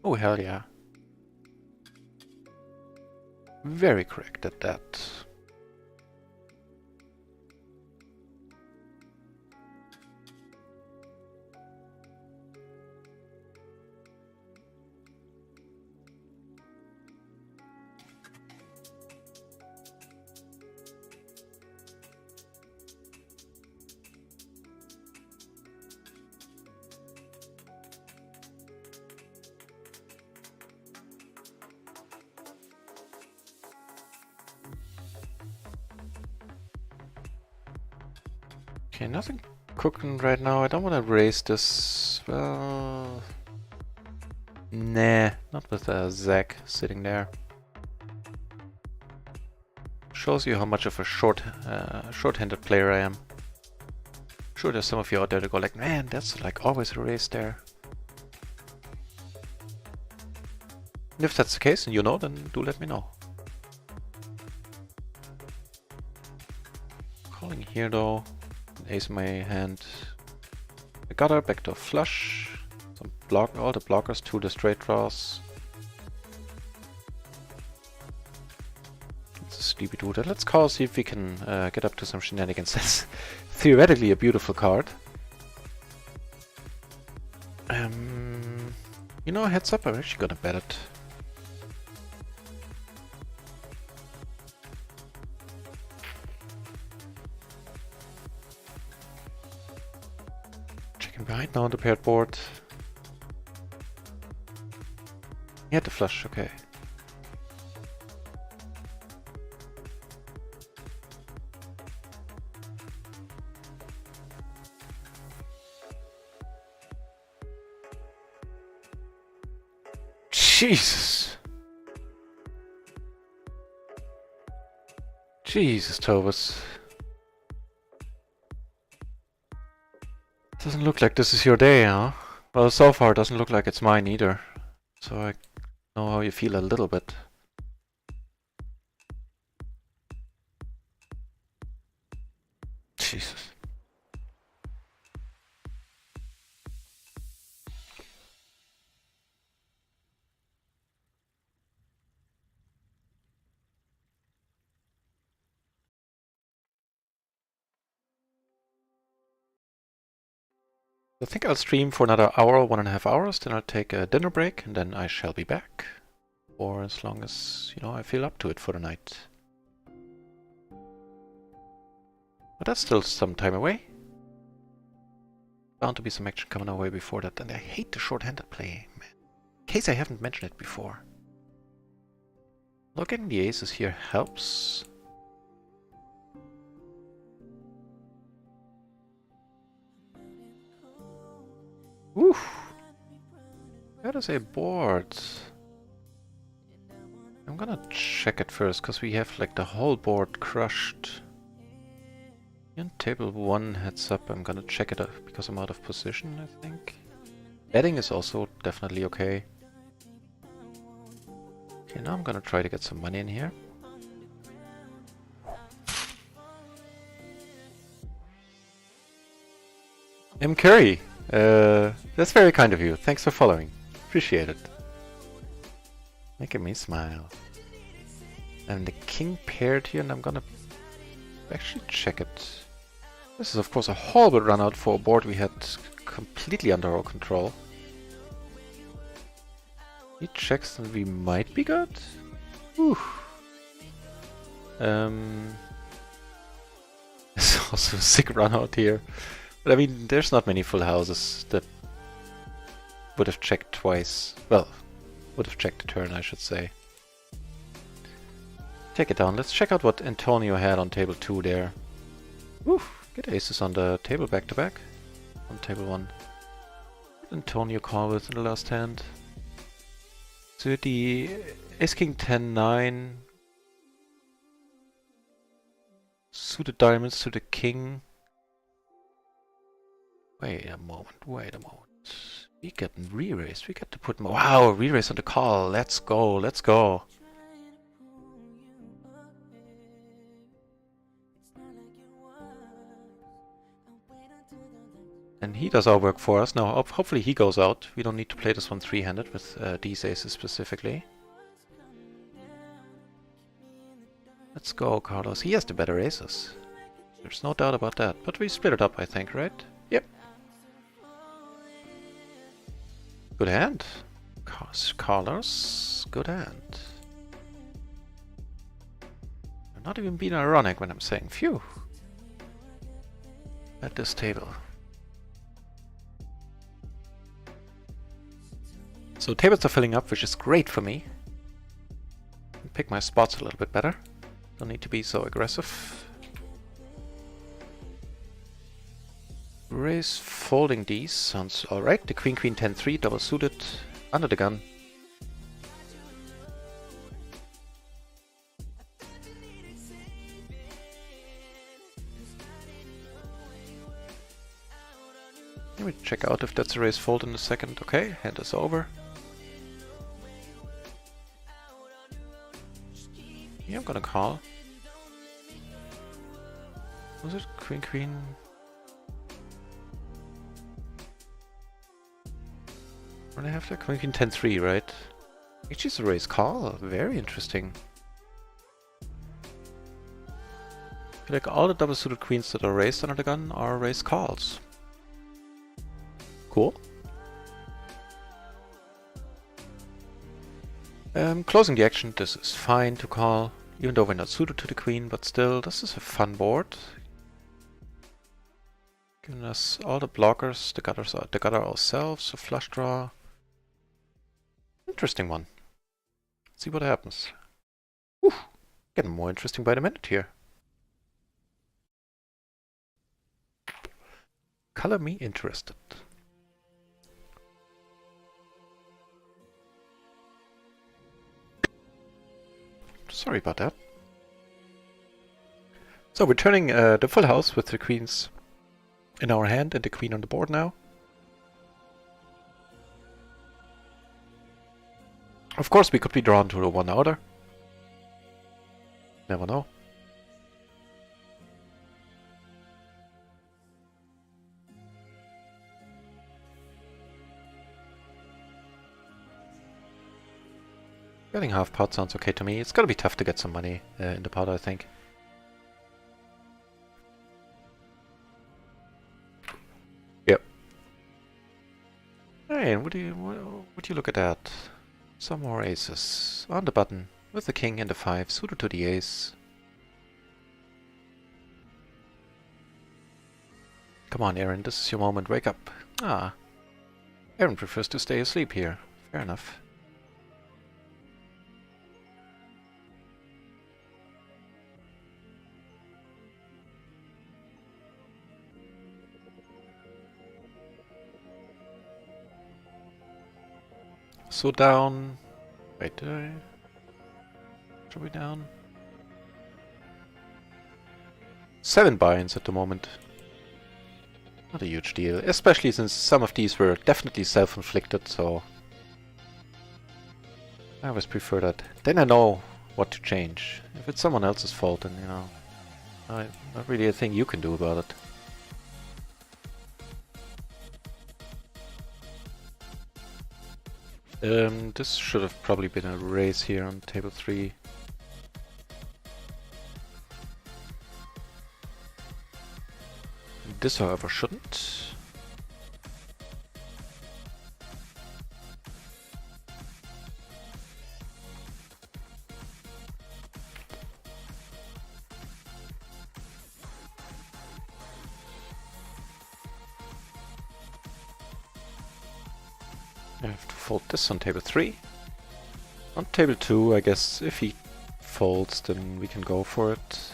Oh hell yeah. Very correct at that. Okay, nothing cooking right now. I don't want to raise this. Well, nah, not with Zach sitting there. Shows you how much of a short-handed player I am. Sure, there's some of you out there that go like, man, that's like always a raise there. And if that's the case and you know, then do let me know. Calling here though. Ace in my hand. I got her back to a flush. Some all the blockers to the straight draws. It's a sleepy dude. Let's call, see if we can get up to some shenanigans. That's theoretically a beautiful card. You know, heads up, I'm actually gonna bet it. Checking behind now on the paired board. He had the flush, okay. Jesus! Jesus, Tobus. Doesn't look like this is your day, huh? Well, so far it doesn't look like it's mine either. So I know how you feel a little bit. Jesus. I think I'll stream for another hour, 1.5 hours, then I'll take a dinner break, and then I shall be back. Or as long as, you know, I feel up to it for the night. But that's still some time away. Bound to be some action coming our way before that, and I hate the short-handed play, man. In case I haven't mentioned it before. Looking the aces here helps. Oof. That is a board. I'm gonna check it first, because we have like the whole board crushed. In table 1 heads up, I'm gonna check it because I'm out of position, I think. Betting is also definitely okay. Okay, now I'm gonna try to get some money in here. M. Curry! That's very kind of you. Thanks for following. Appreciate it. Making me smile. And the king paired here, and I'm gonna actually check it. This is of course a horrible run out for a board we had completely under our control. He checks and we might be good. Whew. It's also a sick run out here. But I mean, there's not many full houses that would have checked twice. Well, would have checked the turn, I should say. Take it down. Let's check out what Antonio had on table 2 there. Oof, get aces on the table back to back. On table 1. What did Antonio call with in the last hand? So the ace king 10-9. Suited diamonds to the king. Wait a moment, wait a moment. We get re-raised, we get to put more. Wow, re-raise on the call. Let's go, let's go. And he does our work for us. Now, hopefully he goes out. We don't need to play this one three-handed with these aces specifically. Let's go, Carlos. He has the better aces. There's no doubt about that. But we split it up, I think, right? Yep. Good hand. Carlos, good hand. I'm not even being ironic when I'm saying phew. At this table. So tables are filling up, which is great for me. Pick my spots a little bit better. Don't need to be so aggressive. raise folding these sounds alright. The queen queen 10-3 double suited under the gun. Let me check out if that's a raise fold in a second. Okay, hand is over. Yeah, I'm gonna call. Was it queen queen? What do I have there? Queen queen 10-3, right? Actually, it's a raise call. Very interesting. I feel like all the double suited queens that are raised under the gun are raise calls. Cool. Closing the action. This is fine to call, even though we're not suited to the queen, but still, this is a fun board. Giving us all the blockers, the gutter ourselves, a flush draw. Interesting one. Let's see what happens. Whew. Getting more interesting by the minute here. Color me interested. Sorry about that. So we're turning the full house with the queens in our hand and the queen on the board now. Of course we could be drawn to the one outer. Never know. Getting half pot sounds okay to me. It's gonna be tough to get some money in the pot, I think. Yep. Hey, would you look at that? Some more aces on the button with the king and the 5 suited to the ace. Come on, Aaron, this is your moment. Wake up. Ah, Aaron prefers to stay asleep here. Fair enough. So down. Wait, should we down? 7 buy-ins at the moment. Not a huge deal, especially since some of these were definitely self-inflicted, so I always prefer that. Then I know what to change. If it's someone else's fault, then, you know, not really a thing you can do about it. This should have probably been a raise here on table 3. This, however, shouldn't. I have to fold this on table 3. On table 2, I guess if he folds, then we can go for it.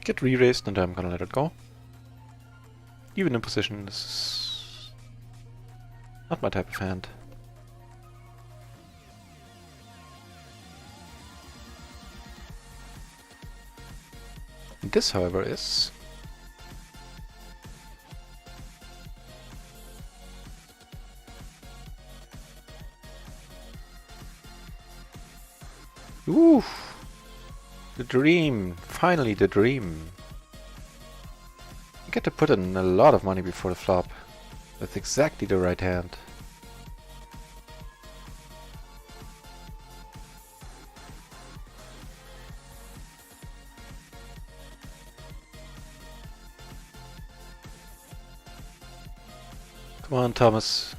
Get re-raised and I'm gonna let it go. Even in position, this is not my type of hand. This, however, is... Ooh! The dream! Finally the dream! You get to put in a lot of money before the flop. With exactly the right hand. Come on, Thomas.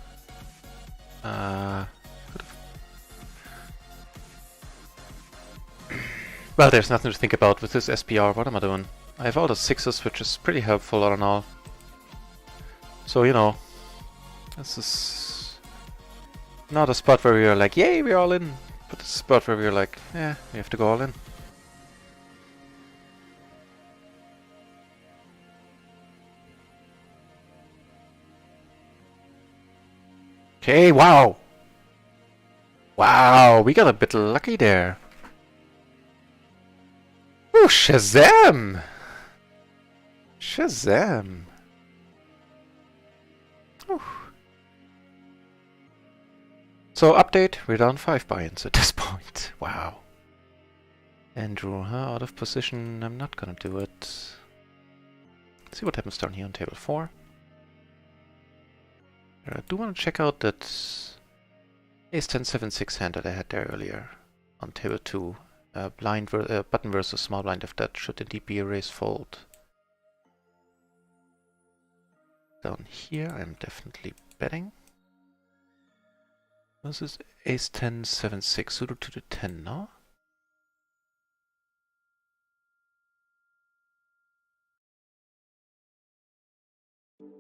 Well, there's nothing to think about with this SPR. What am I doing? I have all the 6s, which is pretty helpful all in all. So, you know, this is not a spot where we are like, yay, we're all in. But it's a spot where we're like, yeah, we have to go all in. Okay, wow! Wow, we got a bit lucky there. Ooh, Shazam! Shazam! Ooh. So, update, we're down 5 buy-ins at this point. Wow. Andrew, huh? Out of position, I'm not gonna do it. Let's see what happens down here on table 4. I do want to check out that Ace-10, 7-6 hand that I had there earlier on table 2. Button versus small blind, if that should indeed be a raise fold. Down here I'm definitely betting. This is Ace-10, 7-6, suited to the 10, no?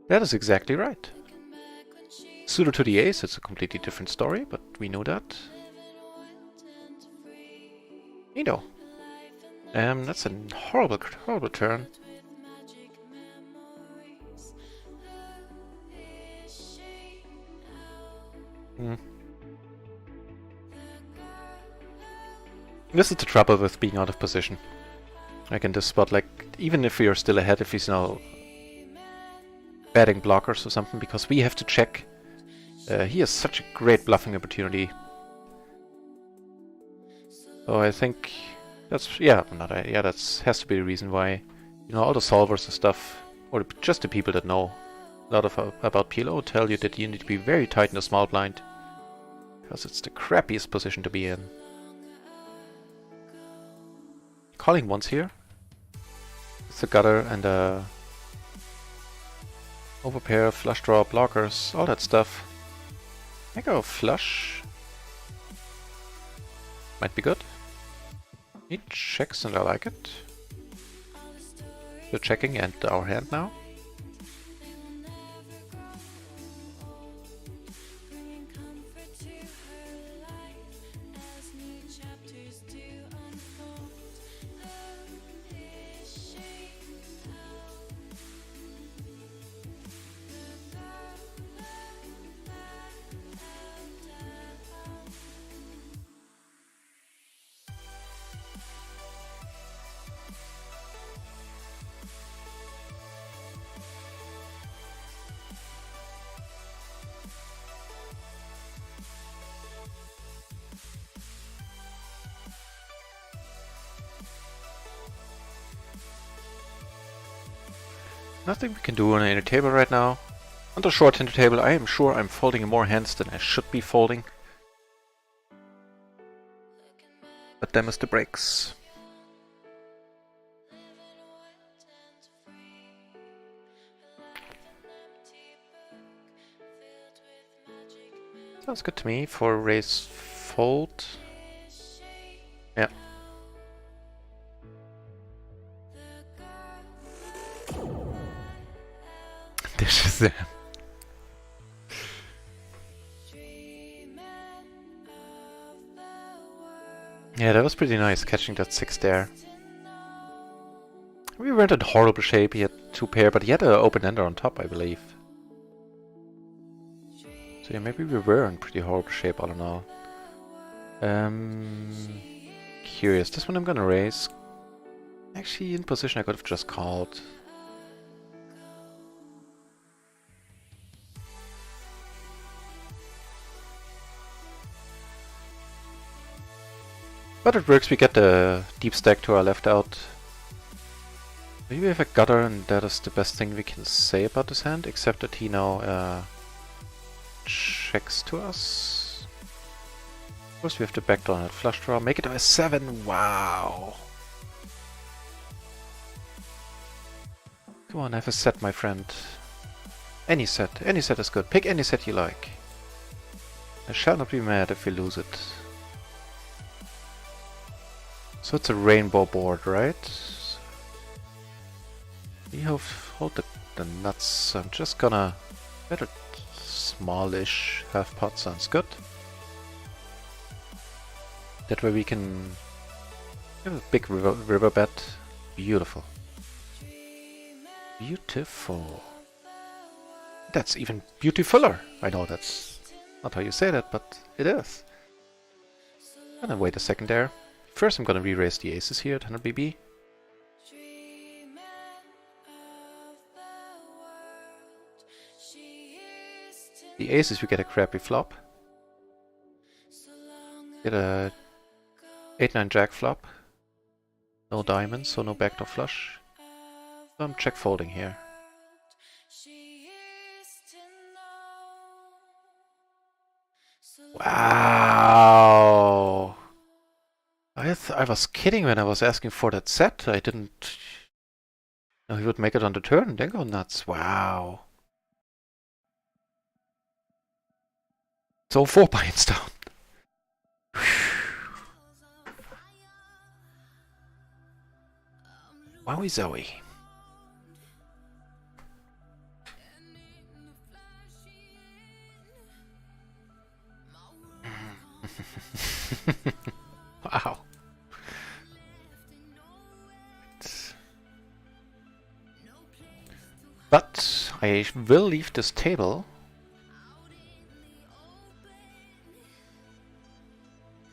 That is exactly right. Suited to the ace, it's a completely different story, but we know that. Neato. That's a horrible, horrible turn. This is the trouble with being out of position. Like in this spot, like, even if we are still ahead, if he's now betting blockers or something, because we have to check. He has such a great bluffing opportunity. So I think that's, yeah, that's has to be the reason why, you know, all the solvers and stuff, or just the people that know a lot about PLO tell you that you need to be very tight in the small blind, because it's the crappiest position to be in. Calling once here. It's a gutter and a overpair, flush draw, blockers, all that stuff. I go flush. Might be good. He checks and I like it. We're checking and our hand now. Nothing we can do on any table right now. On the short-handed table, I am sure I'm folding more hands than I should be folding. But them is the breaks. Sounds good to me for raise fold. Yeah. This is it. Yeah, that was pretty nice catching that 6 there. We weren't in horrible shape. He had 2 pair, but he had an open ender on top, I believe. So yeah, maybe we were in pretty horrible shape all in all. Curious. This one I'm gonna raise. Actually, in position I could have just called. But it works, we get the deep stack to our left out. Maybe we have a gutter and that is the best thing we can say about this hand, except that he now checks to us. Of course we have to backdoor on that flush draw, make it a 7, wow! Come on, have a set, my friend. Any set is good, pick any set you like. I shall not be mad if we lose it. So it's a rainbow board, right? We hold the nuts. So I'm just gonna better smallish half pot sounds good. That way we can have a big riverbed. Beautiful. Beautiful. That's even beautifuler. I know that's not how you say that, but it is. I'm gonna wait a second there. First I'm gonna re-raise the aces here at 100 BB. The aces we get a crappy flop. Get a 8-9 jack flop. No diamonds, so no backdoor flush. So I'm check folding here. Wow! I was kidding when I was asking for that set. I didn't know he would make it on the turn and then go nuts. Wow. So 4 buy-ins down. Wowie zowie. Wow. But I will leave this table.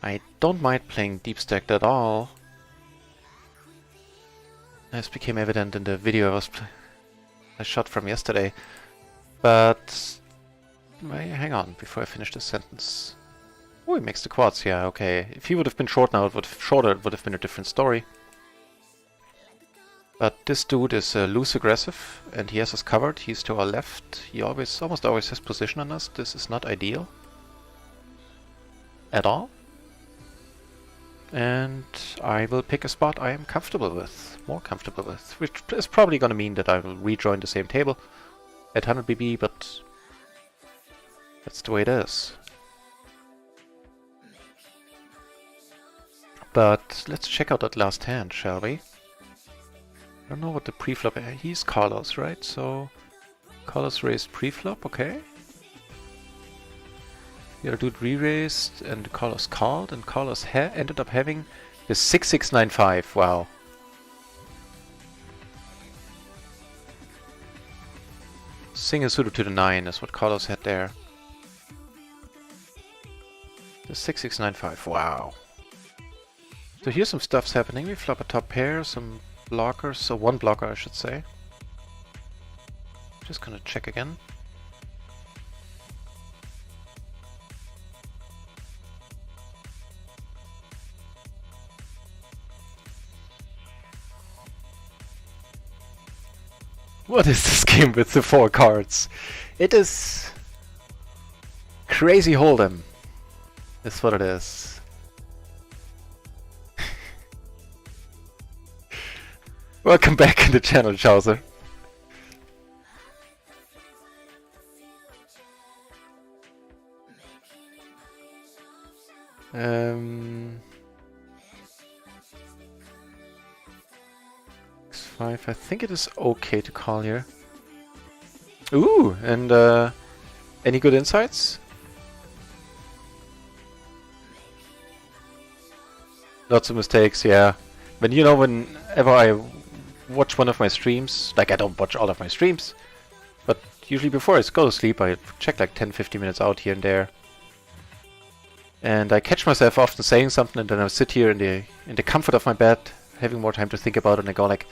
I don't mind playing deep stacked at all. As became evident in the video I shot from yesterday. But hang on before I finish this sentence. Oh, he makes the quads, yeah, okay. If he would have been short now, it would have been a different story. But this dude is loose aggressive, and he has us covered. He's to our left. He almost always has position on us. This is not ideal. At all. And I will pick a spot I am comfortable with. More comfortable with. Which is probably going to mean that I will rejoin the same table at 100 BB, but that's the way it is. But let's check out that last hand, shall we? I don't know what the pre-flop is. He's Carlos, right? So Carlos raised pre-flop, okay. The other dude re-raised and Carlos called, and Carlos ended up having the 6695. Wow. Single suited to the 9 is what Carlos had there. The 6695. Wow. So here's some stuff's happening. We flop a top pair, some blockers, so one blocker I should say. Just gonna check again. What is this game with the 4 cards? It is crazy hold'em. That's what it is. Welcome back in the channel, Chaucer. X5, I think it is okay to call here. Ooh, and any good insights? Lots of mistakes, yeah. But you know, whenever I watch one of my streams, like I don't watch all of my streams, but usually before I go to sleep I check like 10-15 minutes out here and there. And I catch myself often saying something, and then I sit here in the comfort of my bed, having more time to think about it, and I go like,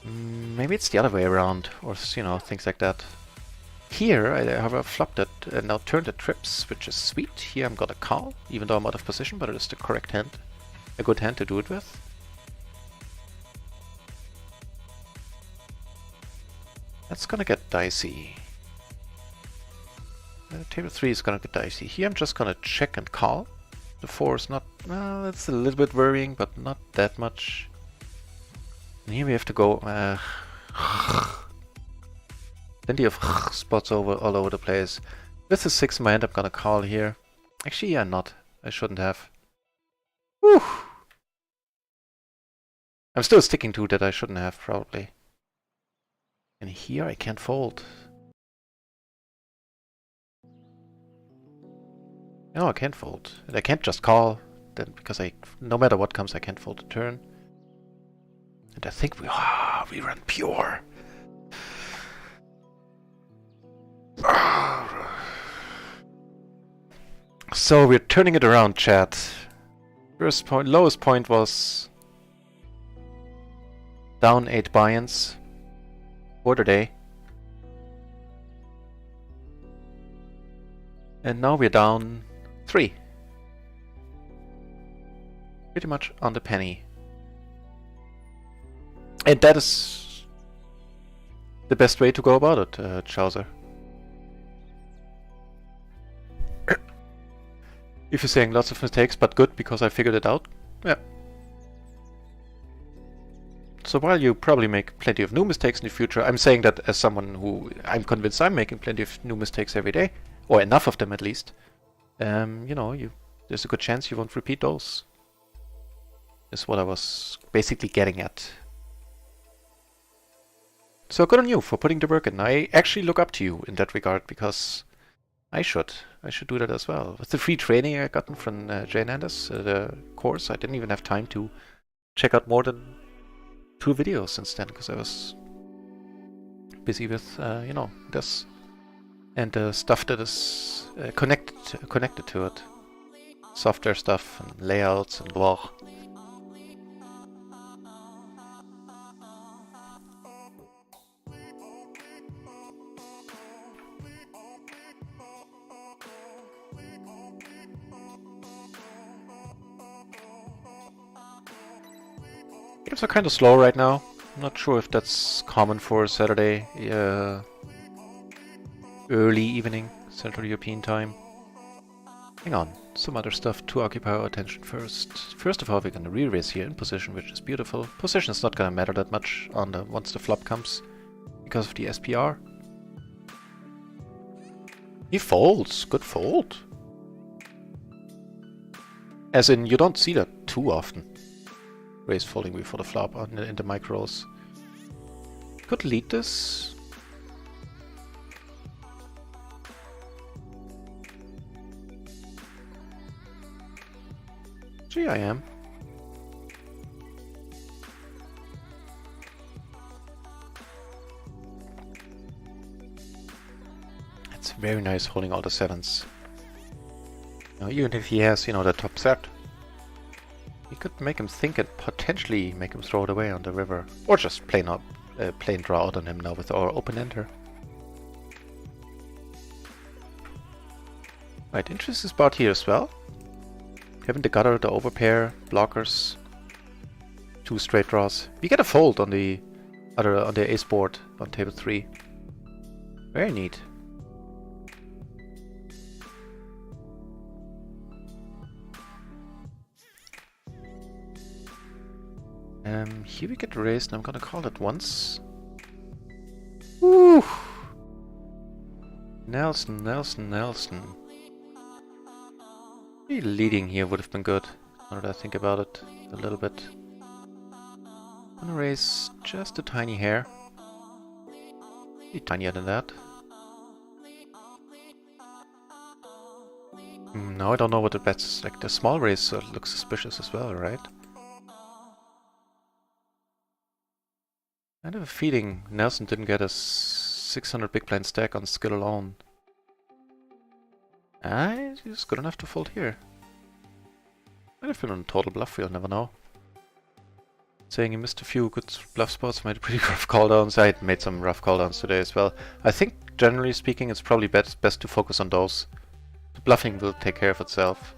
maybe it's the other way around, or you know, things like that. Here I have flopped it and now turned the trips, which is sweet. Here I'm gonna call, even though I'm out of position, but it is the correct hand. A good hand to do it with. That's gonna get dicey. Table 3 is gonna get dicey. Here I'm just gonna check and call. The 4 is not... well, it's a little bit worrying, but not that much. And here we have to go... plenty of spots all over the place. With the 6 in my hand I'm gonna call here. Actually, yeah, not. I shouldn't have. Whew! I'm still sticking to that I shouldn't have, probably. And here I can't fold. No, I can't fold. And I can't just call, then because no matter what comes, I can't fold the turn. And I think we run pure. So we're turning it around, chat. Lowest point was down 8 buy-ins for the day. And now we're down 3. Pretty much on the penny. And that is the best way to go about it, Chowser. If you're saying lots of mistakes, but good because I figured it out, yeah. So while you probably make plenty of new mistakes in the future, I'm saying that as someone who I'm convinced I'm making plenty of new mistakes every day, or enough of them at least. You know, there's a good chance you won't repeat those. Is what I was basically getting at. So good on you for putting the work in. I actually look up to you in that regard because I should do that as well. With the free training I gotten from Jane Anders, the course, I didn't even have time to check out more than 2 videos since then because I was busy with, you know, this and the stuff that is connected to it. Software stuff and layouts and blah. Games are kind of slow right now. I'm not sure if that's common for Saturday early evening Central European time. Hang on, some other stuff to occupy our attention first. First of all, we're gonna re-raise here in position, which is beautiful. Position is not gonna matter that much on once the flop comes because of the SPR. He folds, good fold. As in, you don't see that too often. Raise folding before the flop in the micros. Could lead this. Gee, I am. It's very nice holding all the 7s. Now, even if he has, you know, the top set. You could make him think and potentially make him throw it away on the river. Or just plain draw out on him now with our open ender. Right, interest is about here as well. Having the gutter, the overpair, blockers, 2 straight draws. We get a fold on the ace board on table 3. Very neat. Here we get raised, and I'm gonna call it once. Woo! Nelson. Maybe leading here would have been good. Now that I think about it a little bit. I'm gonna raise just a tiny hair. Maybe tinier than that. No, I don't know what the bets is. Like the small raise looks suspicious as well, right? I have a feeling Nelson didn't get a 600 big blind stack on skill alone. He's good enough to fold here. Might have been on total bluff, we'll never know. Saying he missed a few good bluff spots, made pretty rough call downs. I made some rough call downs today as well. I think, generally speaking, it's probably best to focus on those. The bluffing will take care of itself.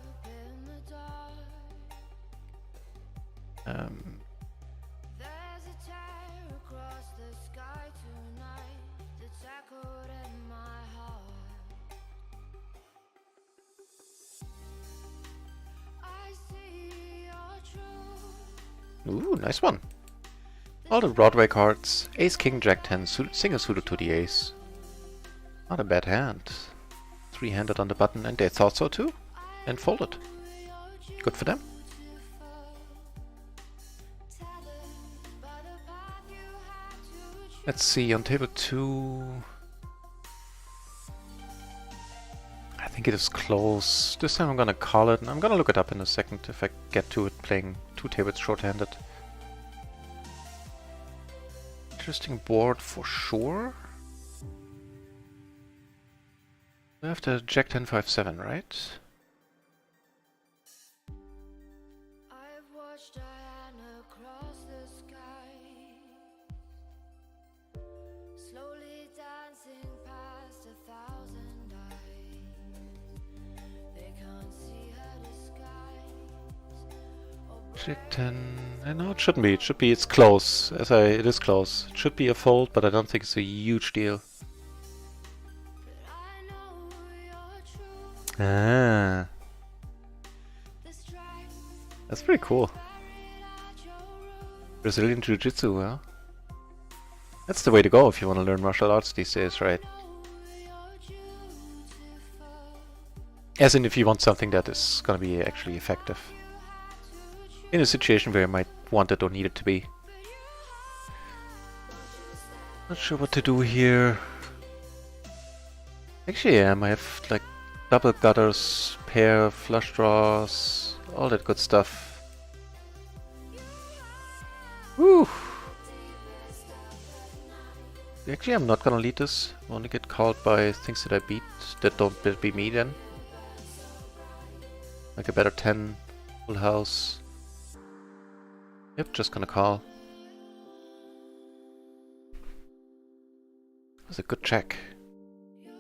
Ooh, nice one. All the Broadway cards. Ace, King, Jack 10, single suited to the ace. Not a bad hand. 3-handed on the button, and they thought so too. And folded. Good for them. Let's see, on table 2... I think it is close. This time I'm gonna call it, and I'm gonna look it up in a second if I get to it playing 2 tables short-handed. Interesting board for sure. I have the Jack 10 5 7, right? I've watched Diana cross the sky, slowly dancing past 1,000 eyes. They can't see her disguise. Jack 10... no, it shouldn't be. It should be. It's close. It is close. It should be a fold, but I don't think it's a huge deal. Ah. That's pretty cool. Brazilian Jiu-Jitsu, huh? That's the way to go if you want to learn martial arts these days, right? As in if you want something that is gonna be actually effective. In a situation where you might want it or need it to be. Not sure what to do here. Actually, I have like double gutters, pair, flush draws, all that good stuff. Woo! Actually, I'm not gonna lead this. I want to get called by things that I beat that don't beat me then. Like a better 10, full house. Yep, just gonna call. That was a good check,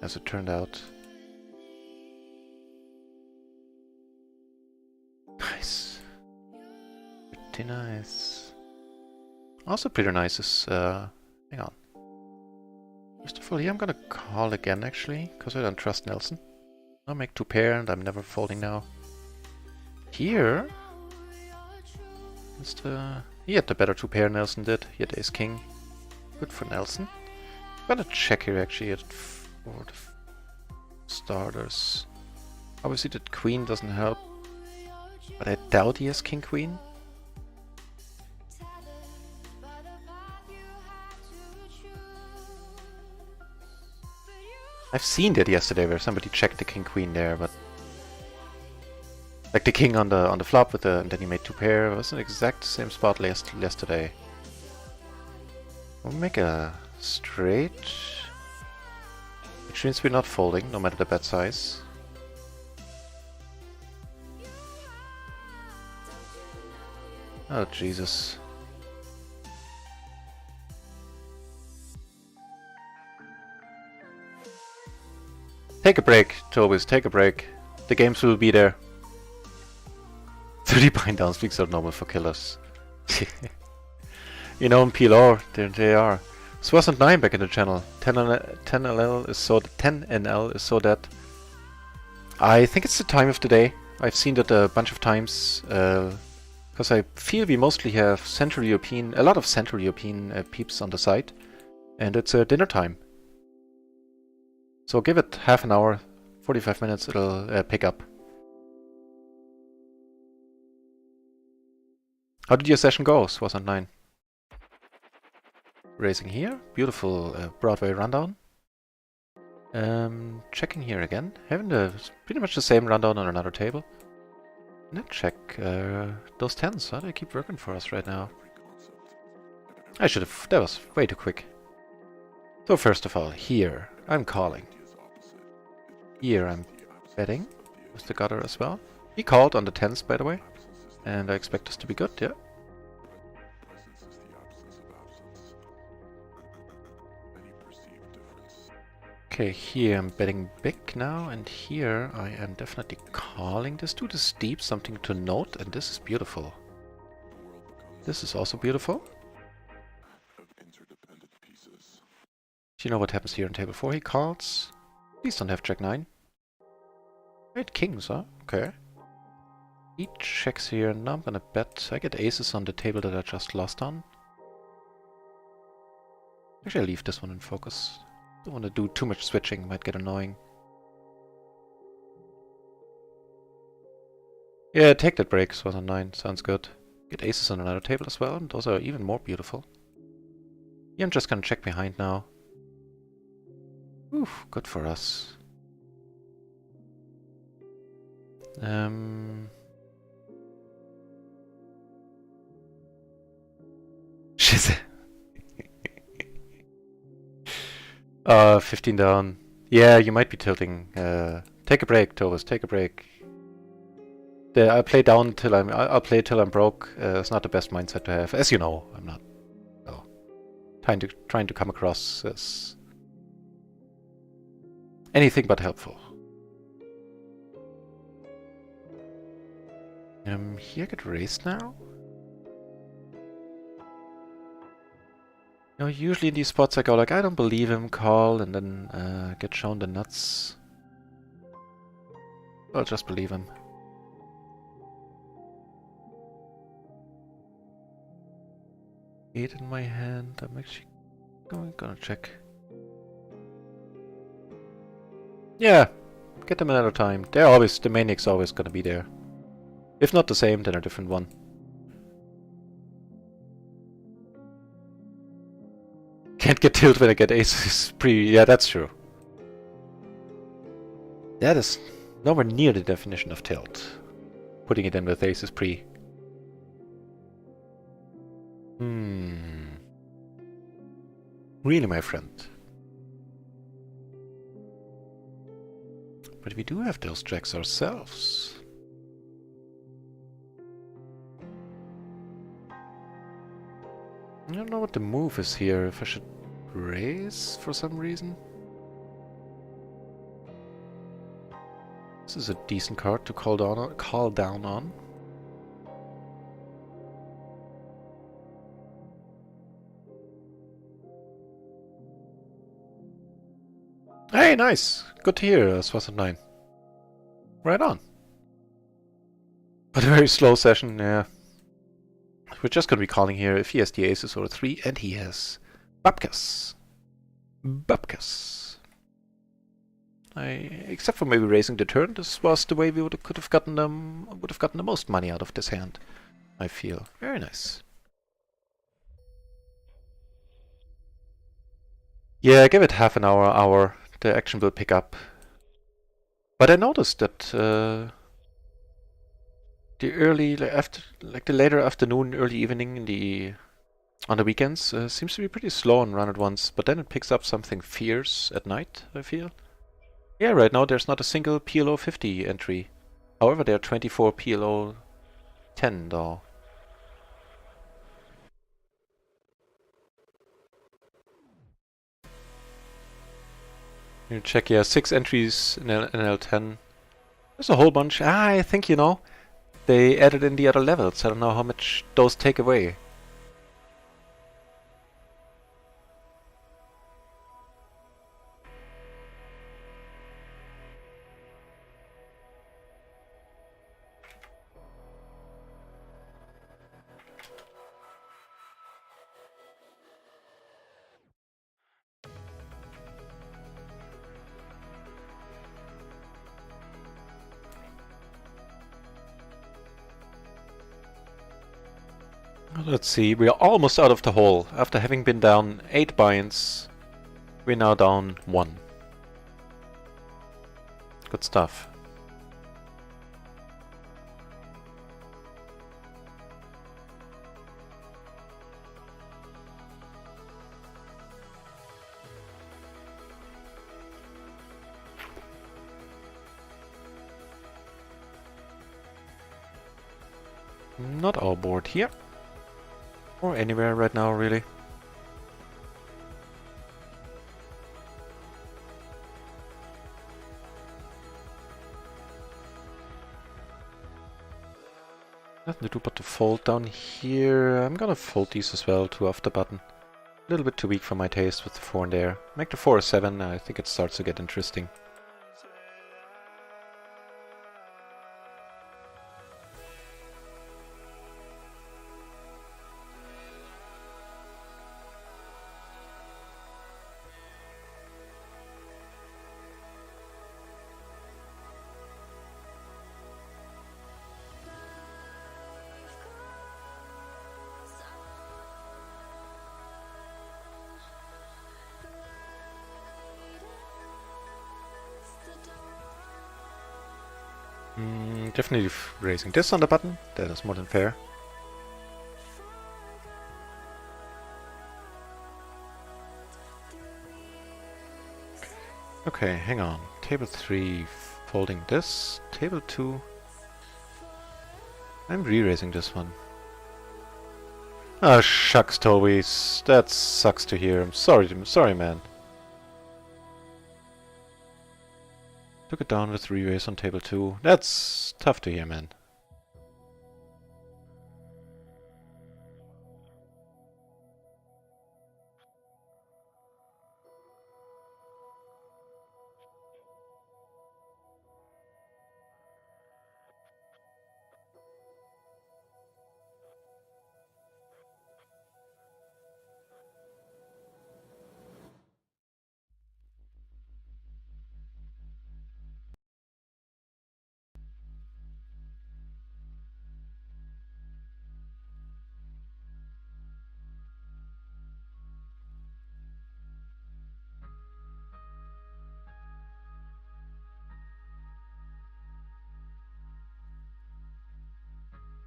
as it turned out. Nice. Pretty nice. Also pretty nice is, hang on. First of all, here I'm gonna call again actually, because I don't trust Nelson. I'll make 2 pair and I'm never folding now. Here... he had the better 2 pair, Nelson did. He had ace king. Good for Nelson. I'm gonna check here actually at 4 starters. Obviously the queen doesn't help. But I doubt he has king queen. I've seen that yesterday where somebody checked the king queen there, but like the king on the flop with the, and then he made 2 pair. It was an exact same spot yesterday. We'll make a straight, which means we're not folding, no matter the bet size. Oh Jesus. Take a break, Tobis, take a break. The games will be there. 30 bind down speaks are normal for killers. You know, in PLO, they are. Swasn't9 back in the channel. 10NL is so dead. I think it's the time of the day. I've seen that a bunch of times. Because I feel we mostly have Central European, a lot of Central European peeps on the site. And it's dinner time. So give it half an hour, 45 minutes, it'll pick up. How did your session go, Swasn't9? Raising here, beautiful Broadway rundown. Checking here again, having pretty much the same rundown on another table. Let's check those 10s, huh? They keep working for us right now. I should have, that was way too quick. So first of all, here, I'm calling. Here I'm betting with the gutter as well. He called on the 10s, by the way. And I expect this to be good, yeah. Okay, here I'm betting big now, and here I am definitely calling. This dude is deep, something to note, and this is beautiful. This is also beautiful. Do you know what happens here on table 4? He calls. Please don't have Jack 9. Eight kings, huh? Okay. He checks here. Now I'm gonna bet. I get aces on the table that I just lost on. Actually, I'll leave this one in focus. Don't want to do too much switching, might get annoying. Yeah, take that break, Swasn't9. Sounds good. Get aces on another table as well, and those are even more beautiful. Yeah, I'm just gonna check behind now. Oof, good for us. Shit. 15 down. Yeah, you might be tilting. Take a break, Tovas. Take a break. I play down till I'll play till I'm broke. It's not the best mindset to have, as you know. I'm not. Oh, trying to come across as anything but helpful. Here get raised now. You know, usually in these spots I go like, I don't believe him, call, and then get shown the nuts. I'll just believe him. Eight in my hand. I'm actually gonna check. Yeah, get them another time. They're always, the maniac's always gonna be there. If not the same, then a different one. Can't get tilt when I get aces. Yeah, that's true. That is nowhere near the definition of tilt. Putting it in with aces pre. Really, my friend. But we do have those jacks ourselves. I don't know what the move is here. If I should raise for some reason. This is a decent card to call down on. Hey, nice! Good to hear, Swasp 9. Right on. But a very slow session, yeah. We're just gonna be calling here if he has the aces or a 3, and he has Babkas. Babkas. Except for maybe raising the turn, this was the way we would have gotten the most money out of this hand, I feel. Very nice. Yeah, give it half an hour, the action will pick up. But I noticed that the early, the later afternoon, early evening on the weekends seems to be pretty slow on RunItOnce, but then it picks up something fierce at night, I feel. Yeah, right now there's not a single PLO 50 entry. However, there are 24 PLO 10 though. You check, yeah, 6 entries in L10. There's a whole bunch. I think, you know, they added in the other levels. I don't know how much those take away. Let's see, we are almost out of the hole. After having been down 8 binds, we're now down 1. Good stuff. Not our board here. Or anywhere right now, really. Nothing to do but to fold down here. I'm gonna fold these as well, 2 off the button. A little bit too weak for my taste with the 4 in there. Make the 4 a 7, I think it starts to get interesting. Definitely raising this on the button. That is more than fair. Okay, hang on. Table 3, folding this. Table 2. I'm re-raising this one. Oh, shucks, Tobies. That sucks to hear. I'm sorry, man. Took it down with re-raise on table 2. That's tough to hear, man.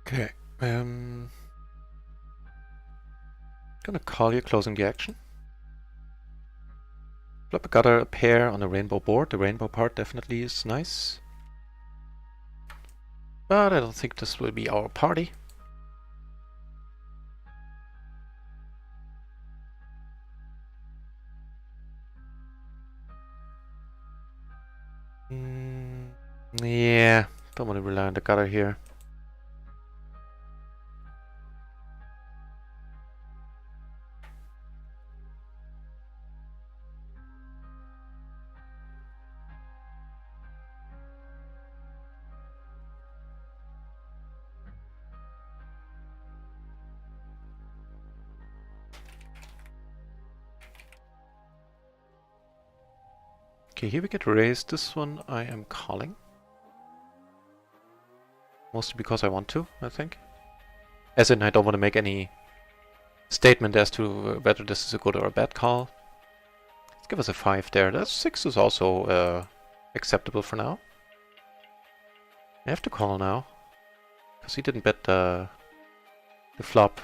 Okay, gonna call you closing the action. Flip a gutter, a pair on a rainbow board. The rainbow part definitely is nice. But I don't think this will be our party. Yeah, don't want to rely on the gutter here. Okay, here we get raised. This one I am calling. Mostly because I want to, I think. As in, I don't want to make any statement as to whether this is a good or a bad call. Let's give us a 5 there. That 6 is also acceptable for now. I have to call now. Because he didn't bet the flop.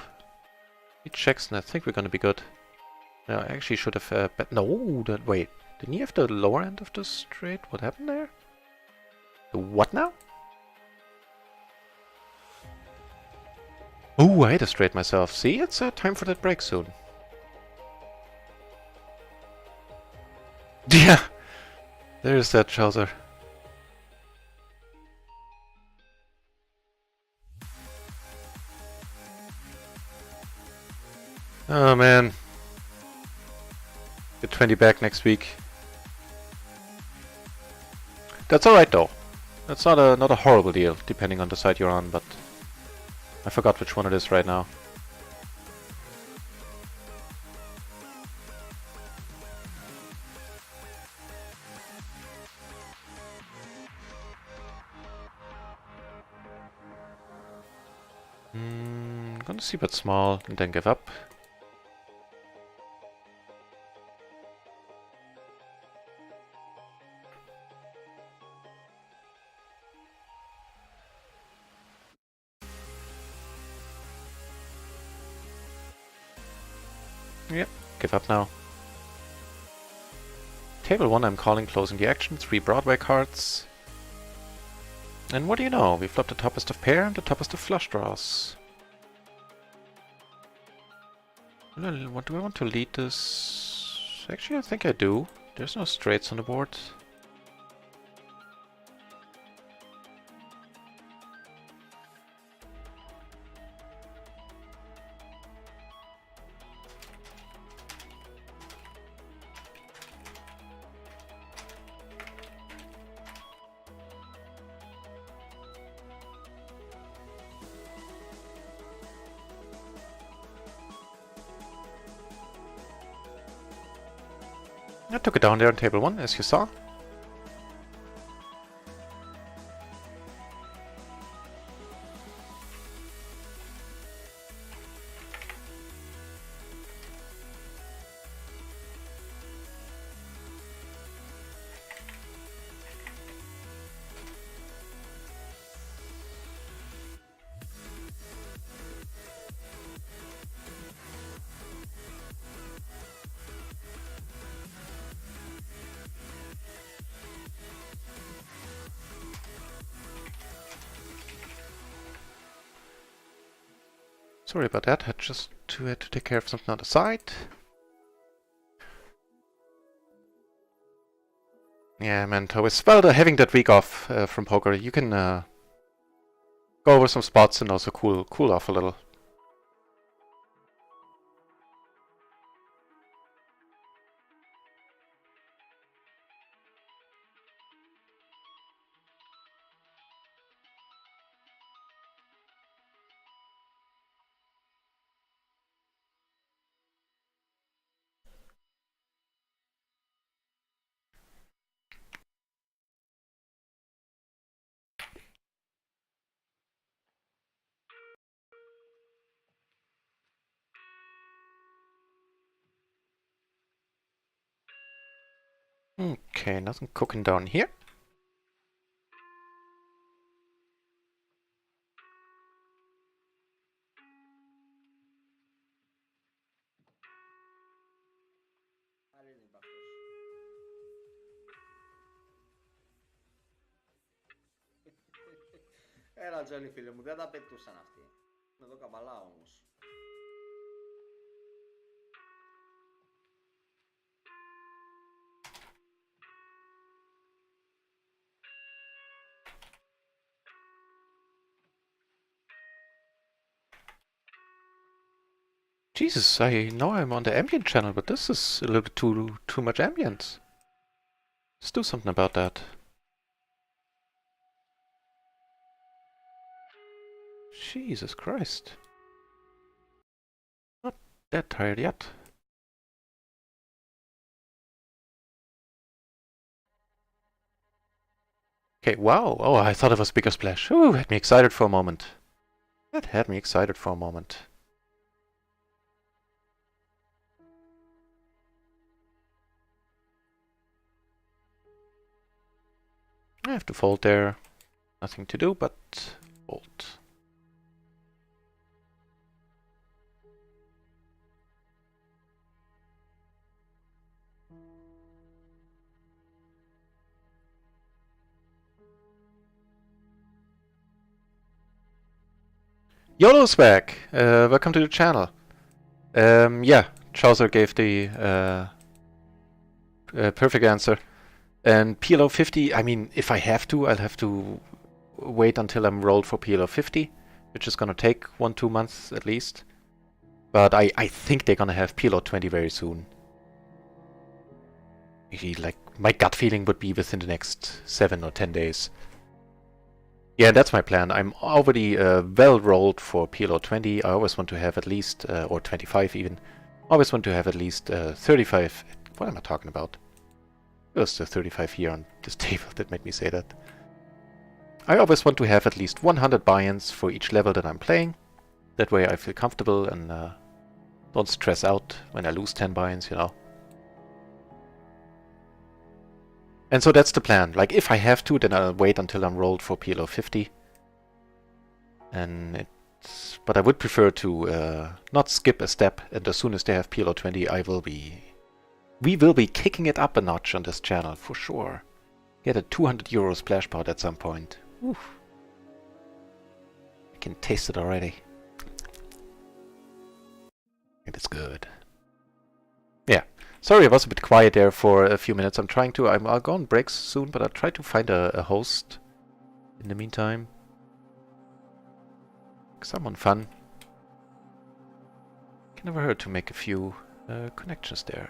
He checks and I think we're gonna be good. No, I actually should have bet... No, wait. Didn't he have the lower end of the straight? What happened there? The what now? Oh, I had a straight myself. See, it's time for that break soon. Yeah! There's that trouser. Oh man. Get 20 back next week. That's alright though. That's not a horrible deal, depending on the side you're on, but I forgot which one it is right now. I'm gonna see bet small and then give up. Yep, give up now. Table 1 I'm calling, closing the action, 3 Broadway cards. And what do you know, we flop the topest of pair and the topest of flush draws. What do I want to lead this? Actually, I think I do. There's no straights on the board. I took it down there on table 1, as you saw. Sorry about that, had to take care of something on the side. Yeah, man, always, well, having that week off from poker, you can go over some spots and also cool off a little. Okay, nothing cooking down here. Έλα Τζόνι φίλε μου, δεν τα πετούσαν αυτοί. Εδώ καμπαλά όμως. Jesus, I know I'm on the ambient channel, but this is a little bit too much ambience. Let's do something about that. Jesus Christ. Not that tired yet. Okay, wow. Oh, I thought it was bigger splash. Ooh, had me excited for a moment. That had me excited for a moment. I have to fold there. Nothing to do but fold. YOLO's back! Welcome to the channel. Yeah, Chaucer gave the perfect answer. And PLO 50, I mean, if I have to, I'll have to wait until I'm rolled for PLO 50, which is gonna take 1-2 months at least. But I think they're gonna have PLO 20 very soon. Maybe, like, my gut feeling would be within the next 7 or 10 days. Yeah, that's my plan. I'm already well rolled for PLO 20. I always want to have at least, or 25 even, I always want to have at least 35. What am I talking about? It was the 35 here on this table that made me say that. I always want to have at least 100 buy-ins for each level that I'm playing. That way I feel comfortable and don't stress out when I lose 10 buy-ins, you know. And so that's the plan. Like, if I have to, then I'll wait until I'm rolled for PLO 50. But I would prefer to not skip a step, and as soon as they have PLO 20, we will be kicking it up a notch on this channel, for sure. Get a 200 euro splash pot at some point. Oof. I can taste it already. It is good. Yeah. Sorry, I was a bit quiet there for a few minutes. I'll go on breaks soon, but I'll try to find a host in the meantime. Someone fun. Can never hurt to make a few connections there.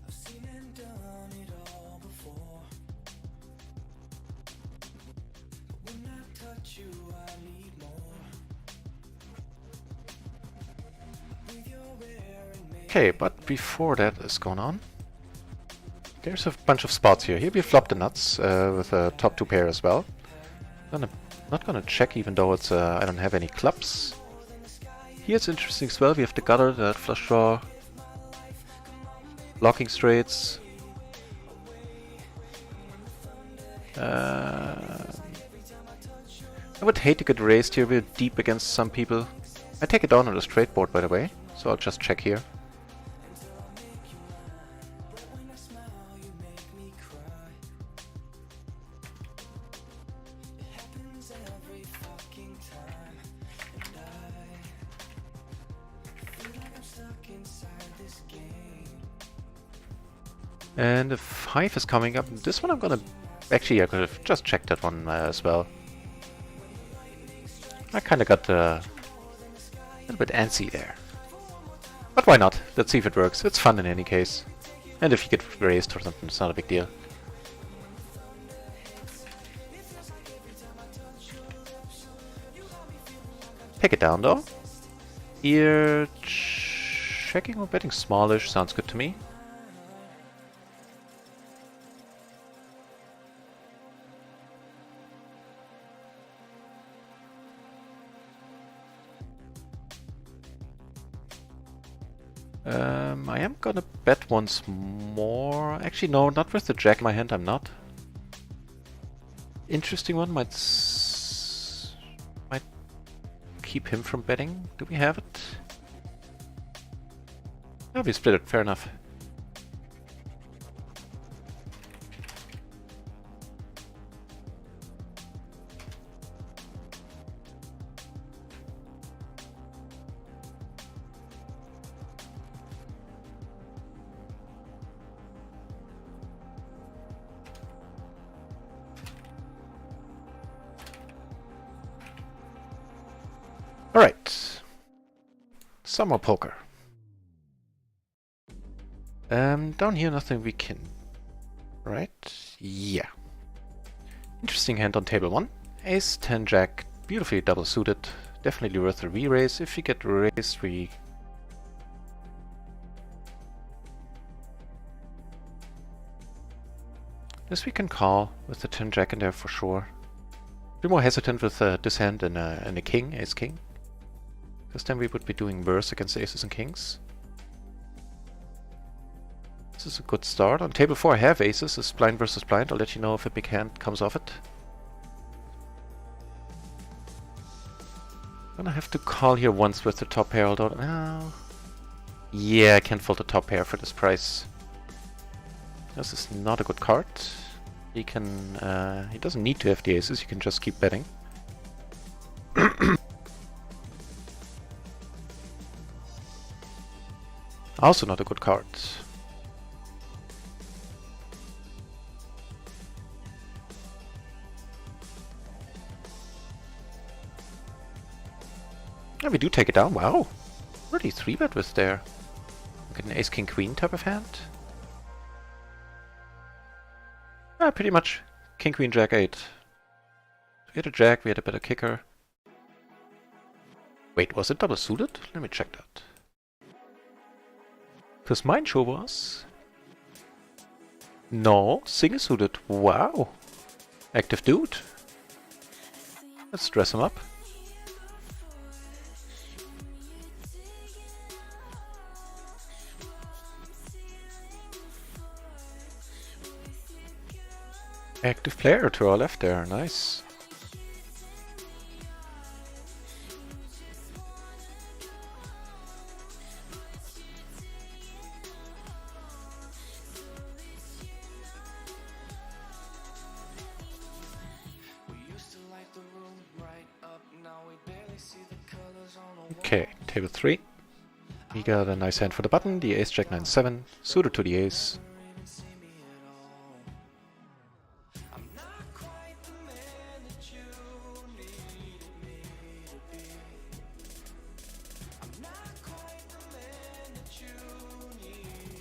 I've seen and done it all before. But when I touch you, I need more. Breathe your air and make Okay, but before that is going on, there's a bunch of spots here. Here we flop the nuts with a top 2 pair as well. Not gonna check, even though it's I don't have any clubs. Here it's interesting as well. We have the gutter, the flush draw, blocking straights. I would hate to get raised here. We're deep against some people. I take it down on the straight board, by the way, so I'll just check here. And the 5 is coming up. This one I'm gonna... Actually, I could have just checked that one as well. I kinda got a little bit antsy there. But why not? Let's see if it works. It's fun in any case. And if you get raised or something, it's not a big deal. Take it down though. Here, checking or betting smallish sounds good to me. I am gonna bet once more. Actually, no, not with the jack in my hand, I'm not. Interesting one, might keep him from betting. Do we have it? No, we split it, fair enough. Alright. Some more poker. Down here nothing we can... Right? Yeah. Interesting hand on table 1. Ace, 10, jack, beautifully double suited. Definitely worth a re-raise. If we get raised, we... This we can call with the 10 jack in there for sure. Be more hesitant with this hand and a king, ace king. Because then we would be doing worse against aces and kings. This is a good start. On table 4 I have aces, it's blind versus blind. I'll let you know if a big hand comes off it. Gonna have to call here once with the top pair, although... No. Yeah, I can't fold the top pair for this price. This is not a good card. He can... he doesn't need to have the aces, he can just keep betting. Also not a good card. Oh, we do take it down, wow. Really 3-bet with there. Look at an ace king queen type of hand. Ah, pretty much king queen jack 8. We had a jack, we had a better kicker. Wait, was it double suited? Let me check that. Because mine sure was. No, single suited. Wow. Active dude. Let's dress him up. Active player to our left there, nice. Okay, table 3. We got a nice hand for the button, the ace jack 9-7, suited to the ace.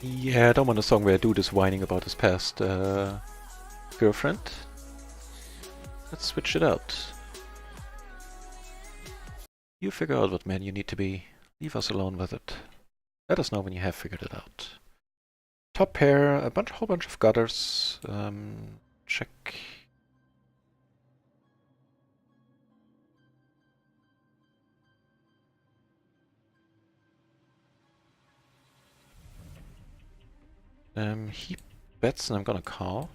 Yeah, I don't want a song where a dude is whining about his past girlfriend. Let's switch it out. You figure out what man you need to be. Leave us alone with it. Let us know when you have figured it out. Top pair, whole bunch of gutters. Check. He bets and I'm gonna call.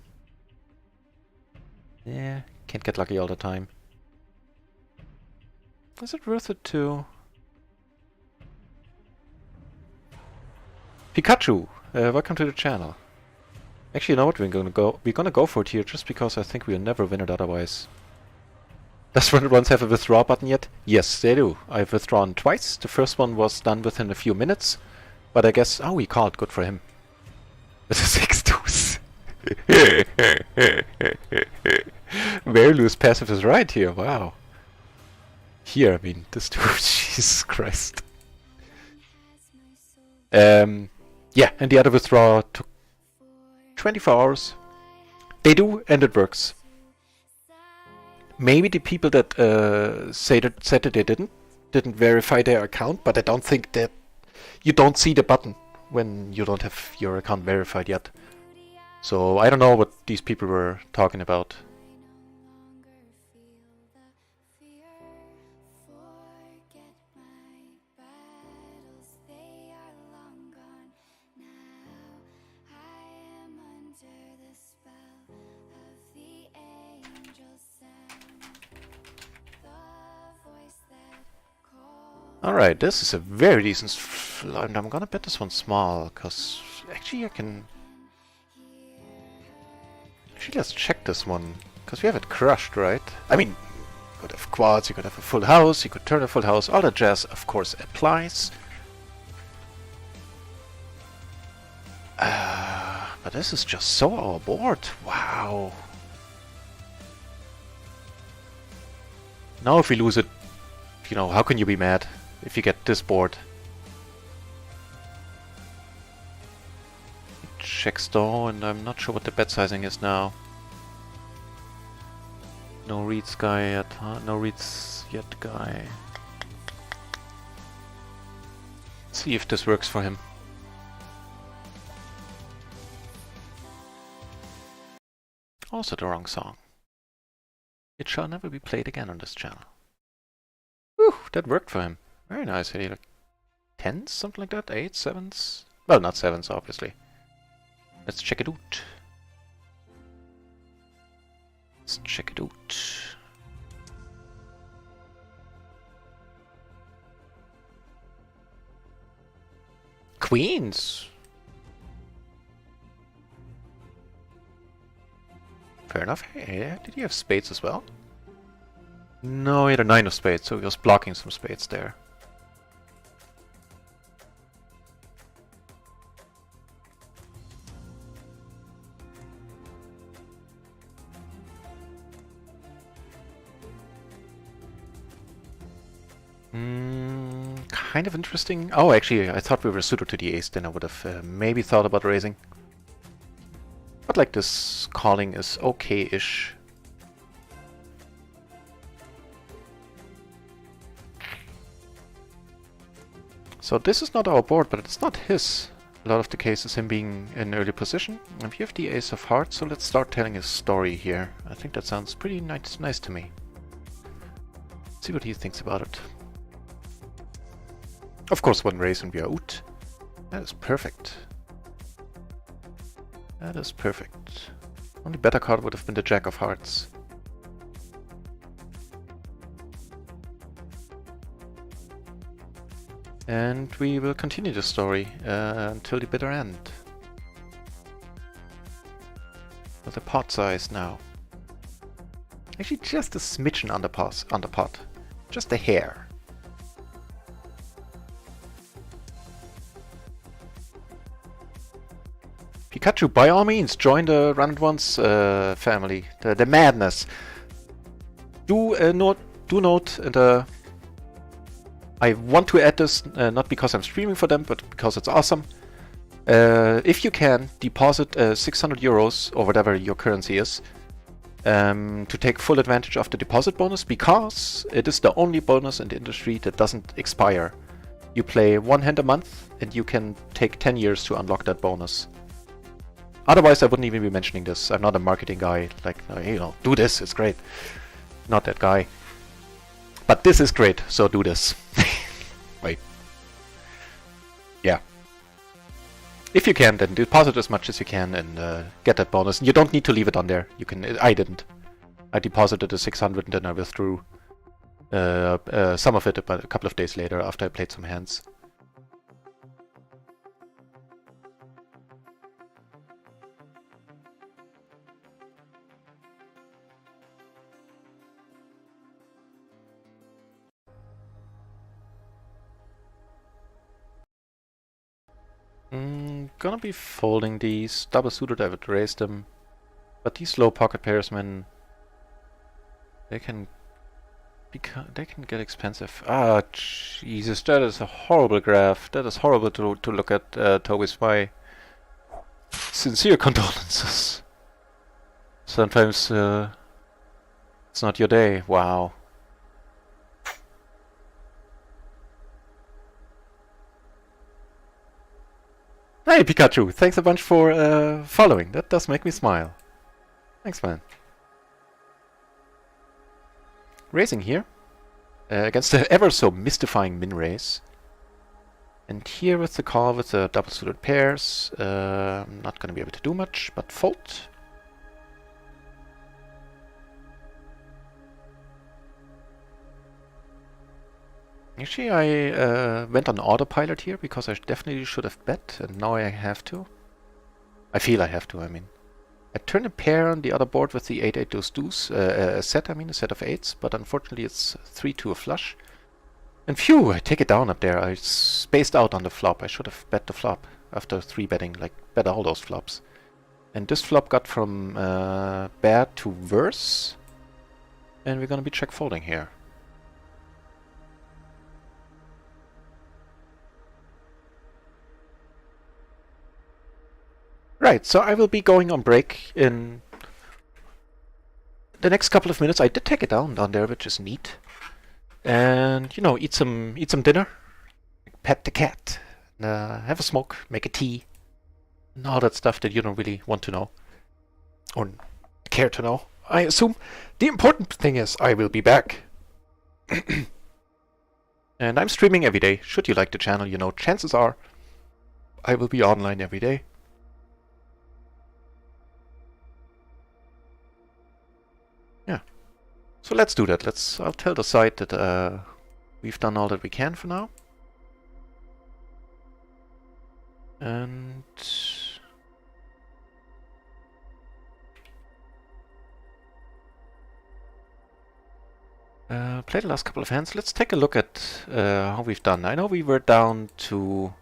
Yeah, can't get lucky all the time. Is it worth it to... Pikachu! Welcome to the channel. Actually, you know what? We're gonna go for it here just because I think we'll never win it otherwise. Does RunItOnce have a withdraw button yet? Yes, they do. I've withdrawn twice. The first one was done within a few minutes. But I guess... Oh, he called. Good for him. With a 6-2 Very loose passive is right here, wow. Here, I mean, this dude, Jesus Christ. Yeah, and the other withdrawal took 24 hours. They do, and it works. Maybe the people that said that they didn't verify their account, but I don't think that you don't see the button when you don't have your account verified yet. So I don't know what these people were talking about. Alright, this is a very decent and I'm gonna bet this one small, cause actually I can... Actually, let's check this one, cause we have it crushed, right? I mean, you could have quads, you could have a full house, you could turn a full house, all that jazz of course applies. But this is just so our board, wow. Now if we lose it, you know, how can you be mad if you get this board? Check store, and I'm not sure what the bet sizing is now. No reads guy yet, huh? No reads yet guy. Let's see if this works for him. Also the wrong song. It shall never be played again on this channel. Whew, that worked for him. Very nice. Had he like 10s, something like that? 8s, 7s? Well, not 7s, obviously. Let's check it out. Let's check it out. Queens! Fair enough. Yeah, did he have spades as well? No, he had a 9 of spades, so he was blocking some spades there. Kind of interesting. Oh, actually, I thought we were suited to the ace, then I would have maybe thought about raising. But like this calling is okay-ish. So this is not our board, but it's not his. A lot of the cases him being in early position. And we have the ace of hearts, so let's start telling his story here. I think that sounds pretty nice to me. Let's see what he thinks about it. Of course, one raise and we are out. That is perfect. That is perfect. Only better card would have been the Jack of Hearts. And we will continue the story until the bitter end. With the pot size now. Actually, just a smidgen under pot. Just a hair. Pikachu, by all means, join the RunItOnce family. The madness. Do note, and I want to add this not because I'm streaming for them, but because it's awesome. If you can, deposit 600 euros or whatever your currency is to take full advantage of the deposit bonus, because it is the only bonus in the industry that doesn't expire. You play one hand a month, and you can take 10 years to unlock that bonus. Otherwise, I wouldn't even be mentioning this. I'm not a marketing guy, like, you know, do this, it's great. Not that guy. But this is great, so do this. Wait. Yeah. If you can, then deposit as much as you can and get that bonus. You don't need to leave it on there. You can. I didn't. I deposited the 600 and then I withdrew some of it about a couple of days later after I played some hands. Gonna be folding these. Double suited, I would raise them. But these low pocket pairs, man, they can get expensive. Ah, Jesus, that is a horrible graph. That is horrible to look at, Toby's. My sincere condolences. Sometimes it's not your day. Wow. Hey Pikachu, thanks a bunch for following. That does make me smile. Thanks, man. Racing here against the ever so mystifying min race. And here with the call with the double suited pairs, I'm not going to be able to do much, but fold. Actually, I went on autopilot here because I definitely should have bet, and now I have to. I feel I have to, I mean. I turned a pair on the other board with the 8-8 deuce a set of 8s, but unfortunately it's 3-2 a flush. And phew, I take it down up there. I spaced out on the flop. I should have bet the flop after 3-betting, like bet all those flops. And this flop got from bad to worse, and we're gonna be check folding here. Right, so I will be going on break in the next couple of minutes. I did take it down there, which is neat. And, you know, eat some dinner, pet the cat, have a smoke, make a tea, and all that stuff that you don't really want to know or care to know. I assume the important thing is I will be back. And I'm streaming every day. Should you like the channel, you know, chances are I will be online every day. Yeah. So let's do that. I'll tell the site that we've done all that we can for now. And play the last couple of hands. Let's take a look at how we've done. I know we were down to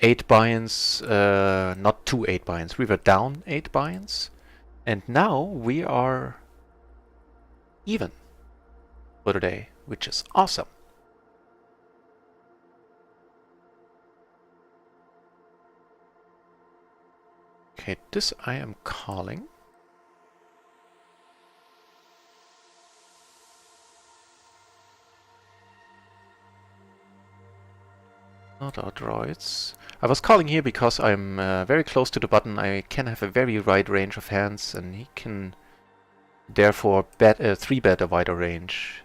8 buy-ins, not 2 8 buy-ins. We were down 8 buy-ins. And now we are even for today, which is awesome. Okay, this I am calling. Not our droids. I was calling here because I'm very close to the button. I can have a very wide range of hands, and he can therefore bet 3-bet a wider range.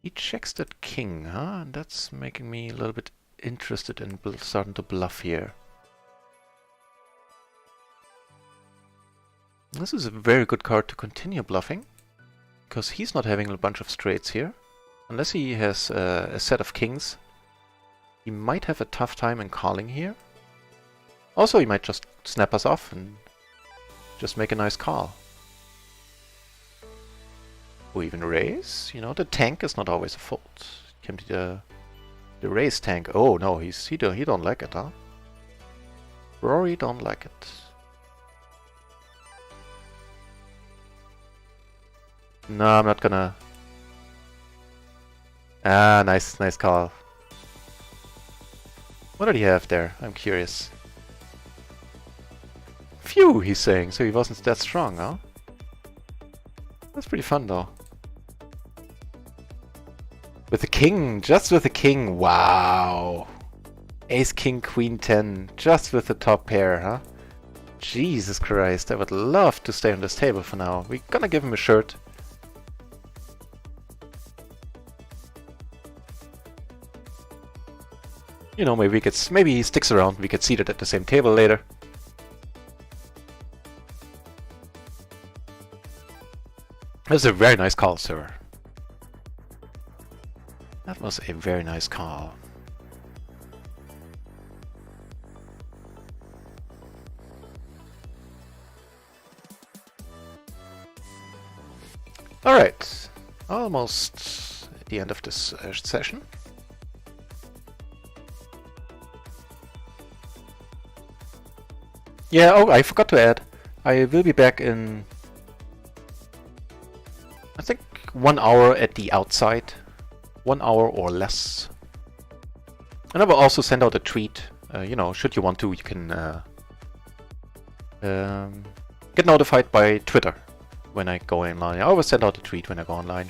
He checks that king, huh? And that's making me a little bit interested in starting to bluff here. This is a very good card to continue bluffing, because he's not having a bunch of straights here. Unless he has a set of kings, he might have a tough time in calling here. Also, he might just snap us off and just make a nice call. Or even raise. You know, the tank is not always a fault. It can be the raise tank. Oh no, he don't like it, huh? Rory don't like it. No, I'm not gonna. Ah, nice call. What did he have there? I'm curious. Phew, he's saying, so he wasn't that strong, huh? That's pretty fun, though. With the king, just with the king, wow! Ace, king, queen, 10, just with the top pair, huh? Jesus Christ, I would love to stay on this table for now. We're gonna give him a shirt. You know, maybe he sticks around. We get seated at the same table later. That was a very nice call, sir. That was a very nice call. Alright, almost at the end of this session. Yeah, oh, I forgot to add. I will be back in, I think, 1 hour at the outside. 1 hour or less. And I will also send out a tweet. You know, should you want to, you can get notified by Twitter when I go online. I always send out a tweet when I go online.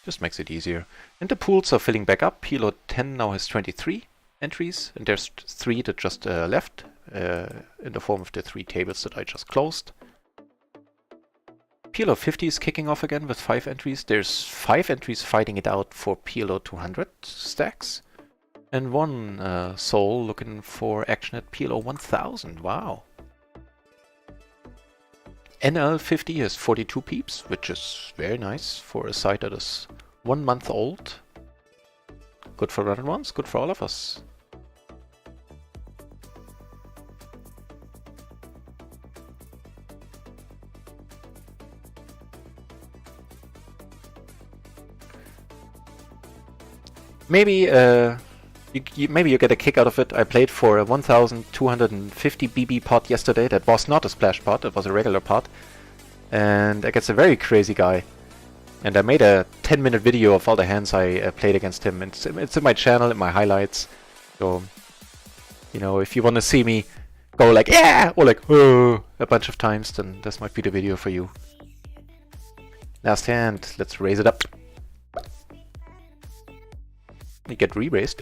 Just makes it easier. And the pools are filling back up. PLO 10 now has 23 entries, and there's 3 that just left in the form of the 3 tables that I just closed. PLO 50 is kicking off again with 5 entries. There's 5 entries fighting it out for PLO 200 stacks. And 1 soul looking for action at PLO 1000. Wow. NL 50 has 42 peeps, which is very nice for a site that is 1 month old. Good for RunItOnce, good for all of us. Maybe maybe you get a kick out of it. I played for a 1250 BB pot yesterday. That was not a splash pot, it was a regular pot. And against a very crazy guy. And I made a 10-minute video of all the hands I played against him. It's in my channel, in my highlights. So, you know, if you want to see me go like, yeah, or like, oh, a bunch of times, then this might be the video for you. Last hand, let's raise it up. You get re-raised.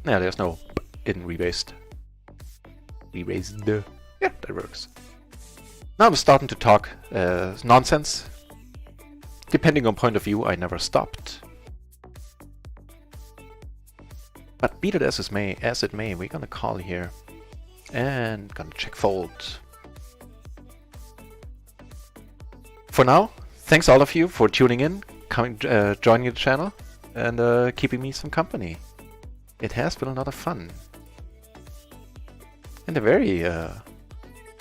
No, there's no in re-raised. Re-raised. Yeah, that works. Now I'm starting to talk nonsense. Depending on point of view, I never stopped. But be that as it may, we're gonna call here. And gonna check fold. For now, thanks all of you for tuning in, coming, joining the channel, and keeping me some company. It has been a lot of fun. And a very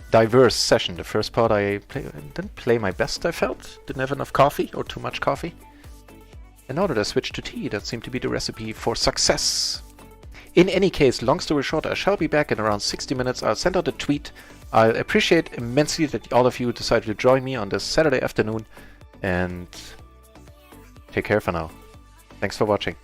diverse session. The first part I didn't play my best, I felt. Didn't have enough coffee, or too much coffee. And now that I switched to tea, that seemed to be the recipe for success. In any case, long story short, I shall be back in around 60 minutes. I'll send out a tweet. I appreciate immensely that all of you decided to join me on this Saturday afternoon. And take care for now. Thanks for watching.